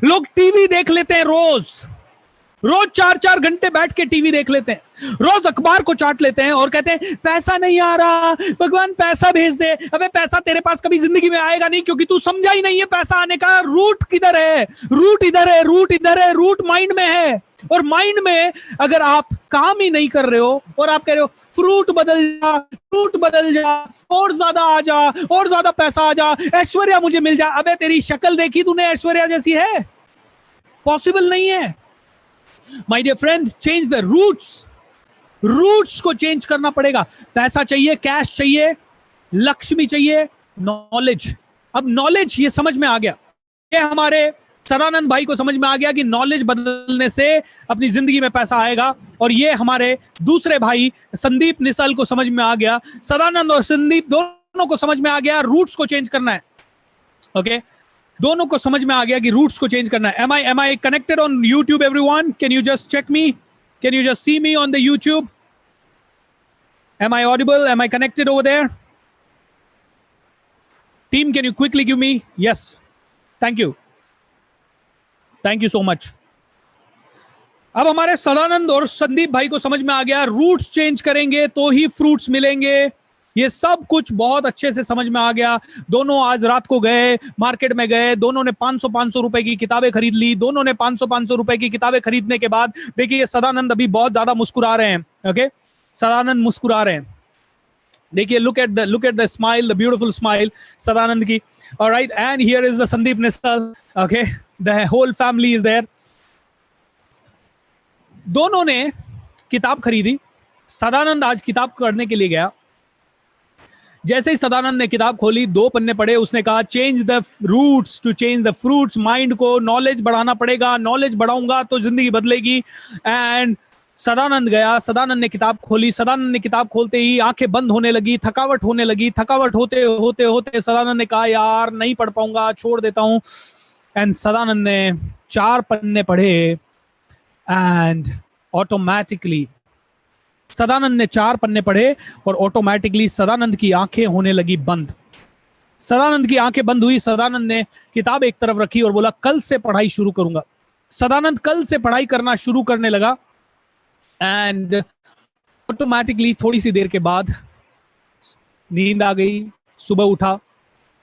A: लोग टीवी देख लेते हैं, रोज 4-4 घंटे बैठ के टीवी देख लेते हैं, रोज अखबार को चाट लेते हैं और कहते हैं पैसा नहीं आ रहा, भगवान पैसा भेज दे. अबे पैसा तेरे पास कभी जिंदगी में आएगा नहीं, क्योंकि तू समझा ही नहीं है पैसा आने का रूट किधर है. रूट इधर है, रूट इधर है, रूट माइंड में है. और माइंड में अगर आप काम ही नहीं कर रहे हो और आप कह रहे हो फ्रूट बदल जा, और ज्यादा आ जा, और ज्यादा पैसा आ जा, ऐश्वर्या मुझे मिल जा. अबे तेरी शक्ल देखी तूने ऐश्वर्या जैसी है? पॉसिबल नहीं है. My dear friend, change the roots को चेंज करना पड़ेगा. पैसा चाहिए, कैश चाहिए, लक्ष्मी चाहिए, नॉलेज. अब नॉलेज ये समझ में आ गया, ये हमारे सदानंद भाई को समझ में आ गया कि नॉलेज बदलने से अपनी जिंदगी में पैसा आएगा. और ये हमारे दूसरे भाई संदीप निसल को समझ में आ गया. सदानंद और संदीप दोनों को समझ में आ गया रूट्स को चेंज करना है. ओके, दोनों को समझ में आ गया कि रूट्स को चेंज करना है. Am I connected on YouTube, everyone? Can you just check me? Can you just see me on the YouTube? Am I audible? Am I connected over there? Team, can you quickly give me? Yes. Thank you. Thank you so much. अब हमारे सदानंद और संदीप भाई को समझ में आ गया रूट्स चेंज करेंगे तो ही फ्रूट्स मिलेंगे. ये सब कुछ बहुत अच्छे से समझ में आ गया. दोनों आज रात को गए, मार्केट में गए, दोनों ने 500 रुपए की किताबें खरीद ली. दोनों ने 500 रुपए की किताबें खरीदने के बाद देखिए सदानंद अभी बहुत ज्यादा मुस्कुरा रहे हैं. ओके, सदानंद मुस्कुरा रहे हैं. देखिए, look at the smile, the beautiful smile Sadanand की. All right, and here is the Sandeep Nisal. Okay, the whole family is there. दोनों ने किताब खरीदी. सदानंद आज किताब पढ़ने के लिए गया. जैसे ही सदानंद ने किताब खोली, 2 पन्ने पढ़े, उसने कहा change the roots to change the fruits. Mind को नॉलेज बढ़ाना पड़ेगा, नॉलेज बढ़ाऊंगा तो जिंदगी बदलेगी. एंड सदानंद गया, सदानंद ने किताब खोली. सदानंद ने किताब खोलते ही आंखें बंद होने लगी, थकावट होने लगी. थकावट होते होते होते सदानंद ने कहा यार नहीं पढ़ पाऊंगा, छोड़ देता हूं. एंड सदानंद ने 4 पन्ने पढ़े एंड ऑटोमेटिकली सदानंद ने 4 पन्ने पढ़े और ऑटोमेटिकली सदानंद की आंखें होने लगी बंद. सदानंद की आंखें बंद हुई. सदानंद ने किताब एक तरफ रखी और बोला कल से पढ़ाई शुरू करूंगा. सदानंद कल से पढ़ाई करना शुरू करने लगा. एंड ऑटोमेटिकली थोड़ी सी देर के बाद नींद आ गई. सुबह उठा,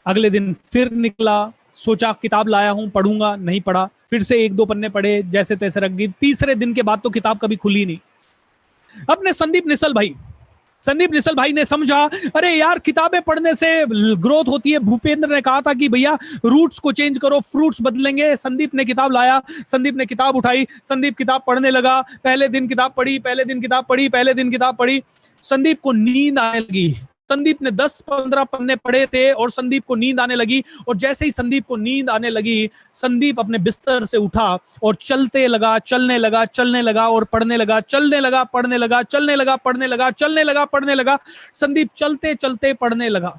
A: अगले दिन फिर निकला, सोचा किताब लाया हूं, पढ़ूंगा, नहीं पढ़ा. फिर से 1-2 पन्ने पढ़े, जैसे तैसे रख दी. तीसरे दिन के बाद तो किताब कभी खुली नहीं. अपने संदीप निसल भाई ने समझा अरे यार किताबें पढ़ने से ग्रोथ होती है. भूपेंद्र ने कहा था कि भैया रूट्स को चेंज करो, फ्रूट्स बदलेंगे. संदीप ने किताब लाया, संदीप ने किताब उठाई, संदीप किताब पढ़ने लगा. पहले दिन किताब पढ़ी. संदीप को नींद आने लगी. संदीप ने 10-15 पन्ने पढ़े थे और संदीप को नींद आने लगी। और जैसे ही संदीप को नींद आने लगी, संदीप अपने बिस्तर से उठा और चलते लगा, चलने लगा, चलने लगा और पढ़ने लगा, चलने लगा, पढ़ने लगा, चलने लगा, पढ़ने लगा, चलने लगा, पढ़ने लगा। संदीप चलते चलते पढ़ने लगा।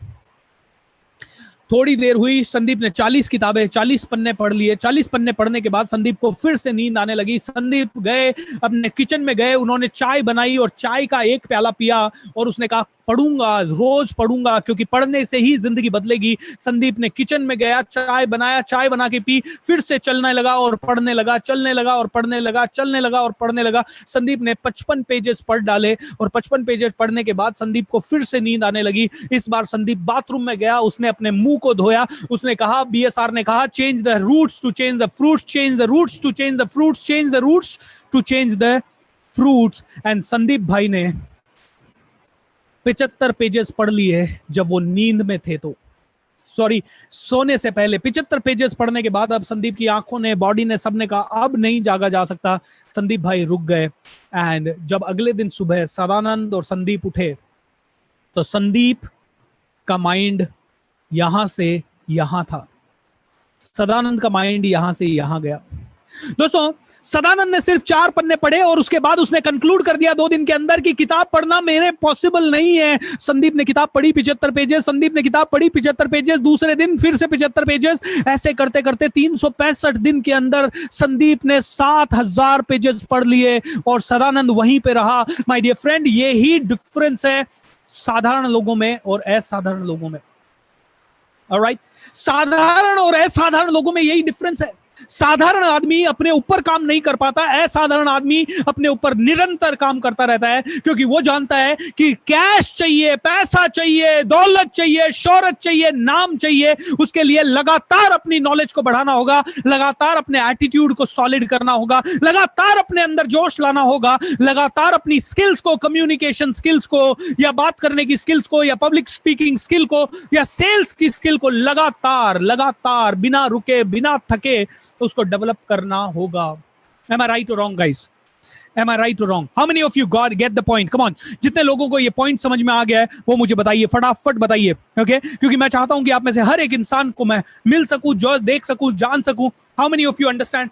A: थोड़ी देर हुई, संदीप ने 40 किताबें, 40 पन्ने पढ़ लिए। 40 पन्ने पढ़ने के बाद संदीप को फिर से नींद आने लगी। संदीप गए, अपने किचन में गए, उन्होंने चाय बनाई और चाय का एक प्याला पिया और उसने कहा पढ़ूंगा, रोज पढ़ूंगा, क्योंकि पढ़ने से ही जिंदगी बदलेगी। संदीप ने किचन में गया, चाय बनाया, चाय बना के पी, फिर से चलने लगा और पढ़ने लगा, चलने लगा और पढ़ने लगा, चलने लगा और पढ़ने लगा। संदीप ने 55 पेजेस पढ़ डाले और 55 पेजेस पढ़ने के बाद संदीप को फिर से नींद आने लगी। इस बार संदीप बाथरूम में गया, उसने अपने मुंह को धोया। उसने कहा, बीएसआर ने कहा, change the roots to change the fruits, change the roots to change the fruits, change the roots to change the fruits. And Sandeep भाई ने 75 पेजेस पढ़ लिए जब वो नींद में थे। तो सॉरी, सोने से पहले 75 पेजेस पढ़ने के बाद अब संदीप की आंखों ने, बॉडी ने, सबने कहा अब नहीं जागा जा सकता। संदीप भाई रुक गए। एंड जब अगले दिन सुबह सदानंद और संदीप उठे तो संदीप का माइंड यहां से यहां था, सदानंद का माइंड यहां से यहां गया। दोस्तों, सदानंद ने सिर्फ 4 पन्ने पढ़े और उसके बाद उसने कंक्लूड कर दिया 2 दिन के अंदर कि किताब पढ़ना मेरे पॉसिबल नहीं है। संदीप ने किताब पढ़ी 75 पेजेस, संदीप ने किताब पढ़ी 75 पेजेस, दूसरे दिन फिर से 75 पेजेस। ऐसे करते करते 365 दिन के अंदर संदीप ने 7000 पेजेस पढ़ लिए और सदानंद वहीं पे रहा। माय डियर फ्रेंड, ये ही डिफरेंस है साधारण लोगों में और असाधारण लोगों में। ऑलराइट, साधारण और असाधारण लोगों में यही डिफरेंस है। साधारण आदमी अपने ऊपर काम नहीं कर पाता, असाधारण आदमी अपने ऊपर निरंतर काम करता रहता है, क्योंकि वो जानता है कि कैश चाहिए, पैसा चाहिए, दौलत चाहिए, शोहरत चाहिए, नाम चाहिए। उसके लिए लगातार अपनी नॉलेज को बढ़ाना होगा, लगातार अपने एटीट्यूड को सॉलिड करना होगा, लगातार अपने अंदर जोश लाना होगा, लगातार अपनी स्किल्स को, कम्युनिकेशन स्किल्स को, या बात करने की स्किल्स को, या पब्लिक स्पीकिंग स्किल को, या सेल्स की स्किल को लगातार लगातार बिना रुके, बिना थके उसको डेवलप करना होगा। Am I right or wrong, guys? Am I right or wrong? How many of you get the point? Come on. जितने लोगों को ये पॉइंट समझ में आ गया है वो मुझे बताइए, फटाफट बताइए। ओके, क्योंकि मैं चाहता हूं कि आप में से हर एक इंसान को मैं मिल सकूं, जो देख सकूं, जान सकूं। How many of you understand?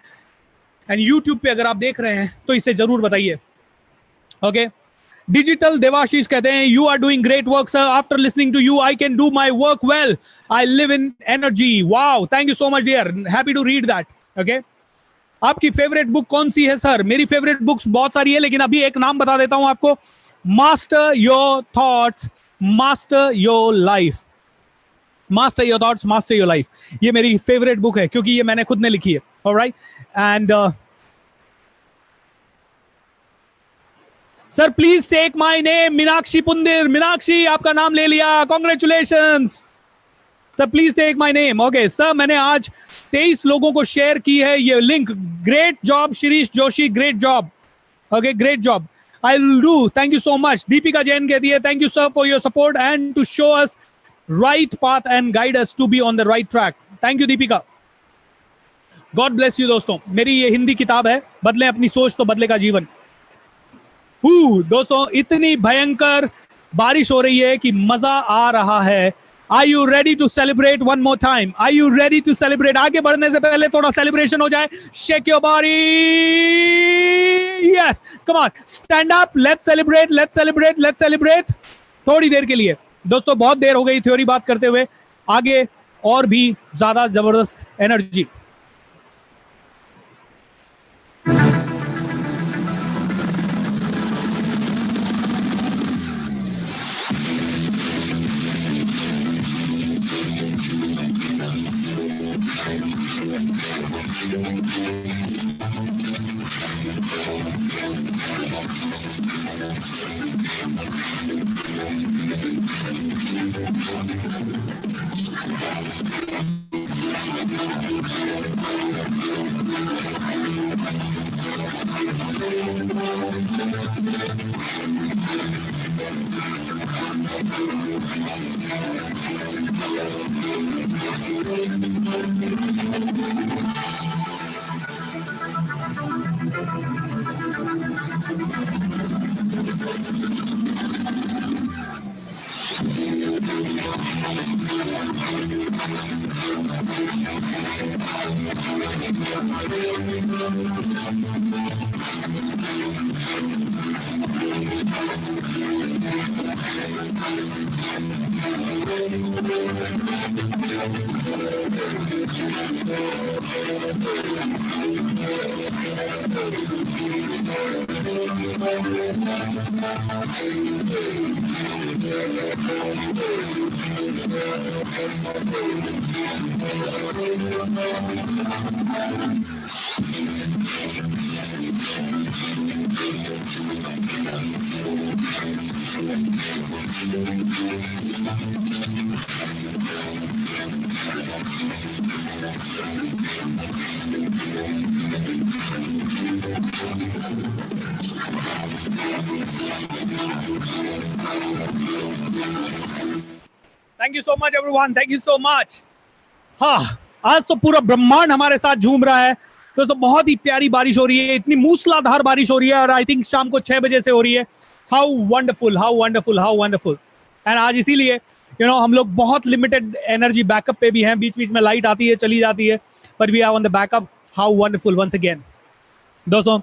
A: And YouTube पे अगर आप देख रहे हैं तो इसे जरूर बताइए। ओके, डिजिटल देवाशीष कहते हैं, you are doing great work sir, after listening to you I can do my work well, I live in energy. Wow, thank you so much dear, happy to read that. Okay, आपकी फेवरेट बुक कौन सी है सर? मेरी फेवरेट बुक्स बहुत सारी है, लेकिन अभी एक नाम बता देता हूं आपको, master your thoughts, master your life. Master your thoughts, master your life, ये मेरी फेवरेट बुक है क्योंकि ये मैंने खुद ने लिखी है। Alright, and sir please take my name, Meenakshi Pundir. Meenakshi, आपका नाम ले लिया, congratulations sir, please take my name. Okay sir, मैंने आज 23 लोगों को शेयर की है ये link. Great job Shirish Joshi, great job. Okay, great job, I will do. Thank you so much. Deepika Jain कहती है, thank you sir for your support and to show us right path and guide us to be on the right track. Thank you Deepika, god bless you. दोस्तों, मेरी ये हिंदी किताब है, बदले अपनी सोच तो बदलेगा जीवन। दोस्तों, इतनी भयंकर बारिश हो रही है कि मजा आ रहा है। Are you ready to celebrate one more time? Are you ready to celebrate? आगे बढ़ने से पहले थोड़ा सेलिब्रेशन हो जाए। Shake your body. Yes, come on, stand up. Let's celebrate. Let's celebrate. Let's celebrate. थोड़ी देर के लिए दोस्तों, बहुत देर हो गई थ्योरी बात करते हुए, आगे और भी ज्यादा जबरदस्त energy. Thank you so much everyone, thank you so much. हाँ, आज तो पूरा ब्रह्मांड हमारे साथ झूम रहा है दोस्तों। बहुत ही प्यारी बारिश हो रही है, इतनी मूसलाधार बारिश हो रही है, और आई थिंक शाम को 6 बजे से हो रही है। How wonderful, how wonderful, how wonderful. And आज इसीलिए हम लोग बहुत लिमिटेड एनर्जी बैकअप पे भी हैं, बीच बीच में लाइट आती है चली जाती है, पर we are on the backup. How wonderful once again. दोस्तों,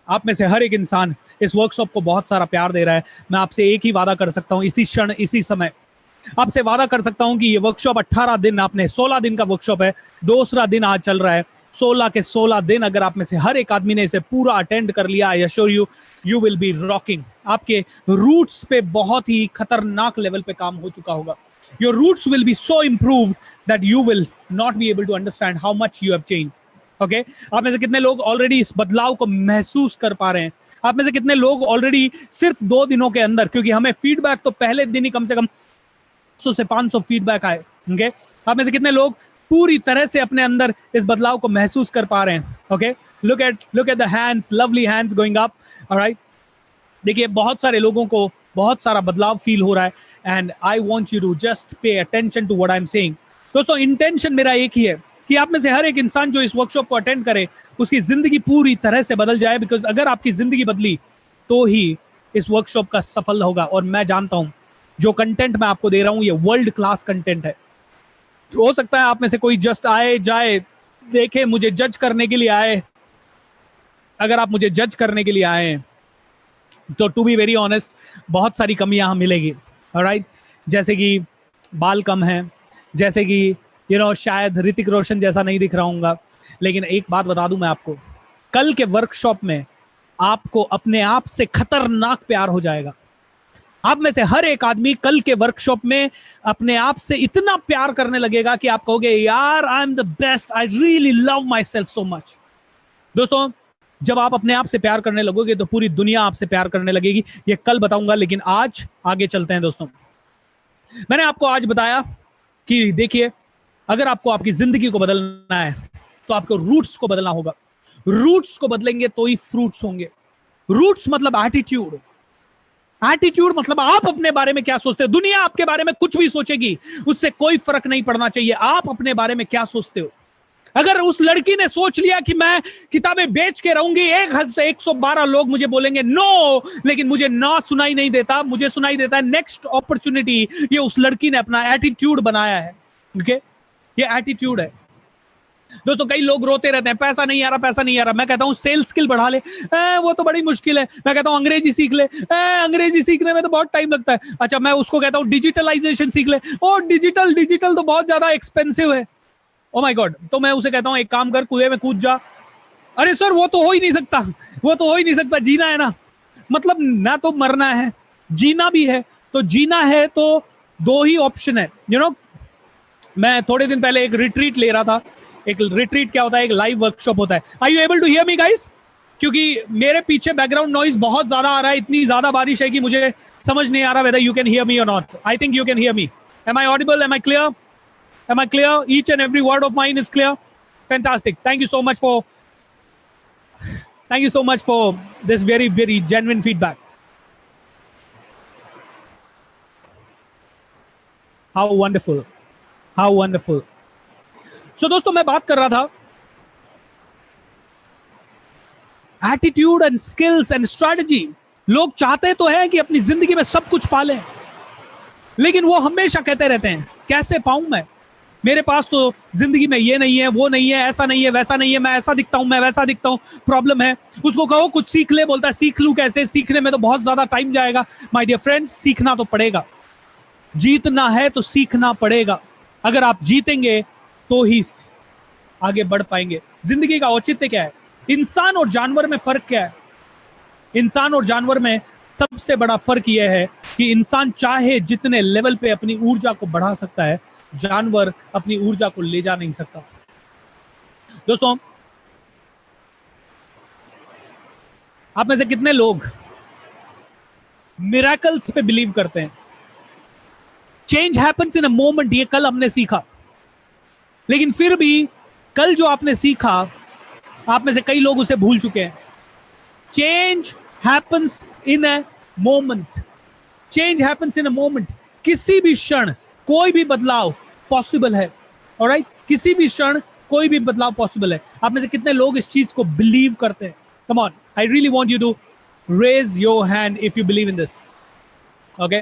A: आप में से हर एक इंसान इस वर्कशॉप को बहुत सारा प्यार दे रहा है। मैं आपसे एक ही वादा कर सकता हूं, इसी क्षण इसी समय आपसे वादा कर सकता हूं कि ये वर्कशॉप 18 दिन, आपने 16 दिन का वर्कशॉप है, दूसरा दिन आज चल रहा है। 16 के 16 दिन अगर आप में से हर एक आदमी ने इसे पूरा अटेंड कर लिया, I assure you, you will B rocking. आपके रूट्स पे बहुत ही खतरनाक लेवल पे काम हो चुका होगा। Your roots will be so improved that you will not be able to understand how much you have changed. Okay, आप में से कितने लोग ऑलरेडी इस बदलाव को महसूस कर पा रहे हैं? आप में से कितने लोग ऑलरेडी सिर्फ 2 दिनों के अंदर, क्योंकि हमें फीडबैक तो पहले दिन ही कम से कम 100 से 500 फीडबैक आए। ओके, आप में से कितने लोग पूरी तरह से अपने अंदर इस बदलाव को महसूस कर पा रहे हैं? Okay, look at the hands, lovely hands going up. Alright, देखिए बहुत सारे लोगों को बहुत सारा बदलाव फील हो रहा है, and I want you to just pay attention to what I am saying. दोस्तों, इंटेंशन मेरा एक ही है कि आप में से हर एक इंसान जो इस वर्कशॉप को अटेंड करे, उसकी जिंदगी पूरी तरह से बदल जाए। बिकॉज अगर आपकी जिंदगी बदली तो ही इस वर्कशॉप का सफल होगा। और मैं जानता हूं जो कंटेंट मैं आपको दे रहा हूं ये वर्ल्ड क्लास कंटेंट है। हो सकता है आप में से कोई जस्ट आए जाए, देखे, मुझे जज करने के लिए आए। अगर आप मुझे जज करने के लिए आए हैं तो टू बी वेरी ऑनेस्ट, बहुत सारी कमियां हम मिलेगी। ऑलराइट, जैसे कि बाल कम हैं, जैसे कि शायद ऋतिक रोशन जैसा नहीं दिख रहा हूँगा। लेकिन एक बात बता दूं मैं आपको, कल के वर्कशॉप में आपको अपने आप से खतरनाक प्यार हो जाएगा। आप में से हर एक आदमी कल के वर्कशॉप में अपने आप से इतना प्यार करने लगेगा कि आप कहोगे यार आई am the best, I really love my self so much. दोस्तों, जब आप अपने आप से प्यार करने लगोगे तो पूरी दुनिया आपसे प्यार करने लगेगी। ये कल बताऊंगा, लेकिन आज आगे चलते हैं। दोस्तों, मैंने आपको आज बताया कि देखिए, अगर आपको आपकी जिंदगी को बदलना है तो आपको रूट्स को बदलना होगा। रूट्स को बदलेंगे तो ही फ्रूट्स होंगे। रूट्स मतलब एटीट्यूड। एटीट्यूड मतलब आप अपने बारे में क्या सोचते हो। दुनिया आपके बारे में कुछ भी सोचेगी, उससे कोई फर्क नहीं पड़ना चाहिए। आप अपने बारे में क्या सोचते हो। अगर उस लड़की ने सोच लिया कि मैं किताबें बेच के रहूंगी, 112 लोग मुझे बोलेंगे नो, लेकिन मुझे ना सुनाई नहीं देता, मुझे सुनाई देता है नेक्स्ट अपॉर्चुनिटी। ये उस लड़की ने अपना एटीट्यूड बनाया है। ओके, ये एटीट्यूड है। दोस्तों, कई लोग रोते रहते हैं, पैसा नहीं आ रहा, पैसा नहीं आ रहा। मैं कहता हूं सेल्स स्किल बढ़ा ले, वो तो बड़ी मुश्किल है। मैं कहता हूं अंग्रेजी सीख ले, अंग्रेजी सीखने में तो बहुत टाइम लगता है। अच्छा, मैं उसको कहता हूं डिजिटलाइजेशन सीख ले, ओ डिजिटल तो बहुत ज्यादा एक्सपेंसिव है। ओ माय गॉड, तो मैं उसे कहता हूं एक काम कर, कुएं में कूद जा। अरे सर, वो तो हो ही नहीं सकता, वो तो हो ही नहीं सकता, जीना है ना। मतलब ना तो मरना है, जीना भी है। तो जीना है तो 2 ही ऑप्शन है। मैं थोड़े दिन पहले एक रिट्रीट ले रहा था। एक रिट्रीट क्या होता है? एक लाइव वर्कशॉप होता है। Are you able to hear me guys? क्योंकि मेरे पीछे बैकग्राउंड नॉइज बहुत ज्यादा आ रहा है, इतनी ज्यादा बारिश है कि मुझे समझ नहीं आ रहा whether you can hear me or not. I think you can hear me. Am I audible? Am I clear? Am I clear? Each and every word of mine is clear? Fantastic. Thank you so much for this very, very genuine feedback. How wonderful. How wonderful. So दोस्तों, मैं बात कर रहा था attitude and skills and strategy. लोग चाहते तो हैं कि अपनी जिंदगी में सब कुछ पालें, लेकिन वो हमेशा कहते रहते हैं कैसे पाऊं मैं, मेरे पास तो जिंदगी में ये नहीं है, वो नहीं है, ऐसा नहीं है, वैसा नहीं है, मैं ऐसा दिखता हूं, मैं वैसा दिखता हूं, प्रॉब्लम है। उसको कहो कुछ सीख ले, बोलता है सीख लूं कैसे, सीखने में तो बहुत ज्यादा टाइम जाएगा। माय डियर फ्रेंड्स, सीखना तो पड़ेगा, जीतना है तो सीखना पड़ेगा। अगर आप जीतेंगे तो ही आगे बढ़ पाएंगे। जिंदगी का औचित्य क्या है? इंसान और जानवर में फर्क क्या है? इंसान और जानवर में सबसे बड़ा फर्क यह है कि इंसान चाहे जितने लेवल पे अपनी ऊर्जा को बढ़ा सकता है, जानवर अपनी ऊर्जा को ले जा नहीं सकता। दोस्तों, आप में से कितने लोग मिरेकल्स पे बिलीव करते हैं? Change happens in a moment, ये कल हमने सीखा, लेकिन फिर भी कल जो आपने सीखा, आप में से कई लोग उसे भूल चुके हैं। Change happens in a moment, change happens in a moment. किसी भी क्षण कोई भी बदलाव पॉसिबल है। ऑलराइट, किसी भी क्षण कोई भी बदलाव पॉसिबल है। आप में से कितने लोग इस चीज को बिलीव करते हैं? Come on, I really want you to raise your hand if you believe in this. Okay,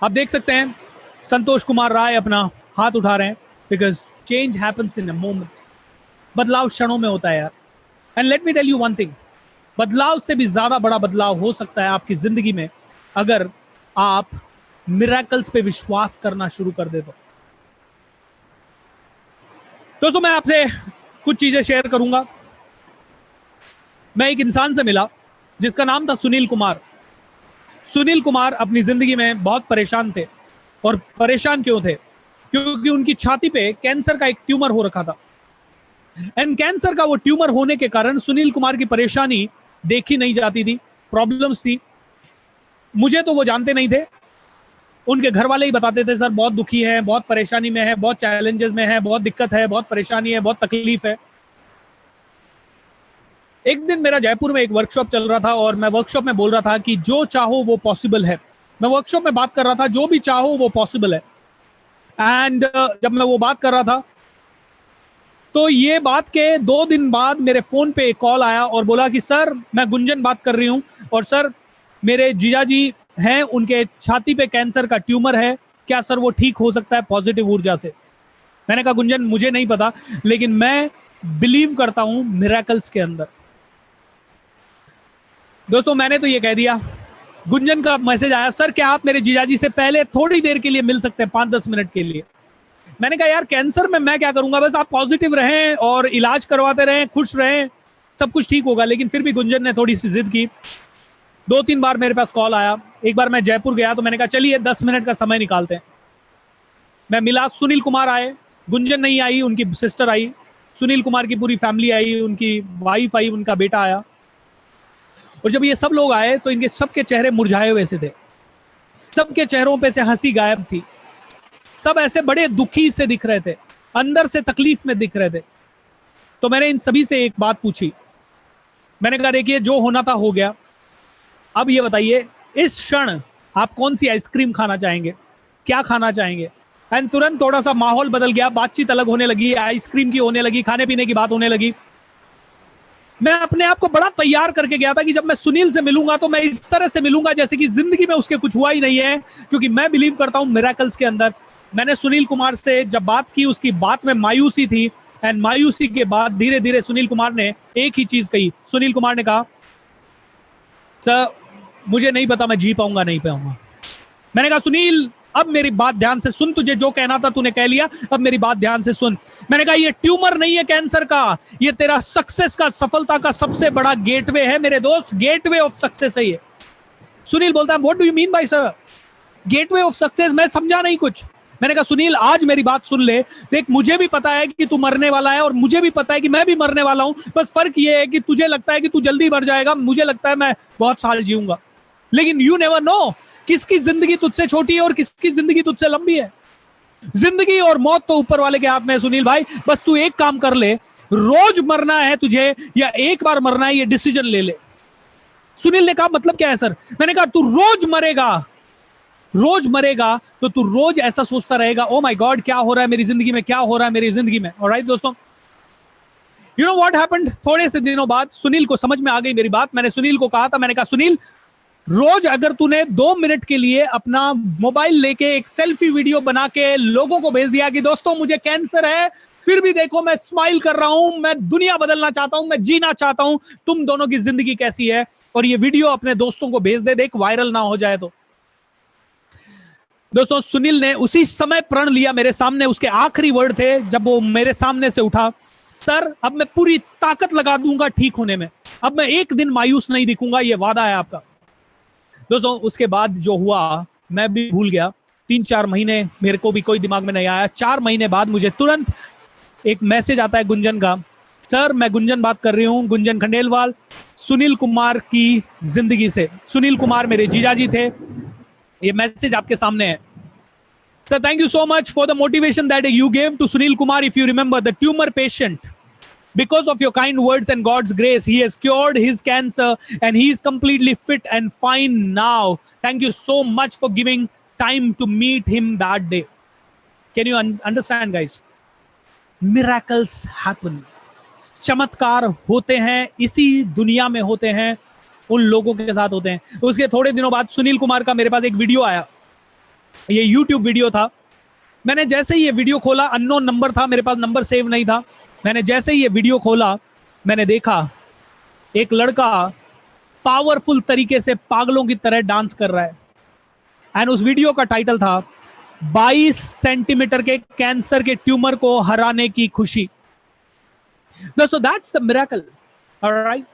A: आप देख सकते हैं संतोष कुमार राय अपना हाथ उठा रहे हैं, because change happens in a moment. बदलाव क्षणों में होता है यार। And let me tell you one thing, बदलाव से भी ज्यादा बड़ा बदलाव हो सकता है आपकी जिंदगी में अगर आप मिरेकल्स पे विश्वास करना शुरू कर दे तो। दोस्तों, मैं आपसे कुछ चीजें शेयर करूंगा। मैं एक इंसान से मिला जिसका नाम था सुनील कुमार। सुनील कुमार अपनी जिंदगी में बहुत परेशान थे। और परेशान क्यों थे? क्योंकि उनकी छाती पे कैंसर का एक ट्यूमर हो रखा था। एंड कैंसर का वो ट्यूमर होने के कारण सुनील कुमार की परेशानी देखी नहीं जाती थी, प्रॉब्लम्स थी। मुझे तो वो जानते नहीं थे, उनके घर वाले ही बताते थे, सर बहुत दुखी है, बहुत परेशानी में है, बहुत चैलेंजेस में है, बहुत दिक्कत है, बहुत परेशानी है, बहुत तकलीफ है। एक दिन मेरा जयपुर में एक वर्कशॉप चल रहा था और मैं वर्कशॉप में बोल रहा था कि जो चाहो वो पॉसिबल है। मैं वर्कशॉप में बात कर रहा था, जो भी चाहो वो पॉसिबल है। एंड जब मैं वो बात कर रहा था तो ये बात के 2 दिन बाद मेरे फोन पे एक कॉल आया और बोला कि सर मैं गुंजन बात कर रही हूं, और सर मेरे जीजा जी हैं, उनके छाती पे कैंसर का ट्यूमर है, क्या सर वो ठीक हो सकता है पॉजिटिव ऊर्जा से? मैंने कहा गुंजन मुझे नहीं पता, लेकिन मैं बिलीव करता हूं मिरेकल्स के अंदर। दोस्तों, मैंने तो ये कह दिया। गुंजन का मैसेज आया, सर क्या आप मेरे जीजाजी से पहले थोड़ी देर के लिए मिल सकते हैं, 5-10 मिनट के लिए? मैंने कहा यार कैंसर में मैं क्या करूंगा, बस आप पॉजिटिव रहें और इलाज करवाते रहें, खुश रहें, सब कुछ ठीक होगा। लेकिन फिर भी गुंजन ने थोड़ी सी जिद की। 2-3 बार मेरे पास कॉल आया। एक बार मैं जयपुर गया तो मैंने कहा चलिए 10 मिनट का समय निकालते हैं। मैं मिला, सुनील कुमार आए, गुंजन नहीं आई, उनकी सिस्टर आई, सुनील कुमार की पूरी फैमिली आई, उनकी वाइफ आई, उनका बेटा आया। और जब ये सब लोग आए तो इनके सबके चेहरे मुरझाए हुए से थे, सबके चेहरों पे से हंसी गायब थी, सब ऐसे बड़े दुखी से दिख रहे थे, अंदर से तकलीफ में दिख रहे थे। तो मैंने इन सभी से एक बात पूछी। मैंने कहा देखिए जो होना था हो गया, अब ये बताइए इस क्षण आप कौन सी आइसक्रीम खाना चाहेंगे, क्या खाना चाहेंगे? एंड तुरंत थोड़ा सा माहौल बदल गया, बातचीत अलग होने लगी, आइसक्रीम की होने लगी, खाने पीने की बात होने लगी। मैं अपने आप को बड़ा तैयार करके गया था कि जब मैं सुनील से मिलूंगा तो मैं इस तरह से मिलूंगा जैसे कि जिंदगी में उसके कुछ हुआ ही नहीं है, क्योंकि मैं बिलीव करता हूं मिरेकल्स के अंदर। मैंने सुनील कुमार से जब बात की, उसकी बात में मायूसी थी, एंड मायूसी के बाद धीरे धीरे सुनील कुमार ने एक ही चीज कही। सुनील कुमार ने कहा सर मुझे नहीं पता मैं जी पाऊंगा नहीं पाऊंगा। मैंने कहा सुनील अब मेरी बात ध्यान से सुन, तुझे जो कहना था तूने कह लिया, अब मेरी बात ध्यान से सुन। मैंने कहा ये ट्यूमर नहीं है कैंसर का, ये तेरा सक्सेस का, सफलता का सबसे बड़ा गेटवे है मेरे दोस्त, गेटवे ऑफ सक्सेस है ये। सुनील बोलता है what do you mean by sir, gateway of success? मैं समझा नहीं कुछ। मैंने कहा सुनील आज मेरी बात सुन ले, देख मुझे भी पता है कि तू मरने वाला है और मुझे भी पता है कि मैं भी मरने वाला हूं, बस फर्क ये है कि तुझे लगता है कि तू जल्दी मर जाएगा, मुझे लगता है मैं बहुत साल जीऊंगा। लेकिन यू नेवर नो किसकी जिंदगी तुझसे छोटी है और किसकी जिंदगी तुझसे लंबी है। जिंदगी और मौत तो ऊपर वाले के हाथ में है सुनील भाई, बस तू एक काम कर ले, रोज मरना है तुझे या एक बार मरना है, ये डिसीजन ले ले। सुनील ने कहा मतलब क्या है सर? मैंने कहा तू रोज मरेगा, रोज मरेगा तो तू रोज ऐसा सोचता रहेगा ओ माय गॉड क्या हो रहा है मेरी जिंदगी में, क्या हो रहा है मेरी जिंदगी में। ऑलराइट दोस्तों, यू नो व्हाट हैपेंड? थोड़े से दिनों बाद सुनील को समझ में आ गई मेरी बात। मैंने सुनील को कहा था, मैंने कहा सुनील रोज अगर तूने 2 मिनट के लिए अपना मोबाइल लेके एक सेल्फी वीडियो बना के लोगों को भेज दिया कि दोस्तों मुझे कैंसर है, फिर भी देखो मैं स्माइल कर रहा हूं, मैं दुनिया बदलना चाहता हूं, मैं जीना चाहता हूं, तुम दोनों की जिंदगी कैसी है, और ये वीडियो अपने दोस्तों को भेज दे, देख वायरल ना हो जाए तो। दोस्तों सुनील ने उसी समय प्रण लिया मेरे सामने, उसके आखिरी वर्ड थे जब वो मेरे सामने से उठा, सर अब मैं पूरी ताकत लगा दूंगा ठीक होने में, अब मैं एक दिन मायूस नहीं दिखूंगा, ये वादा है आपका। दोस्तों उसके बाद जो हुआ मैं भी भूल गया, 3-4 महीने मेरे को भी कोई दिमाग में नहीं आया। 4 महीने बाद मुझे तुरंत एक मैसेज आता है गुंजन का, सर मैं गुंजन बात कर रही हूं, गुंजन खंडेलवाल, सुनील कुमार की जिंदगी से। सुनील कुमार मेरे जीजाजी थे, ये मैसेज आपके सामने है। Sir thank you so much for the motivation that you gave to Sunil Kumar, if you remember the tumour patient, because of your kind words and God's grace he has cured his cancer and he is completely fit and fine now. Thank you so much for giving time to meet him that day. Can you understand guys? Miracles happen. चमत्कार होते हैं, इसी दुनिया में होते हैं, उन लोगों के साथ होते हैं। उसके थोड़े दिनों बाद सुनील कुमार का मेरे पास एक वीडियो आया, ये YouTube वीडियो था। मैंने जैसे ही ये वीडियो खोला, अननोन नंबर था, मेरे पास नंबर सेव नहीं था, मैंने जैसे ही ये वीडियो खोला मैंने देखा एक लड़का पावरफुल तरीके से पागलों की तरह डांस कर रहा है, एंड उस वीडियो का टाइटल था 22 सेंटीमीटर के कैंसर के ट्यूमर को हराने की खुशी। दोस्तों दैट्स द मिरेकल, ऑलराइट।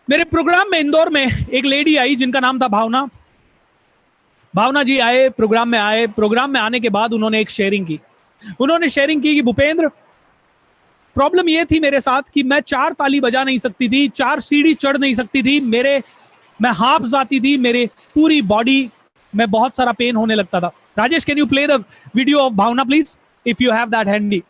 A: मेरे प्रोग्राम में इंदौर में एक लेडी आई जिनका नाम था भावना। भावना जी आए, प्रोग्राम में आए। प्रोग्राम में आने के बाद उन्होंने एक शेयरिंग की। उन्होंने शेयरिंग की कि भूपेंद्र, प्रॉब्लम ये थी मेरे साथ कि मैं 4 ताली बजा नहीं सकती थी, 4 सीढ़ी चढ़ नहीं सकती थी, मैं हाफ जाती थी, मेरे पूरी बॉडी में बहुत सारा पेन होने लगता था। Rajesh can you play the video of Bhavna please, if you have that handy.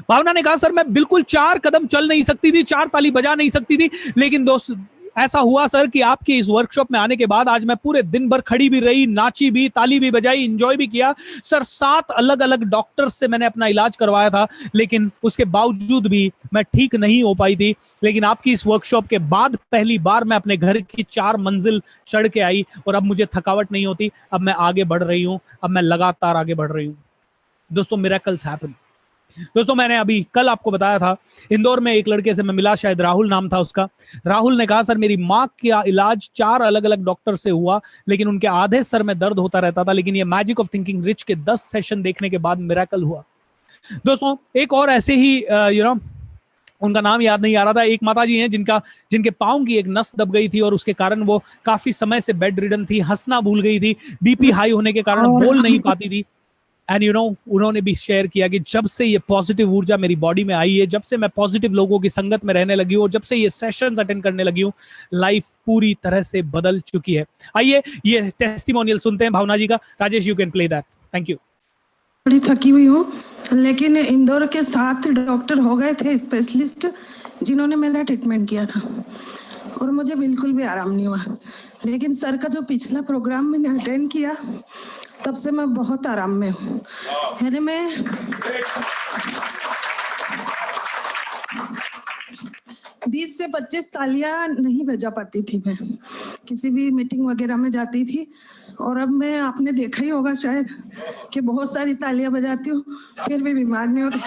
A: Bhavna ने कहा सर मैं बिल्कुल 4 कदम चल नहीं सकती थी, 4 ताली बजा नहीं सकती थी, लेकिन दोस्त ऐसा हुआ सर कि आपके इस वर्कशॉप में आने के बाद आज मैं पूरे दिन भर खड़ी भी रही, नाची भी, ताली भी बजाई, एंजॉय भी किया। सर 7 अलग अलग डॉक्टर्स से मैंने अपना इलाज करवाया था, लेकिन उसके बावजूद भी मैं ठीक नहीं हो पाई थी। लेकिन आपकी इस वर्कशॉप के बाद पहली बार मैं अपने घर की 4 मंजिल चढ़ के आई और अब मुझे थकावट नहीं होती, अब मैं आगे बढ़ रही हूं, अब मैं लगातार आगे बढ़ रही हूं। दोस्तों मिरेकल्स हैपन। दोस्तों मैंने अभी कल आपको बताया था, इंदौर में एक लड़के से मैं मिला, शायद राहुल नाम था उसका। राहुल ने कहा सर मेरी माँ का इलाज 4 अलग अलग डॉक्टर से हुआ, लेकिन उनके आधे सर में दर्द होता रहता था, लेकिन ये मैजिक ऑफ थिंकिंग रिच के 10 सेशन देखने के बाद मिरेकल हुआ। दोस्तों एक और ऐसे ही उनका नाम याद नहीं आ रहा था, एक माता जी हैं जिनके पाँव की एक नस दब गई थी और उसके कारण वो काफी समय से बेड रिडन थी, हंसना भूल गई थी, बीपी हाई होने के कारण बोल नहीं पाती थी। एंड उन्होंने भी शेयर किया कि जब से ये पॉजिटिव ऊर्जा मेरी बॉडी में आई है, जब से मैं पॉजिटिव लोगों की संगत में रहने लगी हूँ, जब से ये सेशंस अटेंड करने लगी हूँ, लाइफ पूरी तरह से बदल चुकी है। आइए ये टेस्टिमोनियल सुनते हैं भावना जी का। Rajesh you can play that, thank you.
B: बड़ी थकी हुई हूँ, लेकिन इंदौर के 7 डॉक्टर हो गए थे स्पेशलिस्ट जिन्होंने मेरा ट्रीटमेंट किया था और मुझे बिल्कुल भी आराम नहीं हुआ। लेकिन सर का जो पिछला प्रोग्राम मैंने अटेंड किया तब से मैं बहुत आराम में हूँ। अरे मैं 20 से 25 तालियां नहीं बजा पाती थी, मैं किसी भी मीटिंग वगैरह में जाती थी, और अब मैं, आपने देखा ही होगा शायद कि बहुत सारी तालियां बजाती हूँ फिर भी बीमार नहीं होती।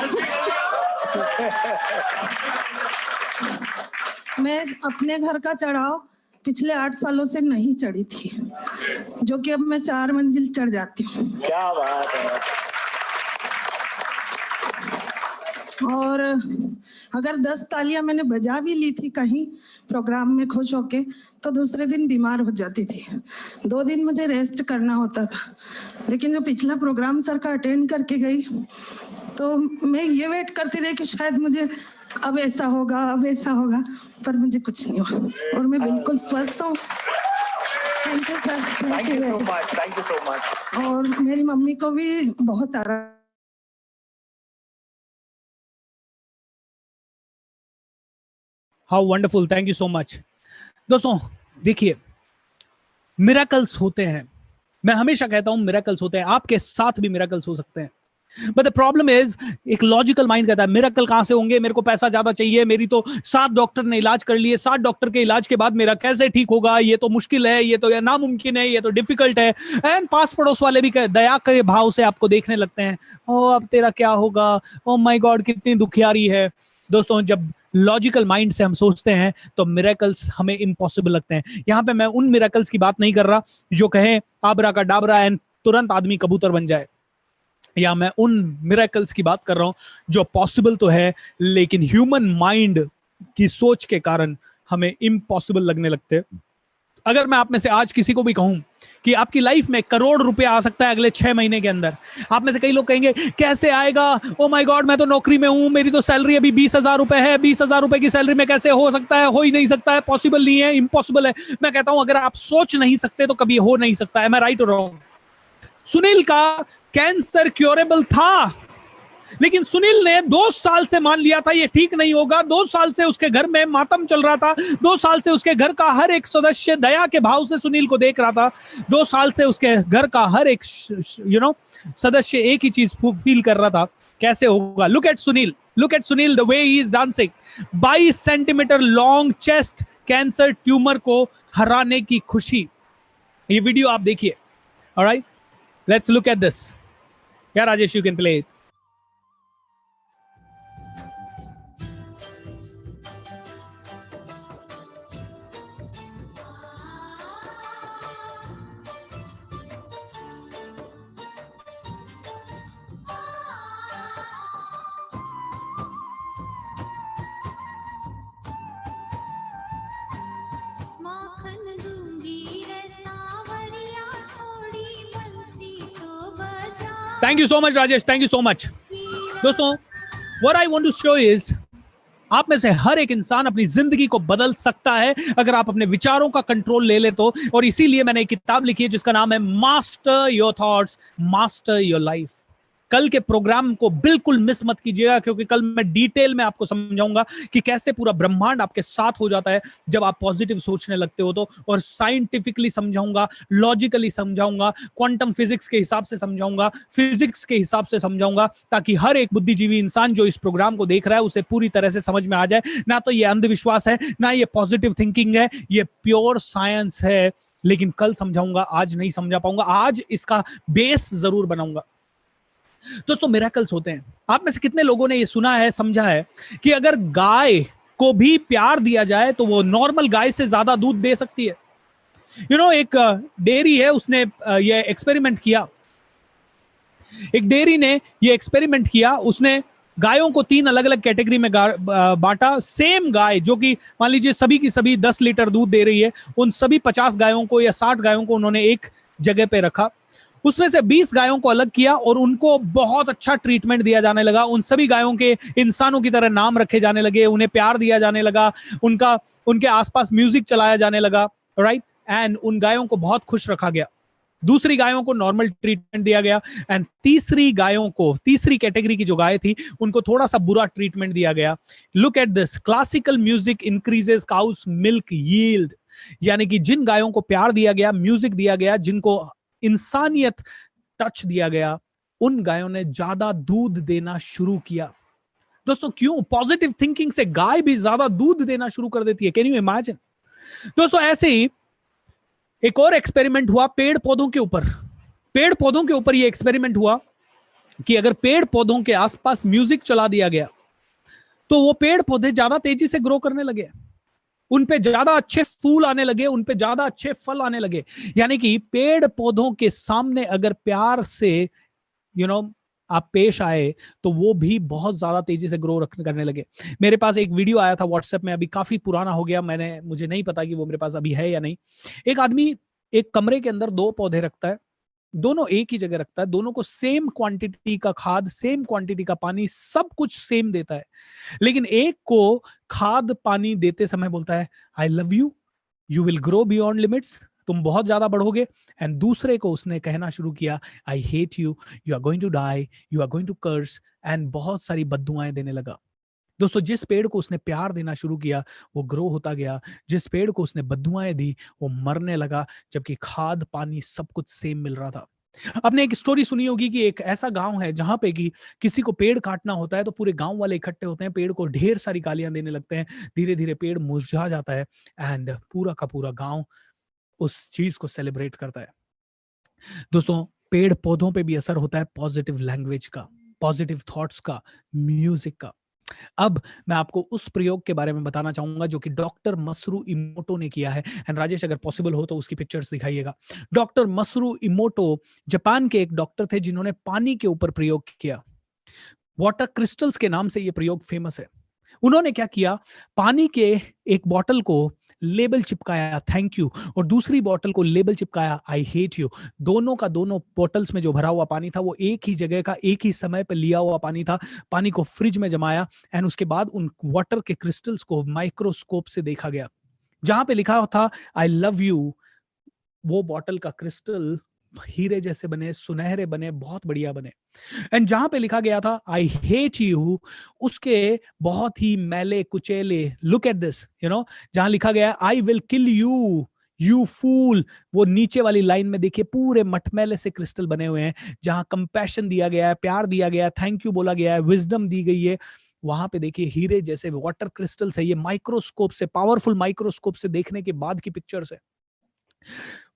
B: मैं अपने घर का चढ़ाव पिछले 8 सालों से नहीं चढ़ी थी, जो कि अब मैं 4 मंजिल चढ़ जाती हूँ। क्या बात है। और अगर 10 तालियां मैंने बजा भी ली थी कहीं प्रोग्राम में खुश होके, तो दूसरे दिन बीमार हो जाती थी, 2 दिन मुझे रेस्ट करना होता था। लेकिन जो पिछला प्रोग्राम सर का अटेंड करके गई, तो मैं ये वेट करती रही कि शायद मुझे अब ऐसा होगा, अब ऐसा होगा, पर मुझे कुछ नहीं हुआ और मैं बिल्कुल स्वस्थ हूँ। Thank you sir, thank you so much, thank you so much. और मेरी मम्मी को भी बहुत आराम।
A: How wonderful, thank you so much. दोस्तों देखिए मिरेकल्स होते हैं, मैं हमेशा कहता हूं मिरेकल्स होते हैं, आपके साथ भी मिरेकल्स हो सकते हैं। बट द प्रॉब्लम इज, एक लॉजिकल माइंड कहता है मिरेकल कहां से होंगे, मेरे को पैसा ज्यादा चाहिए, मेरी तो 7 डॉक्टर ने इलाज कर लिए, 7 डॉक्टर के इलाज के बाद मेरा कैसे ठीक होगा, ये तो मुश्किल है, ये तो नामुमकिन है, ये तो डिफिकल्ट है। एंड पास पड़ोस वाले भी दया के भाव से आपको देखने लगते हैं, ओ अब तेरा क्या होगा, ओ माय गॉड कितनी दुखियारी है। दोस्तों, जब लॉजिकल माइंड से हम सोचते हैं तो मिरेकल्स हमें इम्पॉसिबल लगते हैं। यहां पे मैं उन मिरेकल्स की बात नहीं कर रहा जो कहें आबरा का डाबरा एंड तुरंत आदमी कबूतर बन जाए, या मैं उन मिरेकल्स की बात कर रहा हूं जो पॉसिबल तो है लेकिन ह्यूमन माइंड की सोच के कारण हमें इम्पॉसिबल लगने लगते हैं। अगर मैं आप में से आज किसी को भी कहूं कि आपकी लाइफ में 1 करोड़ रुपया आ सकता है अगले 6 महीने के अंदर, आप में से कई लोग कहेंगे कैसे आएगा, ओ माय गॉड मैं तो नौकरी में हूं, मेरी तो सैलरी अभी 20,000 रुपए है, 20,000 रुपए की सैलरी में कैसे हो सकता है, हो ही नहीं सकता है, पॉसिबल नहीं है, इम्पॉसिबल है। मैं कहता हूं अगर आप सोच नहीं सकते तो कभी हो नहीं सकता है। मैं राइट और रॉन्ग? सुनील का कैंसर क्योरेबल था, लेकिन सुनील ने 2 साल से मान लिया था ये ठीक नहीं होगा। 2 साल से उसके घर में मातम चल रहा था, 2 साल से उसके घर का हर एक सदस्य दया के भाव से सुनील को देख रहा था, 2 साल से उसके घर का हर एक सदस्य एक ही चीज फील कर रहा था, कैसे होगा। Look at Sunil, look at Sunil, the way he is dancing. 22 centimetre long chest, cancer tumour को हराने की खुशी। ये वीडियो आप देखिए। Alright, let's look at this. Yeah Rajesh, you can play it. Thank you so much Rajesh, thank you so much. दोस्तों, what I want to show is, आप में से हर एक इंसान अपनी जिंदगी को बदल सकता है अगर आप अपने विचारों का कंट्रोल ले ले तो। और इसीलिए मैंने एक किताब लिखी है जिसका नाम है master your thoughts, master your life. कल के प्रोग्राम को बिल्कुल मिस मत कीजिएगा, क्योंकि कल मैं डिटेल में आपको समझाऊंगा कि कैसे पूरा ब्रह्मांड आपके साथ हो जाता है जब आप पॉजिटिव सोचने लगते हो तो। और साइंटिफिकली समझाऊंगा, लॉजिकली समझाऊंगा, क्वांटम फिजिक्स के हिसाब से समझाऊंगा, फिजिक्स के हिसाब से समझाऊंगा, ताकि हर एक बुद्धिजीवी इंसान जो इस प्रोग्राम को देख रहा है उसे पूरी तरह से समझ में आ जाए। ना तो ये अंधविश्वास है, ना ये पॉजिटिव थिंकिंग है, ये प्योर साइंस है। लेकिन कल समझाऊंगा, आज नहीं समझा पाऊंगा, आज इसका बेस जरूर बनाऊंगा। दोस्तों, मिरेकल्स होते हैं। आप में से कितने लोगों ने ये सुना है, समझा है कि अगर गाय को भी प्यार दिया जाए तो वो नॉर्मल गाय से ज्यादा दूध दे सकती है। एक डेयरी है, उसने ये एक्सपेरिमेंट किया। एक डेयरी ने ये एक्सपेरिमेंट किया, उसने गायों को 3 अलग अलग कैटेगरी में बांटा। सेम गाय जो कि मान लीजिए सभी की सभी 10 लीटर दूध दे रही है, उन सभी 50 गायों को या 60 गायों को उन्होंने एक जगह पे रखा। उसमें से 20 गायों को अलग किया और उनको बहुत अच्छा ट्रीटमेंट दिया जाने लगा। उन सभी गायों के इंसानों की तरह नाम रखे जाने लगे, उन्हें प्यार दिया जाने लगा, उनके आसपास म्यूजिक चलाया जाने लगा, राइट। एंड उन गायों को बहुत खुश रखा गया। दूसरी गायों को नॉर्मल ट्रीटमेंट दिया गया एंड तीसरी गायों को, तीसरी कैटेगरी की जो गाय थी, उनको थोड़ा सा बुरा ट्रीटमेंट दिया गया। Look at this, classical music increases cows milk yield. यानी कि जिन गायों को प्यार दिया गया, म्यूजिक दिया गया, जिनको इंसानियत टच दिया गया, उन गायों ने ज्यादा दूध देना शुरू किया। दोस्तों, क्यों? पॉजिटिव थिंकिंग से गाय भी ज्यादा दूध देना शुरू कर देती है। Can you imagine? दोस्तों, ऐसे ही एक और एक्सपेरिमेंट हुआ पेड़ पौधों के ऊपर। पेड़ पौधों के ऊपर यह एक्सपेरिमेंट हुआ कि अगर पेड़ पौधों के आसपास म्यूजिक चला दिया गया तो वो पेड़ पौधे ज्यादा तेजी से ग्रो करने लगे, उन पे ज्यादा अच्छे फूल आने लगे, उन पे ज्यादा अच्छे फल आने लगे। यानी कि पेड़ पौधों के सामने अगर प्यार से आप पेश आए तो वो भी बहुत ज्यादा तेजी से ग्रो करने लगे। मेरे पास एक वीडियो आया था व्हाट्सएप में, अभी काफी पुराना हो गया, मुझे नहीं पता कि वो मेरे पास अभी है या नहीं। एक आदमी एक कमरे के अंदर 2 पौधे रखता है, दोनों एक ही जगह रखता है, दोनों को सेम क्वांटिटी का खाद, सेम क्वांटिटी का पानी, सब कुछ सेम देता है। लेकिन एक को खाद पानी देते समय बोलता है I love you, you will grow beyond limits, तुम बहुत ज्यादा बढ़ोगे। एंड दूसरे को उसने कहना शुरू किया I hate you, you are going to die, you are going to curse, and बहुत सारी बद्दुआएं देने लगा। दोस्तों, जिस पेड़ को उसने प्यार देना शुरू किया वो ग्रो होता गया, जिस पेड़ को उसने बद्दुआएं दी वो मरने लगा, जबकि खाद पानी सब कुछ सेम मिल रहा था। आपने एक स्टोरी सुनी होगी कि एक ऐसा गांव है जहां पे कि किसी को पेड़ काटना होता है तो पूरे गांव वाले इकट्ठे होते हैं, पेड़ को ढेर सारी गालियां देने लगते हैं, धीरे धीरे पेड़ मुरझा जाता है एंड पूरा का पूरा गांव उस चीज को सेलिब्रेट करता है। दोस्तों, पेड़ पौधों पे भी असर होता है पॉजिटिव लैंग्वेज का, पॉजिटिव थॉट्स का, म्यूजिक का। अब मैं आपको उस प्रयोग के बारे में बताना चाहूंगा जो कि डॉक्टर मसरू इमोटो ने किया है। एंड राजेश, अगर पॉसिबल हो तो उसकी पिक्चर्स दिखाइएगा। डॉक्टर मसरू इमोटो जापान के एक डॉक्टर थे जिन्होंने पानी के ऊपर प्रयोग किया। वाटर क्रिस्टल्स के नाम से यह प्रयोग फेमस है। उन्होंने क्या किया, पानी के एक बॉटल को लेबल चिपकाया थैंक यू, और दूसरी बॉटल को लेबल चिपकाया आई हेट यू। दोनों का दोनों बॉटल्स में जो भरा हुआ पानी था वो एक ही जगह का, एक ही समय पर लिया हुआ पानी था। पानी को फ्रिज में जमाया एंड उसके बाद उन वाटर के क्रिस्टल्स को माइक्रोस्कोप से देखा गया। जहां पे लिखा था आई लव यू, वो बॉटल का क्रिस्टल हीरे जैसे बने, सुनहरे बने, बहुत बढ़िया बने। एंड जहां पे लिखा गया था आई हेट यू, उसके बहुत ही मैले कुचेले, लुक एट दिस, जहां लिखा गया I will kill you you fool, वो नीचे वाली लाइन में देखिए पूरे मटमैले से क्रिस्टल बने हुए हैं। जहां कंपैशन दिया गया है, प्यार दिया गया है, थैंक यू बोला गया है, विजडम दी गई है, वहां पे देखिए हीरे जैसे वाटर क्रिस्टल्स है। ये माइक्रोस्कोप से, पावरफुल माइक्रोस्कोप से देखने के बाद की पिक्चर्स है।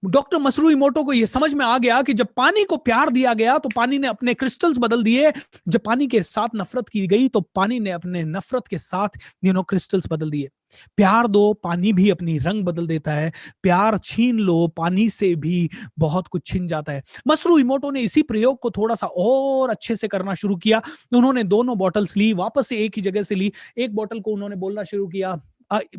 A: डॉक्टर मसरू इमोटो को यह समझ में आ गया कि जब पानी को प्यार दिया गया तो पानी ने अपने क्रिस्टल्स बदल दिए, जब पानी के साथ नफरत की गई तो पानी ने अपने नफरत के साथ क्रिस्टल्स बदल दिए। प्यार दो, पानी भी अपनी रंग बदल देता है। प्यार छीन लो, पानी से भी बहुत कुछ छिन जाता है। मसरू इमोटो ने इसी प्रयोग को थोड़ा सा और अच्छे से करना शुरू किया। उन्होंने दोनों बॉटल्स ली, वापस से एक ही जगह से ली। एक बॉटल को उन्होंने बोलना शुरू किया,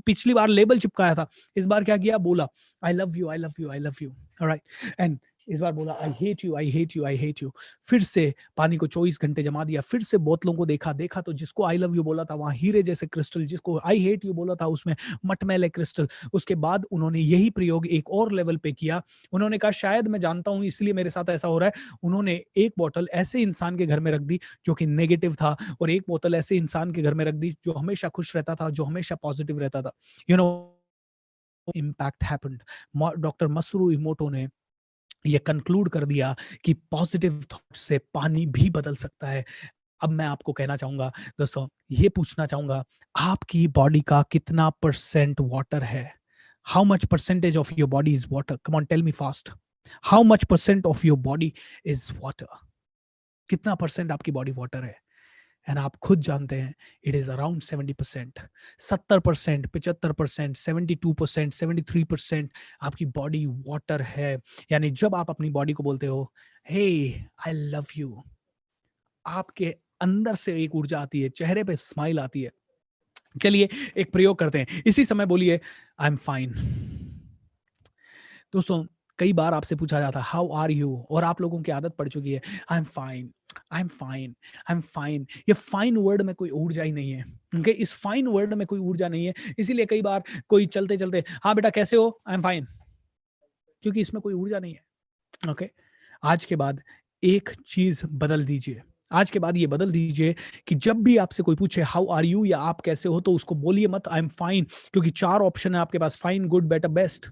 A: पिछली बार लेबल चिपकाया था, इस बार क्या किया, बोला I love you I love you I love you, alright. And इस बार बोला आई hate you I hate you I hate you. फिर से पानी को 24 घंटे जमा दिया, फिर से बोतलों को देखा तो जिसको आई लव यू बोला था वहां हीरे जैसे क्रिस्टल, जिसको आई हेट यू बोला था उसमें मटमैले क्रिस्टल। उसके बाद उन्होंने यही प्रयोग एक और लेवल पे किया। उन्होंने कहा शायद मैं जानता हूं इसलिए मेरे साथ ऐसा हो रहा है। उन्होंने एक बोतल ऐसे इंसान के घर में रख दी जो कि नेगेटिव था, और एक बोतल ऐसे इंसान के घर में रख दी जो हमेशा खुश रहता था, जो हमेशा पॉजिटिव रहता था। Impact happened. डॉक्टर मसरू इमोटो ने ये कंक्लूड कर दिया कि पॉजिटिव थॉट से पानी भी बदल सकता है। अब मैं आपको कहना चाहूंगा दोस्तों, ये पूछना चाहूंगा, आपकी बॉडी का कितना परसेंट वाटर है? How much percentage of your body is water? Come on tell me fast, how much percent of your body is water? कितना परसेंट आपकी बॉडी वाटर है? एंड आप खुद जानते हैं इट इज अराउंड 70%, 70%, 75%, 72%, 73% आपकी बॉडी वाटर है। यानी जब आप अपनी बॉडी को बोलते हो हे आई लव यू, आपके अंदर से एक ऊर्जा आती है, चेहरे पे स्माइल आती है। चलिए एक प्रयोग करते हैं, इसी समय बोलिए आई एम फाइन। दोस्तों, कई बार आपसे पूछा जाता है हाउ आर यू, और आप लोगों की आदत पड़ चुकी है I am fine I am fine I am fine. ये फाइन वर्ड में कोई ऊर्जा ही नहीं है। ओके, इस फाइन वर्ड में कोई ऊर्जा नहीं है, इसीलिए कई बार कोई चलते चलते हाँ बेटा कैसे हो, आई एम फाइन, क्योंकि इसमें कोई ऊर्जा नहीं है। ओके, आज के बाद एक चीज बदल दीजिए। आज के बाद ये बदल दीजिए कि जब भी आपसे कोई पूछे हाउ आर यू या आप कैसे हो, तो उसको बोलिए मत आई एम फाइन, क्योंकि 4 ऑप्शन है आपके पास, फाइन, गुड, बेटर, बेस्ट।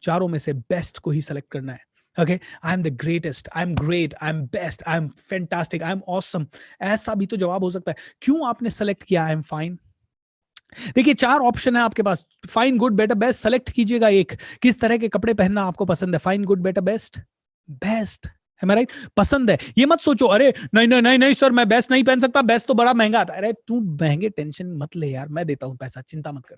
A: चारों में से बेस्ट को ही सेलेक्ट करना है। Okay, I am the greatest, I am great, I M best, I M fantastic, I am awesome, ऐसा भी तो जवाब हो सकता है। क्यों आपने सेलेक्ट किया आई एम फाइन? देखिए 4 ऑप्शन है आपके पास, fine, good, better, best. Select कीजिएगा एक। किस तरह के कपड़े पहनना आपको पसंद है? Fine, good, better, best, best, है मैं राइट? पसंद है। ये मत सोचो अरे नहीं नहीं नहीं नहीं सर मैं बेस्ट नहीं पहन सकता, बेस्ट तो बड़ा महंगा आता है। अरे तू महंगे टेंशन मत ले यार, मैं देता हूं पैसा, चिंता मत कर।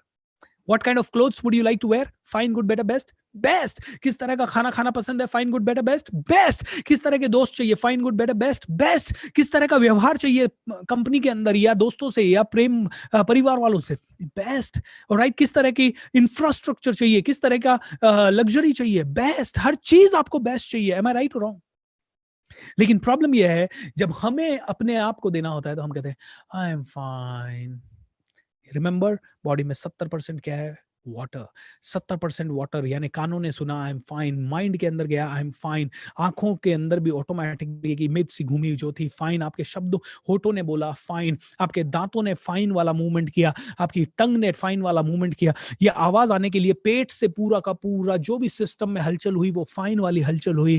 A: What kind of clothes would you like to wear? Fine, good, better, best, best. किस तरह का खाना खाना पसंद है? Fine, good, better, best, best. किस तरह के दोस्त चाहिए? Fine, good, better, best, best. किस तरह का व्यवहार चाहिए कंपनी के अंदर या दोस्तों से या प्रेम परिवार वालों से? बेस्ट। राइट, किस तरह की इंफ्रास्ट्रक्चर चाहिए? किस तरह का लग्जरी चाहिए? बेस्ट। हर चीज आपको बेस्ट चाहिए। Am I right or wrong? लेकिन प्रॉब्लम यह है जब हमें अपने आप को देना होता है तो हम कहते हैं I am fine. Remember, body में 70% क्या है? वाटर, 70% वाटर, यानी कानों ने सुना आई एम फाइन, माइंड के अंदर गया आई एम फाइन, आंखों के अंदर भी ऑटोमेटिकली एक इमेज सी घूमी जो थी फाइन, आपके शब्द होठों ने बोला फाइन, आपके दांतों ने फाइन वाला मूवमेंट किया, आपकी टंग ने फाइन वाला मूवमेंट किया, ये आवाज आने के लिए पेट से पूरा का पूरा जो भी सिस्टम में हलचल हुई वो फाइन वाली हलचल हुई।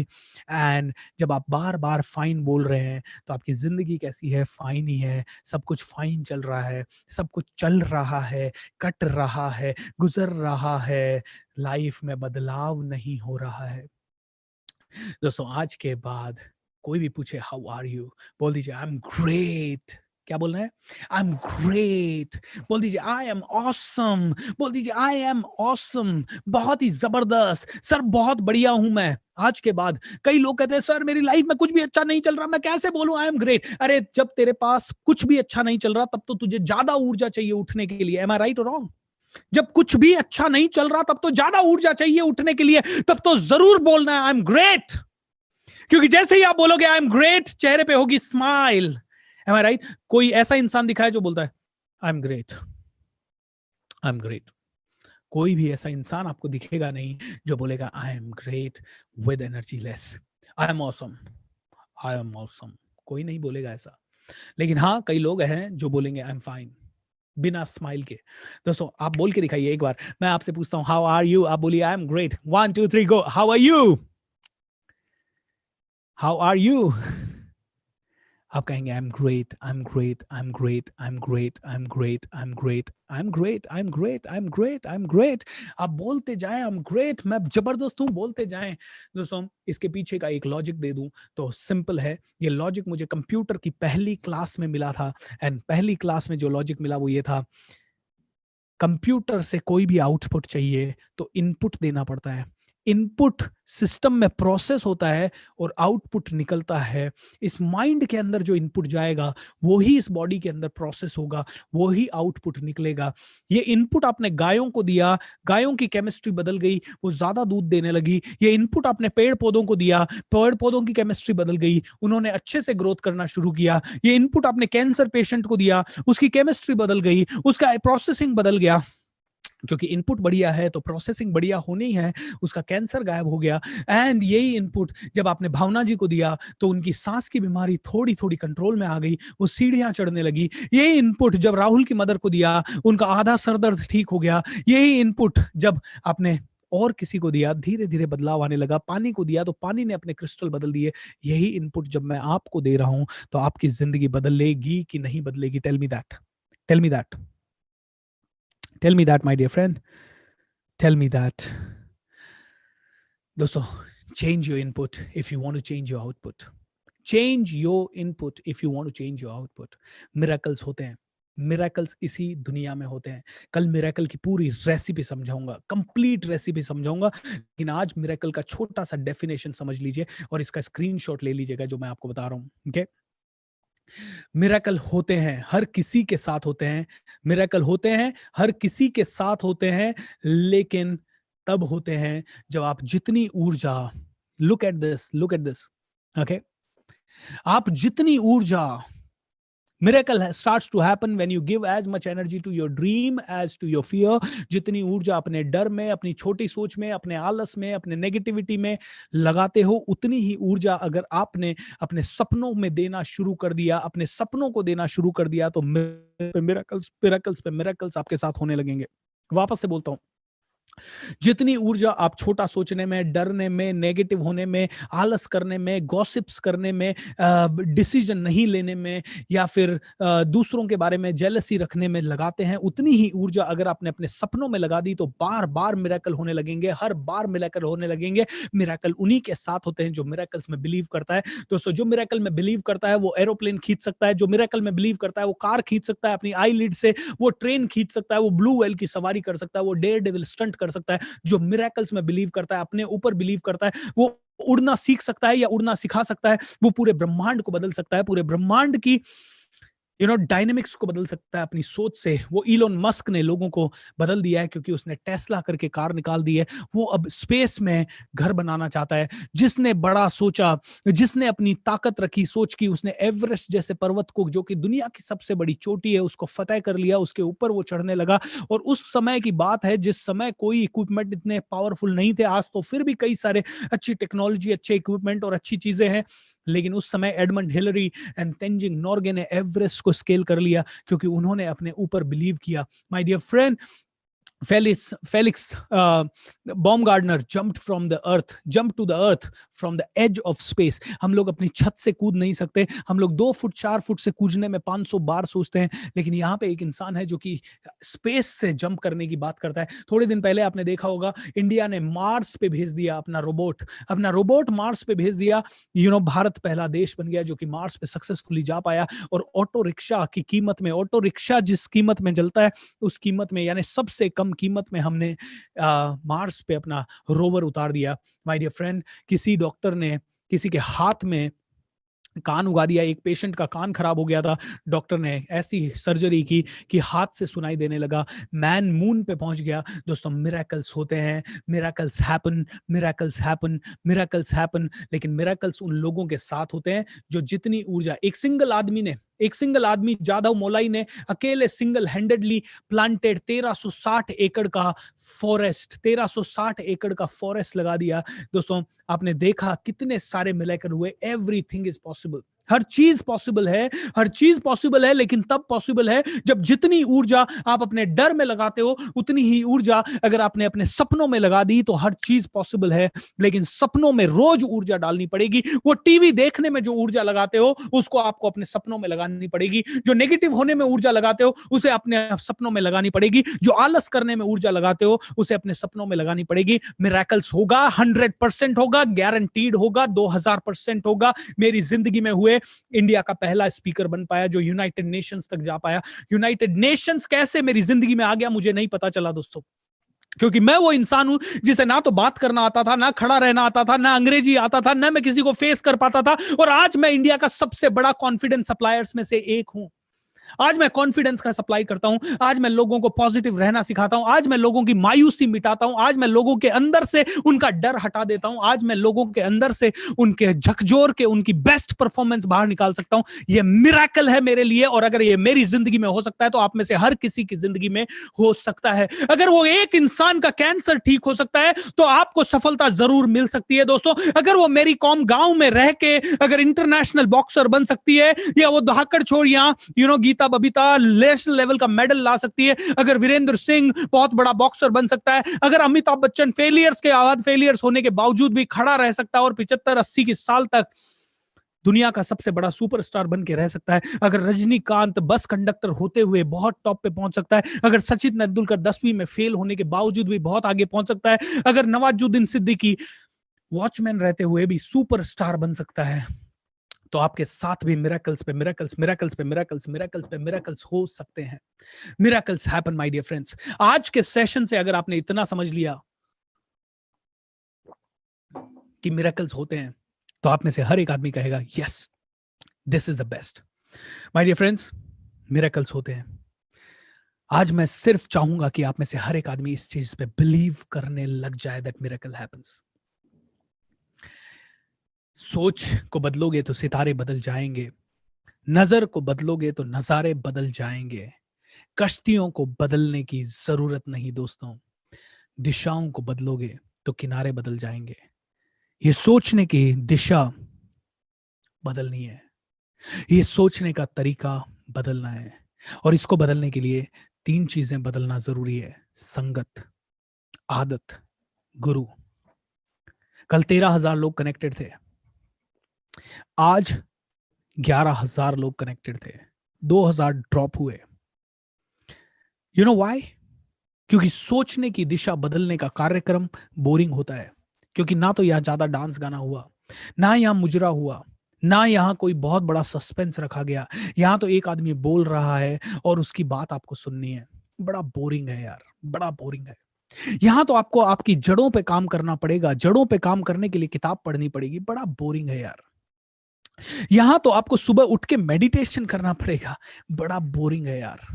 A: एंड जब आप बार बार फाइन बोल रहे हैं तो आपकी जिंदगी कैसी है, फाइन ही है, सब कुछ फाइन चल रहा है, सब कुछ चल रहा है, कट रहा है, गुजर रहा है, लाइफ में बदलाव नहीं हो रहा है। दोस्तों आज के बाद कोई भी पूछे हाउ आर यू, बोल दीजिए आई एम ग्रेट। क्या बोलना है? I am great. बोल दीजिए आई एम ऑसम। बोल दीजिए आई एम ऑसम, बहुत ही जबरदस्त सर, बहुत बढ़िया हूं मैं। आज के बाद कई लोग कहते हैं सर मेरी लाइफ में कुछ भी अच्छा नहीं चल रहा, मैं कैसे बोलूं आई एम ग्रेट? अरे जब तेरे पास कुछ भी अच्छा नहीं चल रहा तब तो तुझे ज्यादा ऊर्जा चाहिए उठने के लिए। एम आई राइट और रॉन्ग? जब कुछ भी अच्छा नहीं चल रहा तब तो ज्यादा ऊर्जा चाहिए उठने के लिए, तब तो जरूर बोलना है आई एम ग्रेट, क्योंकि जैसे ही आप बोलोगे आई एम ग्रेट चेहरे पे होगी स्माइल। M I right? कोई ऐसा इंसान दिखाए जो बोलता है I am great, I am great? कोई भी ऐसा इंसान आपको दिखेगा नहीं जो बोलेगा आई am great with energy less, I am awesome, I am awesome. कोई नहीं बोलेगा ऐसा। लेकिन हाँ कई लोग हैं जो बोलेंगे आई एम फाइन बिना स्माइल के। दोस्तों आप बोल के दिखाइए एक बार। मैं आपसे पूछता हूं हाउ आर यू, आप बोलिए I am great. 1 2 3 go. How are you? How are you? आप कहेंगे I am great, I am great, I am great, I am great, I am great, I am great, I am great, I am great, I am great, I am great. आप बोलते जाएं आई एम ग्रेट, मैं जबरदस्त हूं, बोलते जाएं। दोस्तों इसके पीछे का एक लॉजिक दे दूं तो सिंपल है। ये लॉजिक मुझे कंप्यूटर की पहली क्लास में मिला था, एंड पहली क्लास में जो लॉजिक मिला वो ये था, कंप्यूटर से कोई भी आउटपुट चाहिए तो इनपुट देना पड़ता है। इनपुट सिस्टम में प्रोसेस होता है और आउटपुट निकलता है। इस माइंड के अंदर जो इनपुट जाएगा वो ही इस बॉडी के अंदर प्रोसेस होगा, वो ही आउटपुट निकलेगा। ये इनपुट आपने गायों को दिया, गायों की केमिस्ट्री बदल गई, वो ज्यादा दूध देने लगी। ये इनपुट आपने पेड़ पौधों को दिया, पेड़ पौधों की केमिस्ट्री बदल गई, उन्होंने अच्छे से ग्रोथ करना शुरू किया। ये इनपुट आपने कैंसर पेशेंट को दिया, उसकी केमिस्ट्री बदल गई, उसका प्रोसेसिंग बदल गया। क्योंकि इनपुट बढ़िया है तो प्रोसेसिंग बढ़िया होनी ही है, उसका कैंसर गायब हो गया। एंड यही इनपुट जब आपने भावना जी को दिया तो उनकी सांस की बीमारी थोड़ी थोड़ी कंट्रोल में आ गई, वो सीढ़ियां चढ़ने लगी। यही इनपुट जब राहुल की मदर को दिया, उनका आधा सरदर्द ठीक हो गया। यही इनपुट जब आपने और किसी को दिया, धीरे धीरे बदलाव आने लगा। पानी को दिया तो पानी ने अपने क्रिस्टल बदल दिए। यही इनपुट जब मैं आपको दे रहा हूं तो आपकी जिंदगी बदलेगी कि नहीं बदलेगी? Tell me that, tell me that, tell me that my dear friend, tell me that. दोस्तों change your input if you want to change your output, change your input if you want to change your output। Miracles होते हैं, मिरेकल्स इसी दुनिया में होते हैं। कल मिरेकल की पूरी रेसिपी समझाऊंगा, कंप्लीट रेसिपी समझाऊंगा, लेकिन आज मिरेकल का छोटा सा डेफिनेशन समझ लीजिए और इसका स्क्रीनशॉट ले लीजिएगा जो मैं आपको बता रहा हूं। ओके, मिरेकल होते हैं, हर किसी के साथ होते हैं। मिरेकल होते हैं, हर किसी के साथ होते हैं, लेकिन तब होते हैं जब आप जितनी ऊर्जा, look at this, look at this, okay, आप जितनी ऊर्जा, Miracle starts to happen when you give as much energy to your dream as to your fear। जितनी ऊर्जा अपने डर में, अपनी छोटी सोच में, अपने आलस में, अपने नेगेटिविटी में लगाते हो, उतनी ही ऊर्जा अगर आपने अपने सपनों में देना शुरू कर दिया, अपने सपनों को देना शुरू कर दिया, तो मिरेकल्स पे मिरेकल्स आपके साथ होने लगेंगे। वापस से बोलता हूं, जितनी ऊर्जा आप छोटा सोचने में, डरने में, नेगेटिव होने में, आलस करने में, गॉसिप्स करने में, डिसीजन नहीं लेने में, या फिर दूसरों के बारे में जेलसी रखने में लगाते हैं, उतनी ही ऊर्जा अगर आपने अपने सपनों में लगा दी तो बार बार मिरेकल होने लगेंगे, हर बार मिरेकल होने लगेंगे। मिरेकल उन्हीं के साथ होते हैं जो मिरेकल्स में बिलीव करता है। दोस्तों जो मिरेकल में बिलीव करता है वो एरोप्लेन खींच सकता है, जो मिरेकल में बिलीव करता है वो कार खींच सकता है अपनी आई लिड से, वो ट्रेन खींच सकता है, वो ब्लू व्हेल की सवारी कर सकता है, वो डेयर डेविल स्टंट कर सकता है। जो मिरेकल्स में बिलीव करता है, अपने ऊपर बिलीव करता है, वो उड़ना सीख सकता है या उड़ना सिखा सकता है, वो पूरे ब्रह्मांड को बदल सकता है, पूरे ब्रह्मांड की डायनेमिक्स को बदल सकता है अपनी सोच से। वो इलोन मस्क ने लोगों को बदल दिया है, क्योंकि उसने टेस्ला करके कार निकाल दी है। वो अब स्पेस में घर बनाना चाहता है। जिसने बड़ा सोचा, जिसने अपनी ताकत रखी, सोच की, उसने एवरेस्ट जैसे पर्वत को, जो कि दुनिया की सबसे बड़ी चोटी है, उसको फतेह कर लिया। उसके ऊपर वो चढ़ने लगा। और उस समय की बात है जिस समय कोई इक्विपमेंट इतने पावरफुल नहीं थे। आज तो फिर भी कई सारे अच्छी टेक्नोलॉजी, अच्छे इक्विपमेंट और अच्छी चीजें हैं, लेकिन उस समय Edmund Hillary and Tenzing Norgay ने एवरेस्ट को स्केल कर लिया, क्योंकि उन्होंने अपने ऊपर बिलीव किया। My dear friend, Felix Baumgartner jumped to the earth from the edge of space. हम लोग अपनी छत से कूद नहीं सकते। हम लोग 2 फुट 4 फुट से कूदने में 500 बार सोचते हैं, लेकिन यहाँ पे एक इंसान है जो कि स्पेस से जंप करने की बात करता है। थोड़े दिन पहले आपने देखा होगा, इंडिया ने मार्स पे भेज दिया अपना रोबोट मार्स पे भेज दिया। भारत पहला देश बन गया जो कि मार्स पे सक्सेसफुली जा पाया। और ऑटो रिक्शा जिस कीमत में चलता है, उस कीमत में, यानी सबसे कम कीमत में हमने मार्स पे अपना रोवर उतार दिया। माय डियर फ्रेंड, किसी डॉक्टर ने किसी के हाथ में कान उगा दिया। एक पेशेंट का कान खराब हो गया था, डॉक्टर ने ऐसी सर्जरी की कि हाथ से सुनाई देने लगा। मैन मून पे पहुंच गया। दोस्तों, मिरेकल्स होते हैं, मिरेकल्स हैपन, लेकिन मिरेकल्स उन लोगों के साथ होते हैं जो जितनी ऊर्जा एक सिंगल आदमी जाधव मोलाई ने अकेले सिंगल हैंडेडली प्लांटेड 1360 एकड़ का फॉरेस्ट लगा दिया। दोस्तों, आपने देखा कितने सारे मिलकर हुए। Everything is possible. हर चीज पॉसिबल है, लेकिन तब पॉसिबल है जब जितनी ऊर्जा आप अपने डर में लगाते हो, उतनी ही ऊर्जा अगर आपने अपने सपनों में लगा दी तो हर चीज पॉसिबल है। लेकिन सपनों में रोज ऊर्जा डालनी पड़ेगी। वो टीवी देखने में जो ऊर्जा लगाते हो, उसको आपको अपने सपनों में लगानी पड़ेगी। जो नेगेटिव होने में ऊर्जा लगाते हो, उसे अपने सपनों में लगानी पड़ेगी। जो आलस करने में ऊर्जा लगाते हो, उसे अपने सपनों में लगानी पड़ेगी। मिरेकल्स होगा, 100% होगा, गारंटीड होगा, 2000% होगा। मेरी जिंदगी में हुए। इंडिया का पहला स्पीकर बन पाया जो यूनाइटेड नेशंस तक जा पाया। यूनाइटेड नेशंस कैसे मेरी जिंदगी में आ गया मुझे नहीं पता चला दोस्तों, क्योंकि मैं वो इंसान हूं जिसे ना तो बात करना आता था, ना खड़ा रहना आता था, ना अंग्रेजी आता था, ना मैं किसी को फेस कर पाता था। और आज मैं इंडिया का सबसे बड़ा कॉन्फिडेंस सप्लायर्स में से एक हूं। आज मैं कॉन्फिडेंस का सप्लाई करता हूं। आज मैं लोगों को पॉजिटिव रहना सिखाता हूं। आज मैं लोगों की मायूसी मिटाता हूं। आज मैं लोगों के अंदर से उनका डर हटा देता हूं। आज मैं लोगों के अंदर से उनके झकझोर के उनकी बेस्ट परफॉर्मेंस बाहर निकाल सकता हूं। यह मिरेकल है मेरे लिए, और अगर यह मेरी जिंदगी में हो सकता है तो आप में से हर किसी की जिंदगी में हो सकता है। अगर वो एक इंसान का कैंसर ठीक हो सकता है तो आपको सफलता जरूर मिल सकती है दोस्तों। अगर वो मेरी कॉम गांव में रह के अगर इंटरनेशनल बॉक्सर बन सकती है, या वो धाकड़ छोरियां गीता बबीता नेशनल लेवल का मेडल ला सकती है, अगर वीरेंद्र सिंह बहुत बड़ा बॉक्सर बन सकता है, अगर अमिताभ बच्चन फेलियर्स होने के बावजूद भी खड़ा रह सकता है और 75-80 की साल तक दुनिया का सबसे बड़ा सुपरस्टार बन के रह सकता है, अगर रजनीकांत बस कंडक्टर होते हुए बहुत टॉप पे पहुंच सकता है, अगर सचिन तेंदुलकर 10वीं में फेल होने के बावजूद भी बहुत आगे पहुंच सकता है, अगर नवाजुद्दीन सिद्दीकी वॉचमैन रहते हुए भी सुपरस्टार बन सकता है, तो आपके साथ भी मिरेकल्स हो सकते हैं। Miracles happen my dear friends. आज के सेशन से अगर आपने इतना समझ लिया कि मिरेकल्स होते हैं, तो आप में से हर एक आदमी कहेगा yes, this is the best. My dear friends, miracles होते हैं। आज मैं सिर्फ चाहूंगा कि आप में से हर एक आदमी इस चीज पे बिलीव करने लग जाए दैट मिरेकल हैपेंस। सोच को बदलोगे तो सितारे बदल जाएंगे, नजर को बदलोगे तो नजारे बदल जाएंगे। कश्तियों को बदलने की जरूरत नहीं दोस्तों, दिशाओं को बदलोगे तो किनारे बदल जाएंगे। ये सोचने की दिशा बदलनी है, ये सोचने का तरीका बदलना है, और इसको बदलने के लिए 3 चीजें बदलना जरूरी है: संगत, आदत, गुरु। कल 13,000 लोग कनेक्टेड थे, आज 11,000 लोग कनेक्टेड थे, 2,000 ड्रॉप हुए। You know why? क्योंकि सोचने की दिशा बदलने का कार्यक्रम बोरिंग होता है, क्योंकि ना तो यहां ज्यादा डांस गाना हुआ, ना यहां मुजरा हुआ, ना यहां कोई बहुत बड़ा सस्पेंस रखा गया। यहां तो एक आदमी बोल रहा है और उसकी बात आपको सुननी है। बड़ा बोरिंग है यार, बड़ा बोरिंग है। यहां तो आपको आपकी जड़ों पे काम करना पड़ेगा, जड़ों पे काम करने के लिए किताब पढ़नी पड़ेगी। बड़ा बोरिंग है यार। यहां तो आपको सुबह उठ के मेडिटेशन करना पड़ेगा, बड़ा बोरिंग है यार।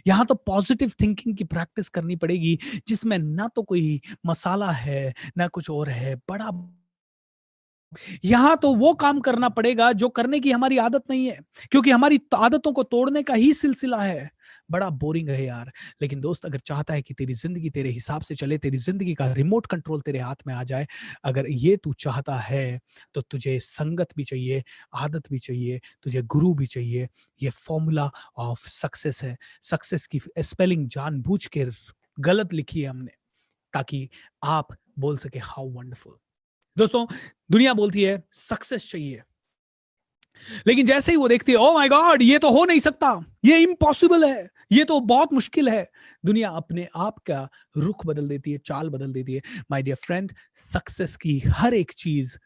A: यहां तो पॉजिटिव थिंकिंग की प्रैक्टिस करनी पड़ेगी, जिसमें ना तो कोई मसाला है ना कुछ और है, बड़ा। यहां तो वो काम करना पड़ेगा जो करने की हमारी आदत नहीं है, क्योंकि हमारी आदतों को तोड़ने का ही सिलसिला है। बड़ा बोरिंग है यार। लेकिन दोस्त, अगर चाहता है कि तेरी जिंदगी तेरे हिसाब से चले, तेरी जिंदगी का रिमोट कंट्रोल तेरे हाथ में आ जाए, अगर ये तू चाहता है, तो तुझे संगत भी चाहिए, आदत भी चाहिए, तुझे गुरु भी चाहिए। ये फॉर्मूला ऑफ सक्सेस है। सक्सेस की स्पेलिंग जानबूझ के गलत लिखी है हमने, ताकि आप बोल सके हाउ वंडरफुल। दोस्तों, दुनिया बोलती है सक्सेस चाहिए, लेकिन जैसे ही वो देखती है, ओ माय गॉड, ये तो हो नहीं सकता, ये इम्पॉसिबल है, ये तो बहुत मुश्किल है, दुनिया अपने आप का रुख बदल देती है, चाल बदल देती है। माय डियर फ्रेंड, सक्सेस की हर एक चीज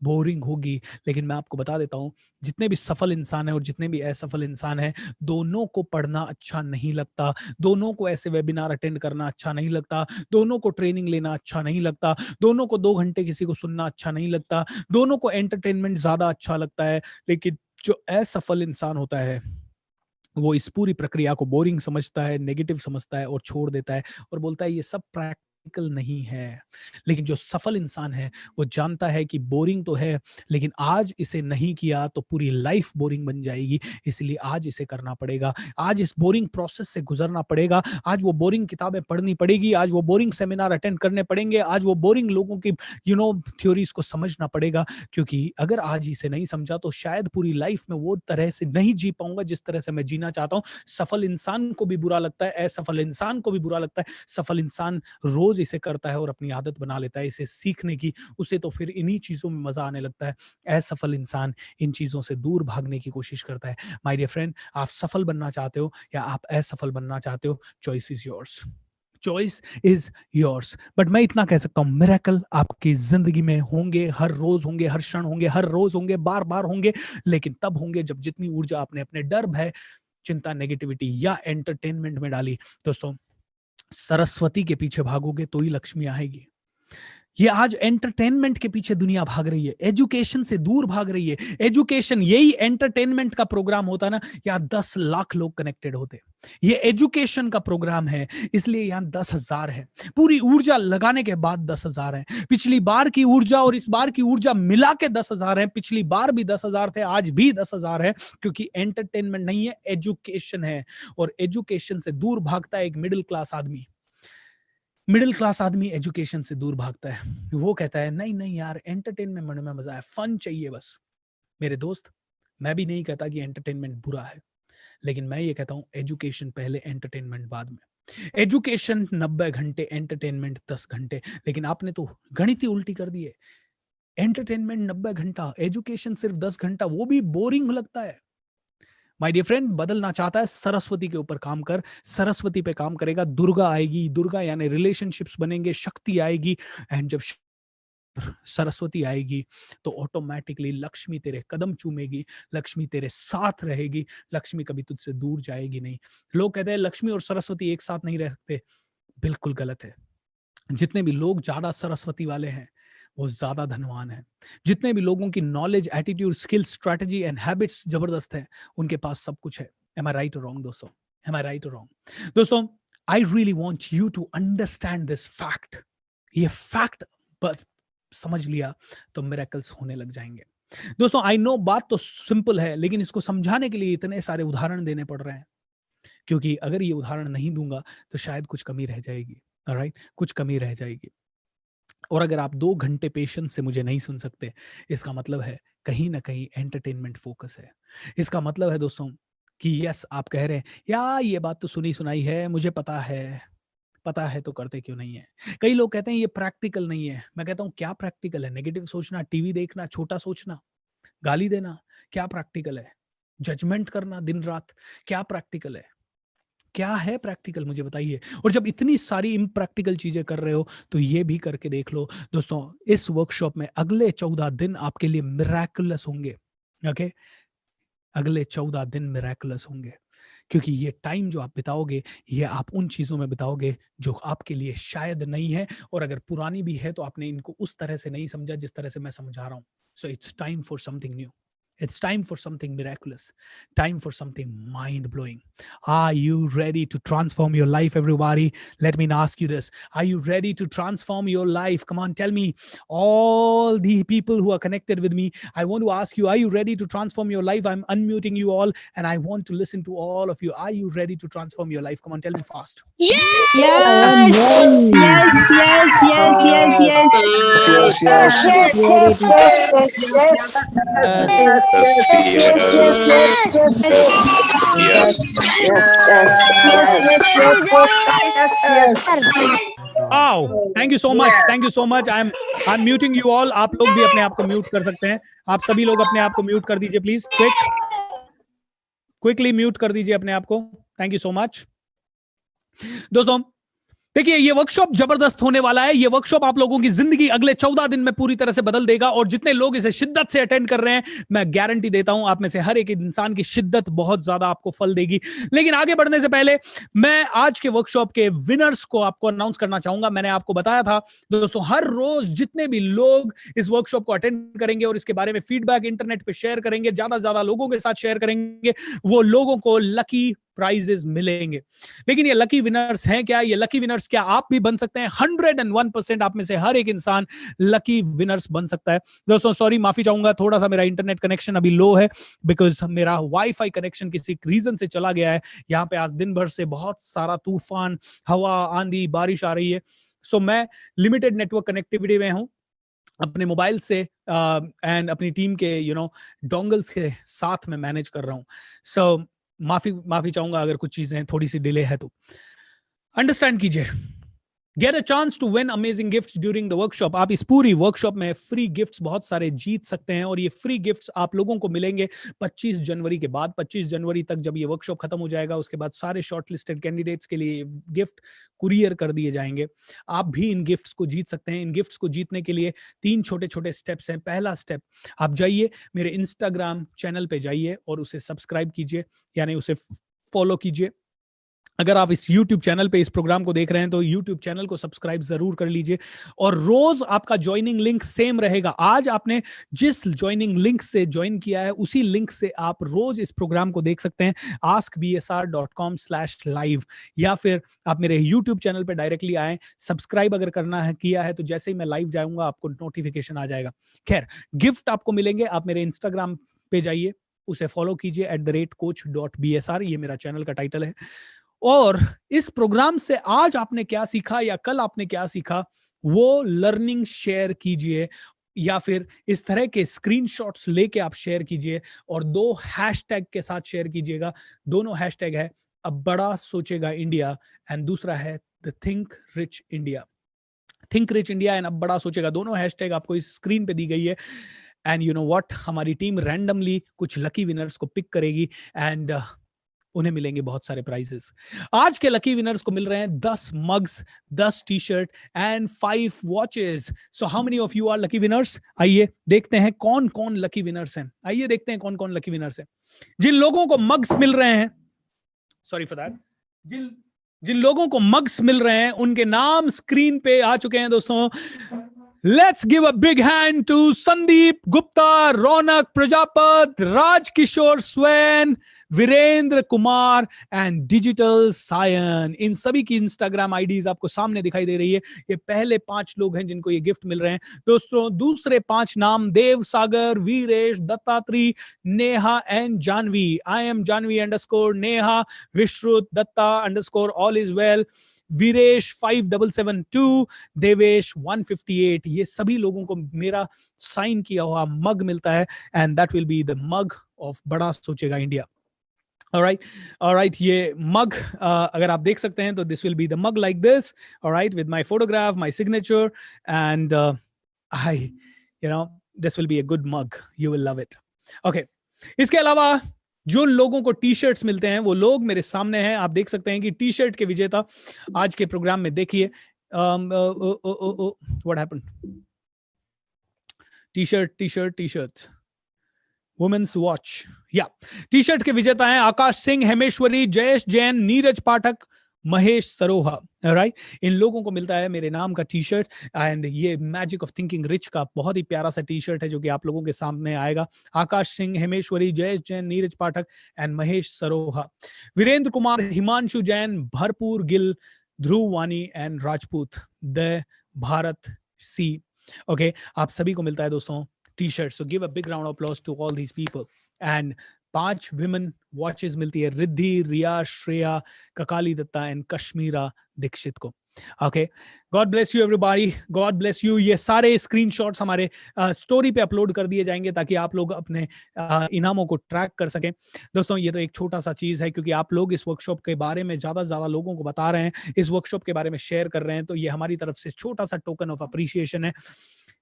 A: बोरिंग होगी, लेकिन मैं आपको बता देता हूं, जितने भी सफल इंसान है और जितने भी असफल इंसान है, दोनों को पढ़ना अच्छा नहीं लगता, दोनों को ऐसे वेबिनार अटेंड करना अच्छा नहीं लगता, दोनों को ट्रेनिंग लेना अच्छा नहीं लगता, दोनों को 2 घंटे किसी को सुनना अच्छा नहीं लगता, दोनों को एंटरटेनमेंट ज्यादा अच्छा लगता है। लेकिन जो असफल इंसान होता है, वो इस पूरी प्रक्रिया को बोरिंग समझता है, नेगेटिव समझता है और छोड़ देता है, और बोलता है ये सब प्रैक्टिकल नहीं है। लेकिन जो सफल इंसान है, वो जानता है कि बोरिंग तो है, लेकिन आज इसे नहीं किया तो पूरी लाइफ बोरिंग बन जाएगी, इसलिए आज इसे करना पड़ेगा, आज इस बोरिंग प्रोसेस से गुजरना पड़ेगा, आज वो बोरिंग किताबें पढ़नी पड़ेगी, आज वो बोरिंग सेमिनार अटेंड करने पड़ेंगे, आज वो बोरिंग लोगों की थ्योरीज को समझना पड़ेगा। क्योंकि अगर आज इसे नहीं समझा, तो शायद पूरी लाइफ में वो तरह से नहीं जी पाऊंगा जिस तरह से मैं जीना चाहता हूं। सफल इंसान को भी बुरा लगता है, असफल इंसान को भी बुरा लगता है। सफल इंसान रोज इसे करता है और अपनी आदत बना लेता है इसे सीखने की, उसे तो फिर इन्हीं चीजों में मजा आने लगता है। असफल इंसान इन चीजों से दूर भागने की कोशिश करता है। माय डियर फ्रेंड, आप सफल बनना चाहते हो या आप असफल बनना चाहते हो, choice is yours, choice is yours. But मैं इतना कह सकता हूं, मिरेकल आपकी जिंदगी में होंगे, हर रोज होंगे, हर क्षण होंगे, हर रोज होंगे, बार बार होंगे, लेकिन तब होंगे जब जितनी ऊर्जा आपने अपने डर, भय, चिंता, नेगेटिविटी या एंटरटेनमेंट में डाली। दोस्तों, सरस्वती के पीछे भागोगे तो ही लक्ष्मी आएगी। ये आज एंटरटेनमेंट के पीछे दुनिया भाग रही है, एजुकेशन से दूर भाग रही है। एजुकेशन यही एंटरटेनमेंट का प्रोग्राम होता ना, यहाँ 10 लाख लोग कनेक्टेड होते। ये एजुकेशन का प्रोग्राम है, इसलिए यहाँ 10,000 है। पूरी ऊर्जा लगाने के बाद 10,000 है। पिछली बार की ऊर्जा और इस बार की ऊर्जा मिला के 10,000 है। पिछली बार भी 10,000 थे, आज भी 10,000 है, क्योंकि एंटरटेनमेंट नहीं है, एजुकेशन है। और एजुकेशन से दूर भागता है एक मिडिल क्लास आदमी। मिडिल क्लास आदमी एजुकेशन से दूर भागता है। वो कहता है नहीं नहीं यार, एंटरटेनमेंट में मजा है, फन चाहिए बस। मेरे दोस्त, मैं भी नहीं कहता कि एंटरटेनमेंट बुरा है, लेकिन मैं ये कहता हूं एजुकेशन पहले, एंटरटेनमेंट बाद में। एजुकेशन 90 घंटे, एंटरटेनमेंट 10 घंटे। लेकिन आपने तो गणित ही उल्टी कर दी है। एंटरटेनमेंट 90 घंटा, एजुकेशन सिर्फ 10 घंटा, वो भी बोरिंग लगता है। माय डियर फ्रेंड, बदलना चाहता है, सरस्वती के ऊपर काम कर, सरस्वती पे काम करेगा, दुर्गा आएगी, दुर्गा यानी रिलेशनशिप्स बनेंगे, शक्ति आएगी। एंड जब सरस्वती आएगी, तो ऑटोमेटिकली लक्ष्मी तेरे कदम चूमेगी, लक्ष्मी तेरे साथ रहेगी, लक्ष्मी कभी तुझसे दूर जाएगी नहीं। लोग कहते हैं लक्ष्मी और सरस्वती एक साथ नहीं रह सकते, बिल्कुल गलत है। जितने भी लोग ज्यादा सरस्वती वाले हैं, वो ज्यादा धनवान है। जितने भी लोगों की knowledge, attitude, skill, strategy and habits जबरदस्त है, उनके पास सब कुछ है। एम आई राइट और रॉन्ग दोस्तों? एम आई राइट और रॉन्ग? दोस्तों, I really want you to understand this fact. ये फैक्ट समझ लिया तो मिरेकल्स होने लग जाएंगे। दोस्तों, आई नो बात तो सिंपल है, लेकिन इसको समझाने के लिए इतने सारे उदाहरण देने पड़ रहे हैं, क्योंकि अगर ये उदाहरण नहीं दूंगा तो शायद कुछ कमी रह जाएगी। ऑलराइट, कुछ कमी रह जाएगी। और अगर आप 2 घंटे पेशेंस से मुझे नहीं सुन सकते, इसका मतलब है कहीं ना कहीं एंटरटेनमेंट फोकस है। इसका मतलब है दोस्तों कि यस, आप कह रहे हैं या ये बात तो सुनी सुनाई है, मुझे पता है, पता है तो करते क्यों नहीं है। कई लोग कहते हैं ये प्रैक्टिकल नहीं है। मैं कहता हूं क्या प्रैक्टिकल है? नेगेटिव सोचना, टीवी देखना, छोटा सोचना, गाली देना, क्या प्रैक्टिकल है? जजमेंट करना दिन रात, क्या प्रैक्टिकल है? क्या है प्रैक्टिकल, मुझे बताइए। और जब इतनी सारी इम्प्रैक्टिकल चीजें कर रहे हो, तो ये भी करके देख लो। दोस्तों, इस वर्कशॉप में अगले 14 दिन आपके लिए मिराकुलस होंगे। ओके, अगले 14 दिन मिराकुलस होंगे, क्योंकि ये टाइम जो आप बिताओगे, ये आप उन चीजों में बिताओगे जो आपके लिए शायद नहीं है, और अगर पुरानी भी है तो आपने इनको उस तरह से नहीं समझा जिस तरह से मैं समझा रहा हूं। So it's time for something new, It's time for something miraculous, time for something mind blowing. Are you ready to transform your life, everybody? Let me ask you this. Are you ready to transform your life? Come on, tell me. All the people who are connected with me, I want to ask you, are you ready to transform your life? I'm unmuting you all and I want to listen to all of you. Are you ready to transform your life? Come on, tell me fast.
C: I'm
D: Yes.
C: ready.
D: Yes. Yes. Yes. Yes. Yes.
C: Yes, yes, yes.
E: Ready to
A: Wow, thank you so much. Thank you so much. I'm muting you all. आप लोग भी अपने आप को म्यूट कर सकते हैं. आप सभी लोग अपने आप को म्यूट कर दीजिए प्लीज. क्विकली म्यूट कर दीजिए अपने आप को. Thank you so much. दोस्तों देखिए, ये वर्कशॉप जबरदस्त होने वाला है. ये वर्कशॉप आप लोगों की जिंदगी अगले 14 दिन में पूरी तरह से बदल देगा. और जितने लोग इसे शिद्दत से अटेंड कर रहे हैं, मैं गारंटी देता हूं आप में से हर एक इंसान की शिद्दत बहुत ज्यादा आपको फल देगी. लेकिन आगे बढ़ने से पहले मैं आज के वर्कशॉप के विनर्स को आपको अनाउंस करना चाहूंगा. मैंने आपको बताया था दोस्तों, हर रोज जितने भी लोग इस वर्कशॉप को अटेंड करेंगे और इसके बारे में फीडबैक इंटरनेट पे शेयर करेंगे, ज्यादा से ज्यादा लोगों के साथ शेयर करेंगे, वो लोगों को लकी प्राइजेस मिलेंगे. लेकिन ये लकी विनर्स हैं क्या? ये लकी विनर्स क्या आप भी बन सकते हैं? 101% आप में से हर एक इंसान लकी विनर्स बन सकता है. दोस्तों सॉरी, माफी चाहूंगा, थोड़ा सा मेरा इंटरनेट कनेक्शन अभी लो है बिकॉज मेरा वाईफाई कनेक्शन किसी रीजन से चला गया है. यहाँ पे आज दिन भर से बहुत सारा तूफान, हवा, आंधी, बारिश आ रही है. सो मैं लिमिटेड नेटवर्क कनेक्टिविटी में हूं अपने मोबाइल से एंड अपनी टीम के डोंगल्स के साथ में मैनेज कर रहा हूं. सो माफी चाहूंगा अगर कुछ चीजें थोड़ी सी डिले है तो अंडरस्टैंड कीजिए. Get a chance to win amazing gifts during the workshop. आप इस पूरी वर्कशॉप में फ्री गिफ्ट्स बहुत सारे जीत सकते हैं और ये फ्री गिफ्ट्स आप लोगों को मिलेंगे 25 जनवरी के बाद. 25 जनवरी तक जब ये वर्कशॉप खत्म हो जाएगा, उसके बाद सारे शॉर्टलिस्टेड कैंडिडेट्स के लिए गिफ्ट कुरियर कर दिए जाएंगे. आप भी इन गिफ्ट्स को जीत सकते हैं. इन गिफ्ट्स को जीतने के लिए 3 छोटे छोटे स्टेप्स हैं. पहला स्टेप, आप जाइए मेरे इंस्टाग्राम चैनल पे जाइए और उसे सब्सक्राइब कीजिए, यानी उसे फॉलो कीजिए. अगर आप इस YouTube चैनल पे इस प्रोग्राम को देख रहे हैं तो YouTube चैनल को सब्सक्राइब जरूर कर लीजिए. और रोज आपका ज्वाइनिंग लिंक सेम रहेगा. आज आपने जिस ज्वाइनिंग लिंक से ज्वाइन किया है, उसी लिंक से आप रोज इस प्रोग्राम को देख सकते हैं. askbsr.com/live या फिर आप मेरे YouTube चैनल पे डायरेक्टली आए. सब्सक्राइब अगर करना है किया है तो जैसे ही मैं लाइव जाऊंगा आपको नोटिफिकेशन आ जाएगा. खैर, गिफ्ट आपको मिलेंगे. आप मेरे इंस्टाग्राम पे जाइए, उसे फॉलो कीजिए @coach.bsr. ये मेरा चैनल का टाइटल है. और इस प्रोग्राम से आज आपने क्या सीखा या कल आपने क्या सीखा, वो लर्निंग शेयर कीजिए या फिर इस तरह के स्क्रीनशॉट्स लेके आप शेयर कीजिए और 2 हैशटैग के साथ शेयर कीजिएगा. दोनों हैशटैग है अब बड़ा सोचेगा इंडिया एंड दूसरा है the think rich India. Think rich India and अब बड़ा सोचेगा, दोनों हैशटैग आपको इस स्क्रीन पे दी गई है. एंड यू नो व्हाट, हमारी टीम रैंडमली कुछ लकी विनर्स को पिक करेगी एंड उन्हें मिलेंगे बहुत सारे प्राइजेस. आज के लकी विनर्स को मिल रहे हैं 10 mugs, 10 t-shirt and 5 watches. So how many of you are lucky winners? आइए देखते हैं कौन कौन लकी विनर्स हैं. आइए देखते हैं कौन कौन लकी विनर्स हैं. जिन लोगों को मग्स मिल रहे हैं, सॉरी फॉर दैट, जिन लोगों को मग्स मिल रहे हैं उनके नाम स्क्रीन पे आ चुके हैं दोस्तों. Let's give a big hand to Sandeep Gupta, Ronak Prajapat, Raj Kishore Swain, Virendra Kumar and digital सायन. इन सभी की इंस्टाग्राम आईडीज आपको सामने दिखाई दे रही है. ये पहले 5 लोग हैं जिनको ये गिफ्ट मिल रहे हैं दोस्तों. दूसरे 5 नाम Dev Sagar, Viresh, Dattatri, Neha and Janvi. I am Janvi _ Neha, Vishrut, Datta _ all is well, Viresh 5772, Devesh 158. ये सभी लोगों को मेरा साइन किया हुआ मग मिलता है and that will be the mug of बड़ा सोचेगा इंडिया. Alright, ये मग अगर आप देख सकते हैं तो this will be the mug like this, alright, with my photograph, my signature, and this will be a good mug. You will love it. Okay. इसके अलावा जो लोगों को टी शर्ट्स मिलते हैं वो लोग मेरे सामने हैं. आप देख सकते हैं कि टी शर्ट के विजेता आज के प्रोग्राम में देखिए. What happened? T-shirt. Women's watch, या टी शर्ट के विजेता हैं आकाश सिंह, हेमेश्वरी, जयेश जैन, नीरज पाठक, महेश सरोहा, राइट। इन लोगों को मिलता है मेरे नाम का टी शर्ट, एंड ये मैजिक ऑफ थिंकिंग रिच का बहुत ही प्यारा सा टी शर्ट है जो कि आप लोगों के सामने आएगा। Akash Singh, Hemeshwari, Jayesh Jain, Neeraj Pathak and Mahesh Saroha, Virendra Kumar, Himanshu Jain, Bharpur Gill, Dhruv Wani and Rajput, the Bharat सी। ओके, आप सभी को मिलता है दोस्तों t-shirt, so give a big round of applause to all these people. And 5 women watches मिलती है रिद्धि, रिया, श्रेया, ककाली दत्ता एंड कश्मीरा दीक्षित को। Okay, God bless you everybody, God bless you. ये सारे स्क्रीनशॉट्स हमारे स्टोरी पे अपलोड कर दिए जाएंगे ताकि आप लोग अपने इनामों को ट्रैक कर सकें। दोस्तों ये तो एक छोटा सा चीज है, क्योंकि आप लोग इस वर्कशॉप के बारे में ज्यादा से ज्यादा लोगों को बता रहे हैं, इस वर्कशॉप के बारे में शेयर कर रहे हैं, तो ये हमारी तरफ से छोटा सा टोकन ऑफ अप्रिशिएशन है।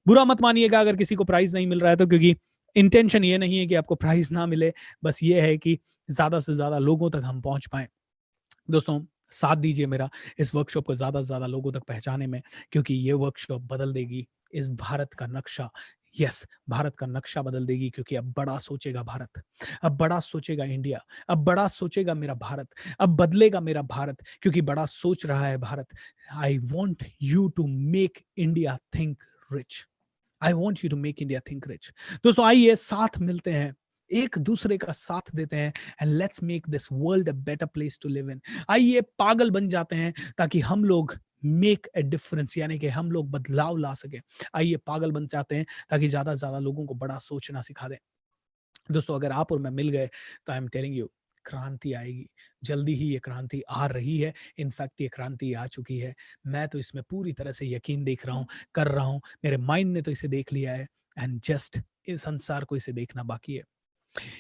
A: बुरा मत मानिएगा अगर किसी को प्राइज नहीं मिल रहा है तो, क्योंकि इंटेंशन ये नहीं है कि आपको प्राइज ना मिले, बस ये है कि ज्यादा से ज्यादा लोगों तक हम पहुंच पाए। दोस्तों साथ दीजिए मेरा इस वर्कशॉप को ज्यादा से ज्यादा लोगों तक पहुंचाने में, क्योंकि ये वर्कशॉप बदल देगी इस भारत का नक्शा। यस, भारत का नक्शा बदल देगी, क्योंकि अब बड़ा सोचेगा भारत, अब बड़ा सोचेगा इंडिया, अब बड़ा सोचेगा मेरा भारत, अब बदलेगा मेरा भारत, क्योंकि बड़ा सोच रहा है Bharat. I want you to make India think rich, I want you to make India think rich. दोस्तों आइए साथ मिलते हैं, एक दूसरे का साथ देते हैं, and let's make this world a better place to live in. आइए पागल बन जाते हैं ताकि हम लोग मेक ए डिफरेंस, यानी कि हम लोग बदलाव ला सके। आइए पागल बन जाते हैं ताकि ज्यादा से ज्यादा लोगों को बड़ा सोचना सिखा दें। दोस्तों अगर आप और मैं मिल गए तो आई एम टेलिंग यू, क्रांति आएगी, जल्दी ही ये क्रांति आ रही है। इनफैक्ट ये क्रांति आ चुकी है। मैं तो इसमें पूरी तरह से यकीन देख रहा हूँ, कर रहा हूँ, मेरे माइंड ने तो इसे देख लिया है, एंड जस्ट इस संसार को इसे देखना बाकी है।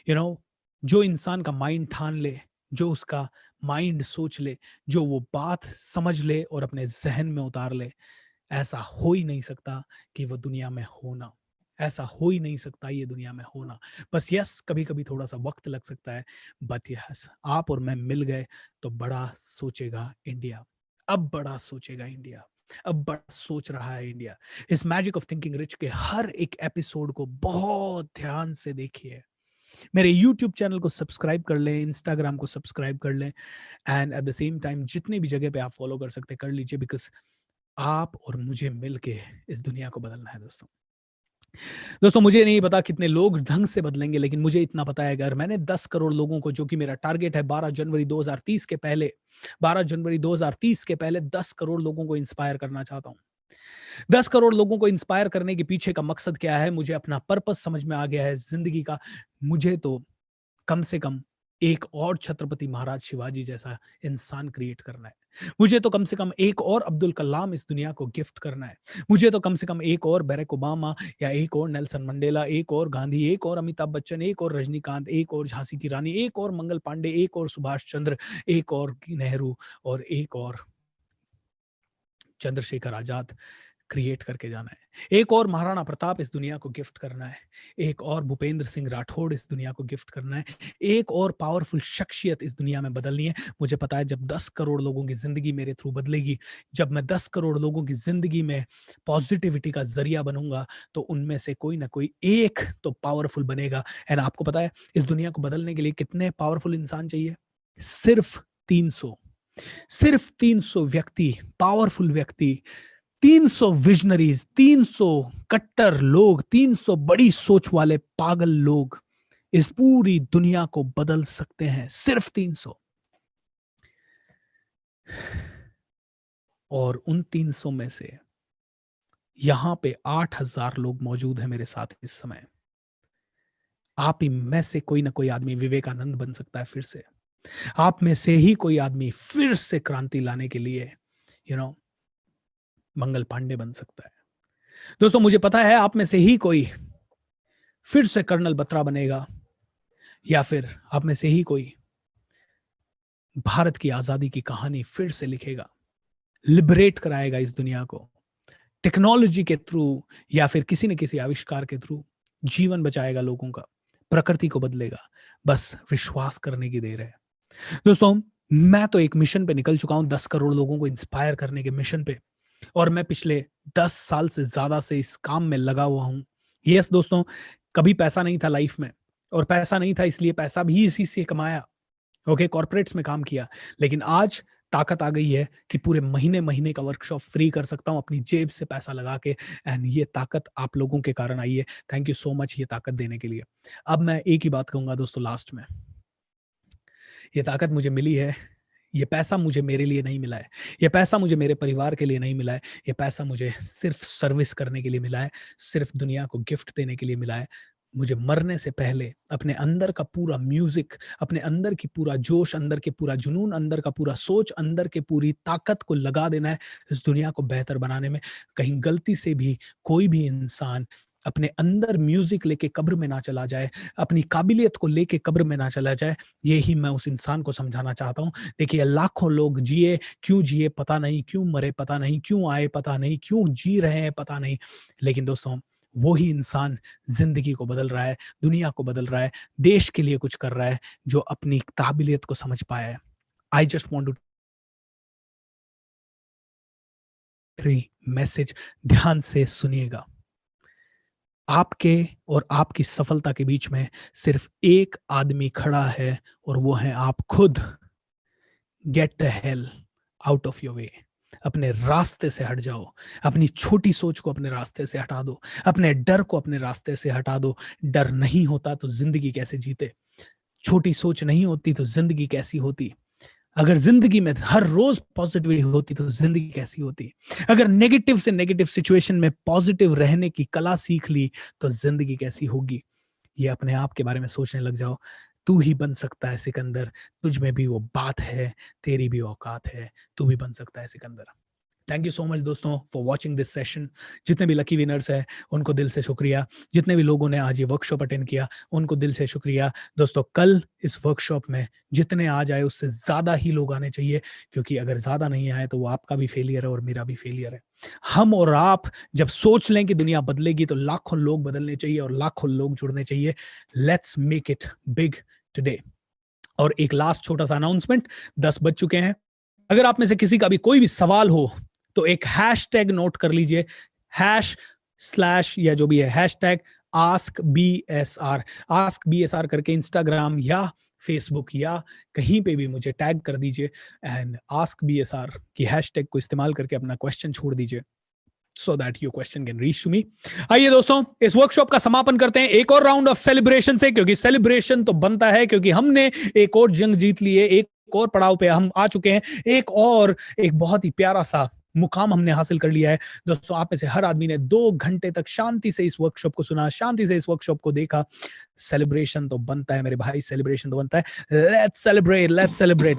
A: यू नो, जो इंसान का माइंड ठान ले, जो उसका माइंड सोच ले, जो वो बात समझ ले और अपने जहन में उतार ले, ऐसा हो ही नहीं सकता कि वो दुनिया में होना, ऐसा हो ही नहीं सकता ये दुनिया में होना। बस यस, कभी कभी थोड़ा सा वक्त लग सकता है, बट यस आप और मैं मिल गए तो बड़ा सोचेगा इंडिया, अब बड़ा सोचेगा इंडिया, अब बड़ा सोच रहा है इंडिया। इस मैजिक ऑफ थिंकिंग रिच के हर एक एपिसोड को बहुत ध्यान से देखिए। मेरे YouTube चैनल को सब्सक्राइब कर लें, Instagram को सब्सक्राइब कर लें, and at the same time जितनी भी जगह पे आप फॉलो कर सकते कर लीजिए, बिकॉज आप और मुझे मिलके इस दुनिया को बदलना है। दोस्तों मुझे नहीं पता कितने लोग ढंग से बदलेंगे, लेकिन मुझे इतना पता है अगर मैंने 10 करोड़ लोगों को, जो कि मेरा टारगेट है 12 जनवरी 2030 के पहले, 12 जनवरी 2030 के पहले 10 करोड़ लोगों को इंस्पायर करना चाहता हूं। 10 करोड़ लोगों को इंस्पायर करने के पीछे का मकसद क्या है, मुझे अपना पर्पस समझ में आ गया है जिंदगी का। मुझे तो कम से कम एक और छत्रपति महाराज शिवाजी जैसा इंसान क्रिएट करना है। मुझे तो कम से कम एक और अब्दुल कलाम इस दुनिया को गिफ्ट करना है। मुझे तो कम से कम एक और बैरक ओबामा, या एक और नेल्सन मंडेला, एक और गांधी, एक और अमिताभ बच्चन, एक और रजनीकांत, एक और झांसी की रानी, एक और मंगल पांडे, एक और सुभाष चंद्र, एक और नेहरू, और एक और चंद्रशेखर आजाद क्रिएट करके जाना है। एक और महाराणा प्रताप इस दुनिया को गिफ्ट करना है। एक और भूपेंद्र सिंह राठौड़ इस दुनिया को गिफ्ट करना है। एक और पावरफुल शख्सियत इस दुनिया में बदलनी है। मुझे पता है जब 10 करोड़ लोगों की जिंदगी मेरे थ्रू बदलेगी, जब मैं 10 करोड़ लोगों की जिंदगी में पॉजिटिविटी का जरिया बनूंगा, तो उनमें से कोई ना कोई एक तो पावरफुल बनेगा। एंड आपको पता है इस दुनिया को बदलने के लिए कितने पावरफुल इंसान चाहिए? सिर्फ 300, सिर्फ 300 व्यक्ति, पावरफुल व्यक्ति, 300 विजनरीज, 300 कट्टर लोग, 300 बड़ी सोच वाले पागल लोग इस पूरी दुनिया को बदल सकते हैं। सिर्फ 300। और उन 300 में से यहां पे 8000 लोग मौजूद हैं मेरे साथ इस समय। आप ही में से कोई ना कोई आदमी विवेकानंद बन सकता है फिर से। आप में से ही कोई आदमी फिर से क्रांति लाने के लिए मंगल पांडे बन सकता है। दोस्तों मुझे पता है आप में से ही कोई फिर से कर्नल बत्रा बनेगा, या फिर आप में से ही कोई भारत की आजादी की कहानी फिर से लिखेगा, लिबरेट कराएगा इस दुनिया को टेक्नोलॉजी के थ्रू, या फिर किसी न किसी आविष्कार के थ्रू जीवन बचाएगा लोगों का, प्रकृति को बदलेगा। बस विश्वास करने की देर है। दोस्तों मैं तो एक मिशन पे निकल चुका हूं, 10 करोड़ लोगों को इंस्पायर करने के मिशन पे, और मैं पिछले 10 साल से ज्यादा से इस काम में लगा हुआ हूं। यस दोस्तों, कभी पैसा नहीं था लाइफ में, और पैसा नहीं था इसलिए पैसा भी इसी से कमाया। ओके, कॉर्पोरेट्स में काम किया, लेकिन आज ताकत आ गई है कि पूरे महीने महीने का वर्कशॉप फ्री कर सकता हूं अपनी जेब से पैसा लगा के। एंड ये ताकत आप लोगों के कारण आई है। थैंक यू सो मच ये ताकत देने के लिए। अब मैं एक ही बात कहूंगा दोस्तों लास्ट में, ये ताकत मुझे मिली है, ये पैसा मुझे मेरे लिए नहीं मिला है, ये पैसा मुझे मेरे परिवार के लिए नहीं मिला है, ये पैसा मुझे सिर्फ सर्विस करने के लिए मिला है, सिर्फ दुनिया को गिफ्ट देने के लिए मिला है। मुझे मरने से पहले अपने अंदर का पूरा म्यूजिक, अपने अंदर की पूरा जोश, अंदर के पूरा जुनून, अंदर का पूरा सोच, अंदर के पूरी ताकत को लगा देना है इस दुनिया को बेहतर बनाने में। कहीं गलती से भी कोई भी इंसान अपने अंदर म्यूजिक लेके कब्र में ना चला जाए, अपनी काबिलियत को लेके कब्र में ना चला जाए। यही मैं उस इंसान को समझाना चाहता हूँ। देखिए लाखों लोग जिए, क्यों जिए पता नहीं, क्यों मरे पता नहीं, क्यों आए पता नहीं, क्यों जी रहे हैं पता नहीं, लेकिन दोस्तों वही इंसान जिंदगी को बदल रहा है, दुनिया को बदल रहा है, देश के लिए कुछ कर रहा है, जो अपनी काबिलियत को समझ पाया है। I just want to message, ध्यान से सुनिएगा। आपके और आपकी सफलता के बीच में सिर्फ एक आदमी खड़ा है और वो है आप खुद। Get the hell out of your way. अपने रास्ते से हट जाओ, अपनी छोटी सोच को अपने रास्ते से हटा दो, अपने डर को अपने रास्ते से हटा दो। डर नहीं होता तो जिंदगी कैसे जीते, छोटी सोच नहीं होती तो जिंदगी कैसी होती, अगर जिंदगी में हर रोज पॉजिटिविटी होती तो जिंदगी कैसी होती, अगर नेगेटिव से नेगेटिव सिचुएशन में पॉजिटिव रहने की कला सीख ली तो जिंदगी कैसी होगी। ये अपने आप के बारे में सोचने लग जाओ। तू ही बन सकता है सिकंदर, तुझ में भी वो बात है, तेरी भी औकात है, तू भी बन सकता है Sikandar. Thank you so much दोस्तों फॉर वॉचिंग दिस सेशन। जितने भी लकी विनर्स हैं उनको दिल से शुक्रिया, जितने भी लोगों ने आज ये वर्कशॉप अटेंड किया उनको दिल से शुक्रिया। दोस्तों कल इस वर्कशॉप में जितने आ जाए उससे ज्यादा ही लोग आने चाहिए, क्योंकि अगर ज्यादा नहीं आए तो वो आपका भी फेलियर है और मेरा भी फेलियर है। हम और आप जब सोच लें कि दुनिया बदलेगी तो लाखों लोग बदलने चाहिए और लाखों लोग जुड़ने चाहिए। Let's make it big today. और एक लास्ट छोटा सा अनाउंसमेंट, 10 बज चुके हैं। अगर आप में से किसी का भी कोई भी सवाल हो तो एक हैशटैग नोट कर लीजिए, # या जो भी है हैशटैग आस्क BSR करके इंस्टाग्राम या फेसबुक या कहीं पे भी मुझे टैग कर दीजिए एंड आस्क BSR की हैशटैग को इस्तेमाल करके अपना क्वेश्चन छोड़ दीजिए so that your question can reach to me। आइए दोस्तों इस वर्कशॉप का समापन करते हैं एक और राउंड ऑफ सेलिब्रेशन से, क्योंकि सेलिब्रेशन तो बनता है, क्योंकि हमने एक और जंग जीत ली है, एक और पड़ाव पे हम आ चुके हैं, एक बहुत ही प्यारा सा मुकाम हमने हासिल कर लिया है। दोस्तों आप में से हर आदमी ने 2 घंटे तक शांति से इस वर्कशॉप को सुना, शांति से इस वर्कशॉप को देखा। सेलिब्रेशन तो बनता है मेरे भाई, सेलिब्रेशन तो बनता है। Let's celebrate.